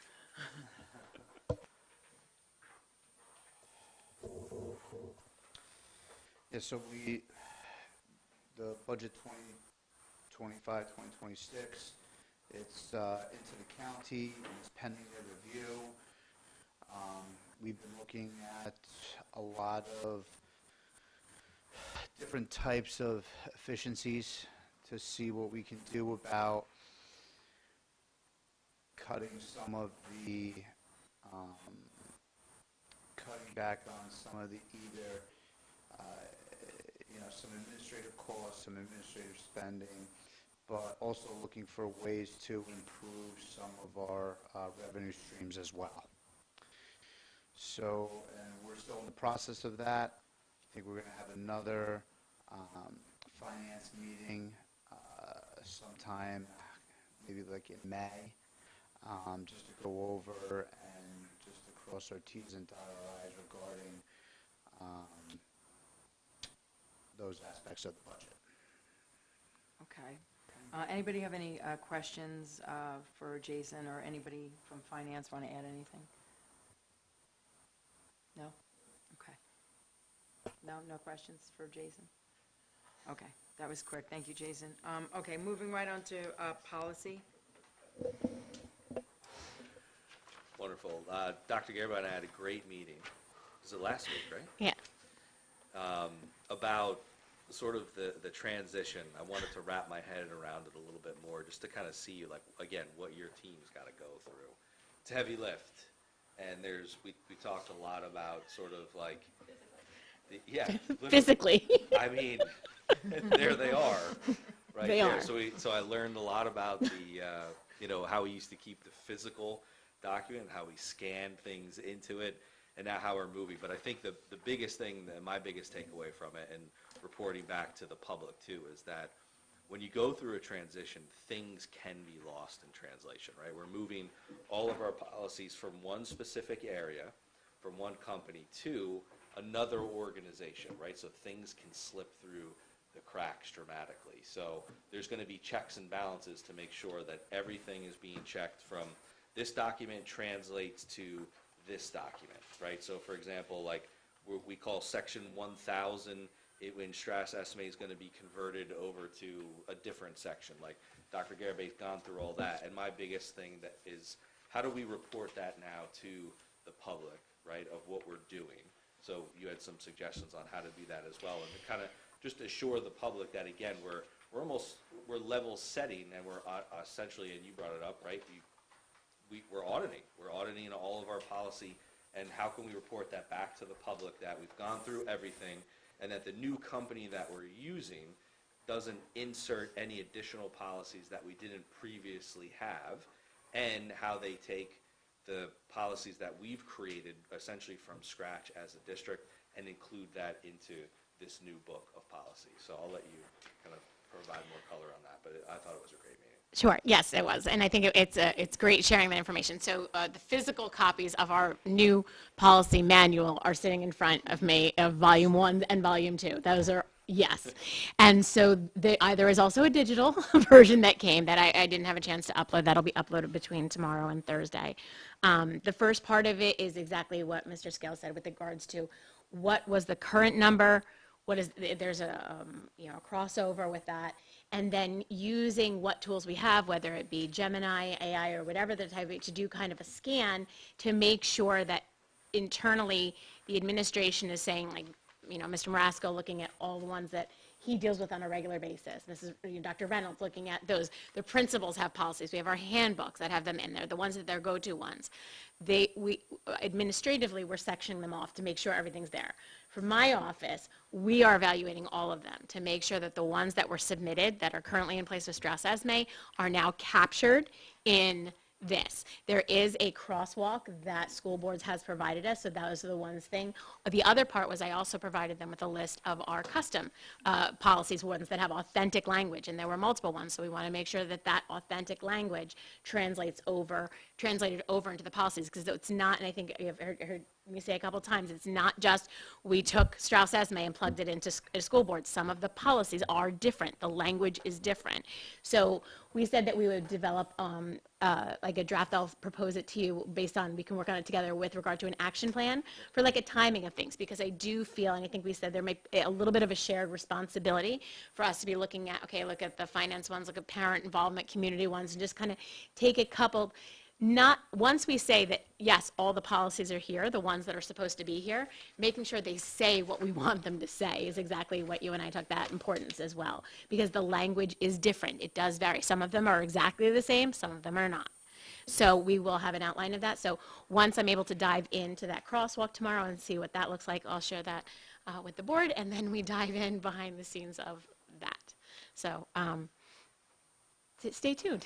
Yeah, so the budget 2025, 2026, it's into the county, and it's pending their review. We've been looking at a lot of different types of efficiencies to see what we can do about cutting some of the, cutting back on some of the either some administrative costs, some administrative spending, but also looking for ways to improve some of our revenue streams as well. So, and we're still in the process of that. I think we're going to have another finance meeting sometime, maybe like in May, just to go over and just to cross our T's and dot our I's regarding those aspects of the budget. Okay. Anybody have any questions for Jason, or anybody from finance want to add anything? No? Okay. No questions for Jason? Okay, that was quick. Thank you, Jason. Okay, moving right on to policy. Wonderful. Dr. Garibay and I had a great meeting. Was it last week, right? Yeah. About sort of the transition. I wanted to wrap my head around it a little bit more, just to kind of see, like, again, what your team's got to go through. It's a heavy lift, and we talked a lot about sort of like, Physically. I mean, there they are, right They there. are. So I learned a lot about the, how we used to keep the physical document, how we scanned things into it, and now how we're moving. But I think the biggest thing, my biggest takeaway from it, and reporting back to the public too, is that when you go through a transition, things can be lost in translation, right? We're moving all of our policies from one specific area, from one company to another organization, right? So things can slip through the cracks dramatically. So there's going to be checks and balances to make sure that everything is being checked from this document translates to this document, right? So for example, like we call section 1000, when stress estimate is going to be converted over to a different section. Like Dr. Garabay's gone through all that, and my biggest thing that is, how do we report that now to the public, right, of what we're doing? So you had some suggestions on how to do that as well, and to kind of just assure the public that, again, we're level setting, and we're essentially, and you brought it up, right, we're auditing all of our policy, and how can we report that back to the public that we've gone through everything, and that the new company that we're using doesn't insert any additional policies that we didn't previously have, and how they take the policies that we've created essentially from scratch as a district and include that into this new book of policy. So I'll let you kind of provide more color on that, but I thought it was a great meeting. Sure, yes, it was, and I think it's great sharing that information. So the physical copies of our new policy manual are sitting in front of me, of Volume 1 and Volume 2. Those are, yes. And so there is also a digital version that came that I didn't have a chance to upload. That'll be uploaded between tomorrow and Thursday. The first part of it is exactly what Mr. Scales said with regards to what was the current number, there's a crossover with that, and then using what tools we have, whether it be Gemini, AI, or whatever the type of, to do kind of a scan to make sure that internally the administration is saying, like, Mr. Marasco looking at all the ones that he deals with on a regular basis. Dr. Reynolds looking at those. The principals have policies. We have our handbooks that have them in there, the ones that they're go-to ones. Administratively, we're sectioning them off to make sure everything's there. For my office, we are evaluating all of them to make sure that the ones that were submitted that are currently in place with Strauss Esme are now captured in this. There is a crosswalk that school boards has provided us, so that was the one thing. The other part was I also provided them with a list of our custom policies, ones that have authentic language, and there were multiple ones, so we want to make sure that that authentic language translated over into the policies, because it's not, and I think you've heard me say a couple times, it's not just we took Strauss Esme and plugged it into a school board. Some of the policies are different. The language is different. So we said that we would develop like a draft. I'll propose it to you based on, we can work on it together with regard to an action plan for like a timing of things, because I do feel, and I think we said there might be a little bit of a shared responsibility for us to be looking at, okay, look at the finance ones, look at parent involvement, community ones, and just kind of take a couple. Not once we say that, yes, all the policies are here, the ones that are supposed to be here, making sure they say what we want them to say is exactly what you and I took that importance as well, because the language is different. It does vary. Some of them are exactly the same, some of them are not. So we will have an outline of that. So once I'm able to dive into that crosswalk tomorrow and see what that looks like, I'll share that with the board, and then we dive in behind the scenes of that. So stay tuned.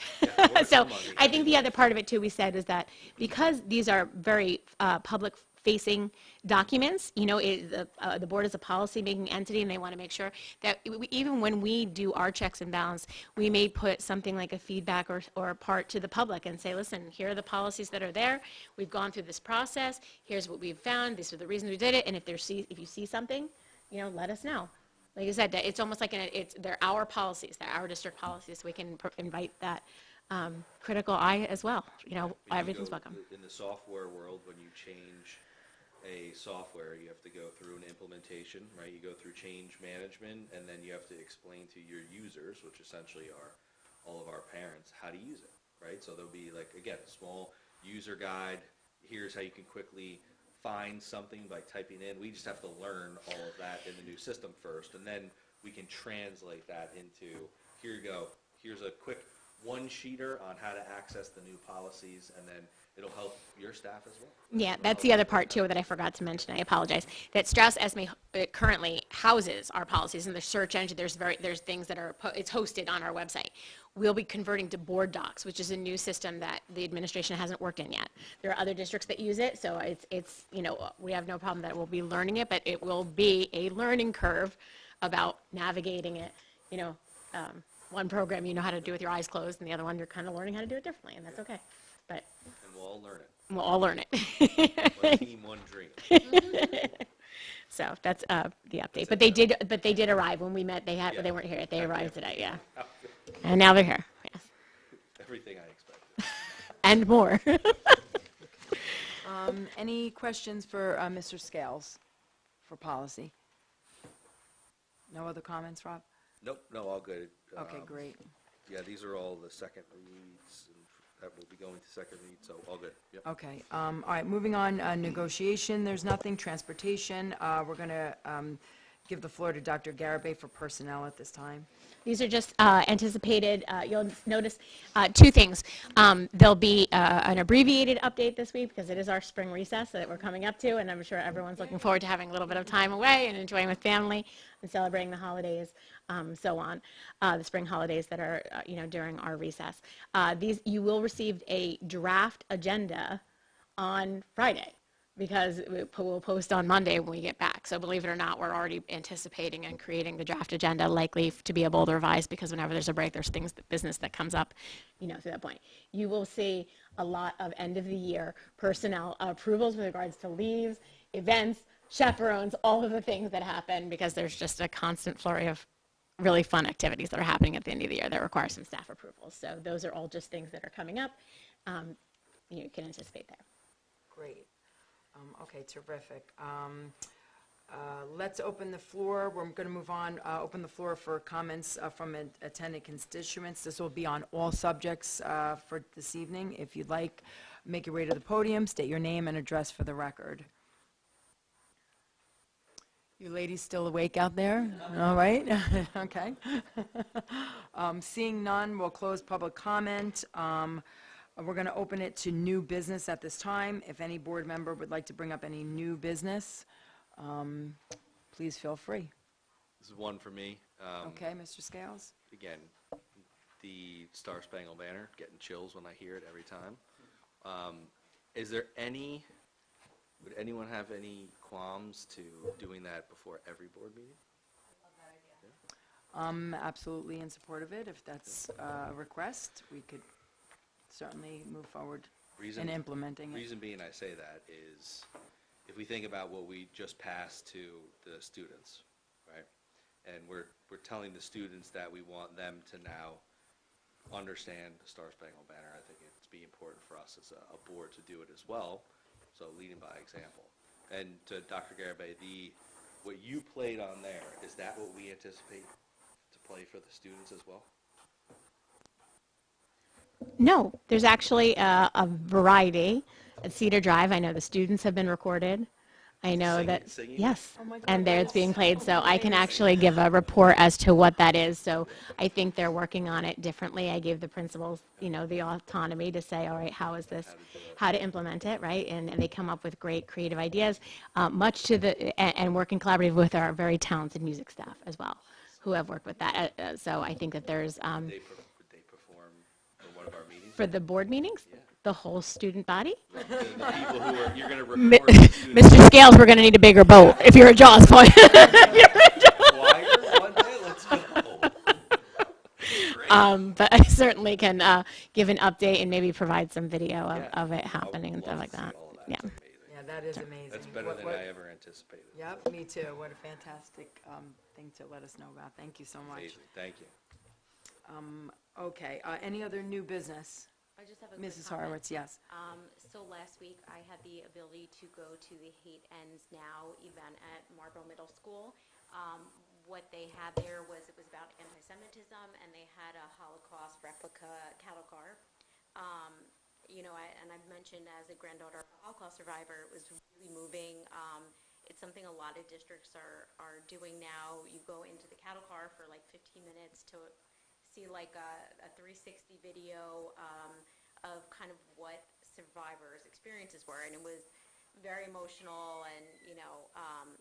So I think the other part of it too, we said, is that because these are very public-facing documents, the board is a policy-making entity, and they want to make sure that even when we do our checks and balance, we may put something like a feedback or a part to the public and say, listen, here are the policies that are there. We've gone through this process. Here's what we've found. These are the reasons we did it. And if you see something, let us know. Like I said, it's almost like they're our policies, they're our district policies, so we can invite that critical eye as well. Everything's welcome. In the software world, when you change a software, you have to go through an implementation, right? You go through change management, and then you have to explain to your users, which essentially are all of our parents, how to use it, right? So there'll be, like, again, a small user guide. Here's how you can quickly find something by typing in. We just have to learn all of that in the new system first, and then we can translate that into, here you go, here's a quick one-sheeter on how to access the new policies, and then it'll help your staff as well. Yeah, that's the other part too that I forgot to mention. I apologize. That Strauss Esme currently houses our policies in the search engine. There's things that are it's hosted on our website. We'll be converting to board docs, which is a new system that the administration hasn't worked in yet. There are other districts that use it, so it's we have no problem that we'll be learning it, but it will be a learning curve about navigating it. One program you know how to do with your eyes closed, and the other one you're kind of learning how to do it differently, and that's okay. But And we'll all learn it. we'll all learn it. One team, one dream. So that's the update. But they did arrive when we met. They weren't here. They arrived today. Yeah. And now they're here. Yes. Everything I expected. And more. Any questions for Mr. Scales for policy? No other comments, Rob? Nope, no, all good. Okay, great. Yeah, these are all the second reads, and that will be going to second read, so all good. Yep. Okay, all right, moving on, negotiation, there's nothing, transportation, we're going to give the floor to Dr. Garabay for personnel at this time. These are just anticipated, you'll notice two things. There'll be an abbreviated update this week because it is our spring recess that we're coming up to, and I'm sure everyone's looking forward to having a little bit of time away and enjoying with family and celebrating the holidays, so on, the spring holidays that are, during our recess. You will receive a draft agenda on Friday. because we'll post on Monday when we get back. So believe it or not, we're already anticipating and creating the draft agenda, likely to be able to revise, because whenever there's a break, there's things, business that comes up, through that point. You will see a lot of end of the year personnel approvals with regards to leaves, events, chaperones, all of the things that happen, because there's just a constant flurry of really fun activities that are happening at the end of the year that require some staff approvals. So those are all just things that are coming up. You can anticipate there. Great. Okay, terrific. Let's open the floor. We're going to move on, open the floor for comments from attending constituents. This will be on all subjects for this evening. If you'd like, make your way to the podium, state your name and address for the record. You ladies still awake out there? All right, okay. Seeing none, we'll close public comment. We're going to open it to new business at this time. If any board member would like to bring up any new business, please feel free. This is one for me. Okay, Mr. Scales? Again, the Star Spangled Banner, getting chills when I hear it every time. Would anyone have any qualms to doing that before every board meeting? I'm absolutely in support of it. If that's a request, we could certainly move forward in implementing it. Reason being I say that is, if we think about what we just passed to the students, right? And we're telling the students that we want them to now understand the Star Spangled Banner. I think it's be important for us as a board to do it as well. So leading by example. And to Dr. Garibay, what you played on there, is that what we anticipate to play for the students as well? No, there's actually a variety at Cedar Drive. I know the students have been recorded. I know that, Singing? yes, Oh my God, and there it's being played, so I can nice. actually give a report as to what that is. So I think they're working on it differently. I gave the principals, the autonomy to say, all right, how is this, how to implement it, right? And they come up with great creative ideas, much to and working collaboratively with our very talented music staff as well, who have worked with that. So I think that there's, Would they perform for one of our meetings? for the board meetings, the whole student body. The people who are, you're going to Mi- record the students. Mr. Scales, we're going to need a bigger boat if you're a Jaws player. Choir one day? Let's go. But I certainly can give an update and maybe provide some video of it happening and stuff like that. Yeah. That's amazing. Yeah, that is amazing. That's better than I ever anticipated. Yep, me too. What a fantastic thing to let us know about. Thank you so much. Amazing. Thank you. Okay, any other new business? I just have a quick Mrs. comment. Horowitz, yes. So last week, I had the ability to go to the Hate Ends Now event at Marlboro Middle School. What they had there was, it was about anti-Semitism, and they had a Holocaust replica cattle car. And I've mentioned as a granddaughter of a Holocaust survivor, it was really moving. It's something a lot of districts are doing now. You go into the cattle car for like 15 minutes to see like a 360 video of kind of what survivors' experiences were, and it was very emotional, and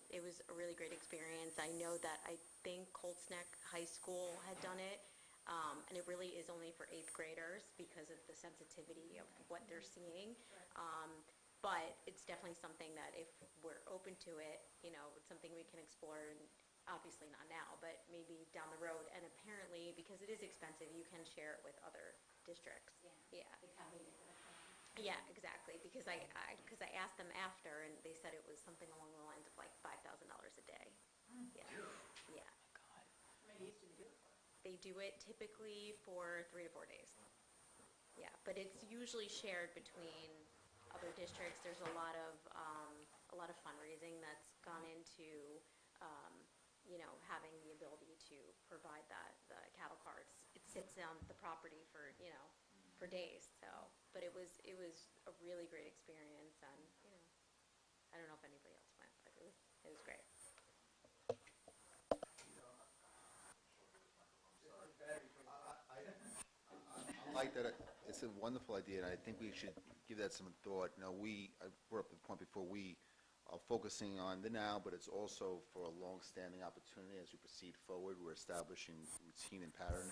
it was a really great experience. I know that I think Colts Neck High School had done it, and it really is only for 8th graders because of the sensitivity of what they're seeing. But it's definitely something that if we're open to it, it's something we can explore, and obviously not now, but maybe down the road. And apparently, because it is expensive, you can share it with other districts. Yeah. Yeah, exactly. Because I asked them after, and they said it was something along the lines of like $5,000 a day. Yeah. Yeah. They do it typically for 3 to 4 days. Yeah, but it's usually shared between other districts. There's a lot of fundraising that's gone into having the ability to provide the cattle carts. It sits on the property for for days. So, but it was a really great experience, and I don't know if anybody else went, but it was great. I like that. It's a wonderful idea, and I think we should give that some thought. I brought up the point before, we are focusing on the now, but it's also for a long-standing opportunity as we proceed forward. We're establishing routine and pattern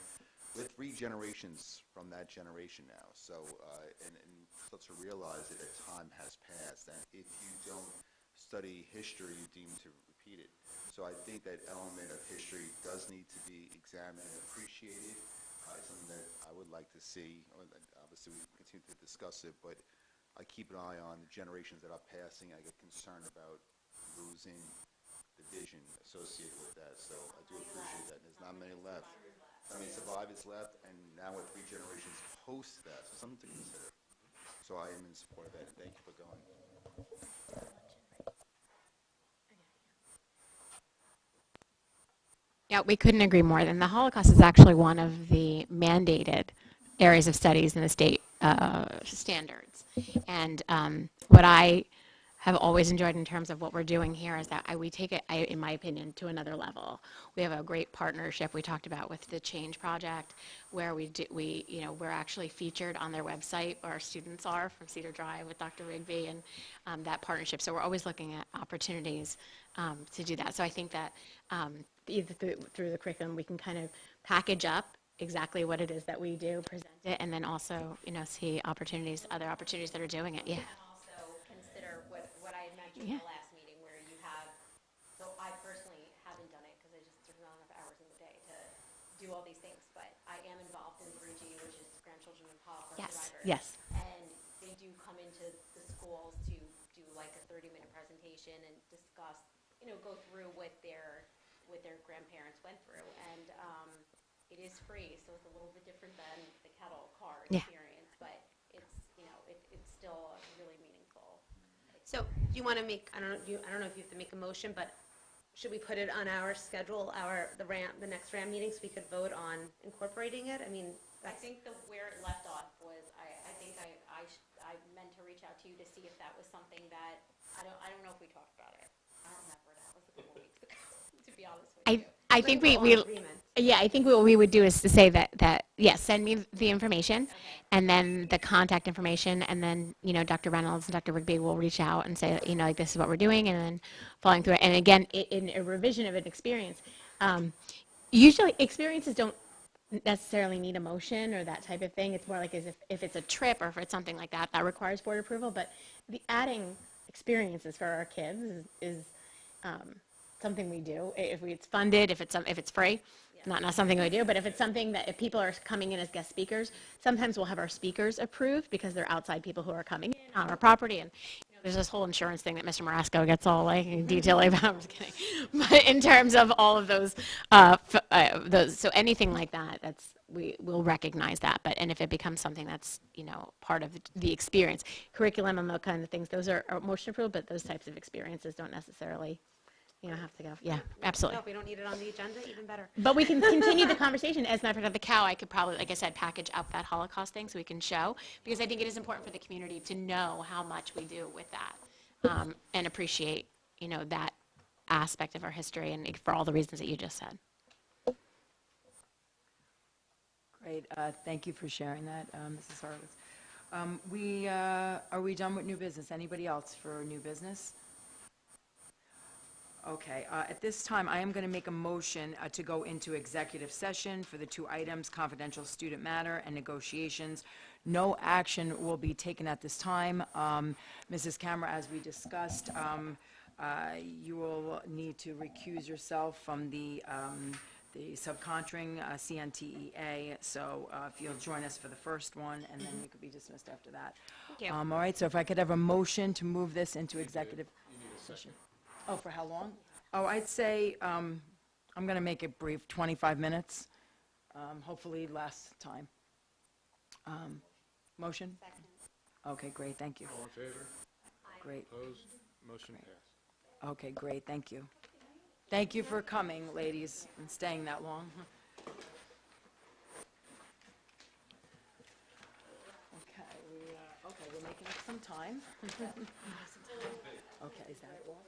we're 3 generations from that generation now. So, and start to realize that time has passed, and if you don't study history, you deem to repeat it. So I think that element of history does need to be examined and appreciated. It's something that I would like to see. Obviously, we continue to discuss it, but I keep an eye on the generations that are passing. I get concerned about losing the vision associated with that. So I do appreciate that. There's not many left. I mean, survivors left, and now we're 3 generations post that. So something to consider. So I am in support of that, and thank you for going. Yeah, we couldn't agree more. Then the Holocaust is actually one of the mandated areas of studies in the state standards. And what I have always enjoyed in terms of what we're doing here is that we take it, in my opinion, to another level. We have a great partnership we talked about with the Change Project, where we're actually featured on their website. Our students are from Cedar Drive with Dr. Rigby and that partnership. So we're always looking at opportunities to do that. So I think that either through the curriculum, we can kind of package up exactly what it is that we do, present it, and then also, see opportunities, other opportunities that are doing it. Yeah. Also consider what I had mentioned in the last meeting, where you have, so I personally haven't done it because there's not enough hours in the day to do all these things, but I am involved in 3G, which is Grandchildren of Holocaust Survivors. Yes. And they do come into the schools to do like a 30-minute presentation and discuss, go through what their grandparents went through. And it is free, so it's a little bit different than the kettle car experience, but it's, it's still really meaningful. So do you want to make, I don't know if you have to make a motion, but should we put it on our schedule, the next RAM meeting, so we could vote on incorporating it? I mean, I think where it left off was, I think I meant to reach out to you to see if that was something that, I don't know if we talked about it. I don't remember, that was a couple weeks ago, to be honest with you. I think I think what we would do is to say that yes, send me the information, and then the contact information, and then Dr. Reynolds and Dr. Rigby will reach out and say like this is what we're doing, and then following through it. And again, in a revision of an experience, usually experiences don't necessarily need a motion or that type of thing. It's more like as if it's a trip or if it's something like that requires board approval. But the adding experiences for our kids is something we do. If it's funded, if it's free, not something we do. But if it's something that if people are coming in as guest speakers, sometimes we'll have our speakers approved because they're outside people who are coming in on our property. And there's this whole insurance thing that Mr. Marasco gets all detailing about. I'm just kidding. But in terms of all of those, so anything like that, we will recognize that. And if it becomes something that's part of the experience, curriculum and those kind of things, those are motion approved. But those types of experiences don't necessarily have to go. Yeah, absolutely. No, if we don't need it on the agenda, even better. But we can continue the conversation. As a matter of fact, the cow, I could probably, like I said, package up that Holocaust thing so we can show, because I think it is important for the community to know how much we do with that and appreciate, that aspect of our history, and for all the reasons that you just said. Great. Thank you for sharing that, Mrs. Horowitz. Are we done with new business? Anybody else for new business? Okay, at this time, I am going to make a motion to go into executive session for the 2 items, confidential student matter and negotiations. No action will be taken at this time. Mrs. Camera, as we discussed, you will need to recuse yourself from the subcontracting CNTEA. So if you'll join us for the first one, and then you could be dismissed after that. Thank you. All right, so if I could have a motion to move this into executive session. Oh, for how long? Oh, I'd say, I'm going to make it brief, 25 minutes, hopefully less time. Motion? Second. Okay, great, thank you. All in favor? Great, Opposed? Motion passed. okay, great, thank you. Thank you for coming, ladies, and staying that long. Okay, we're making up some time. Okay, is that all?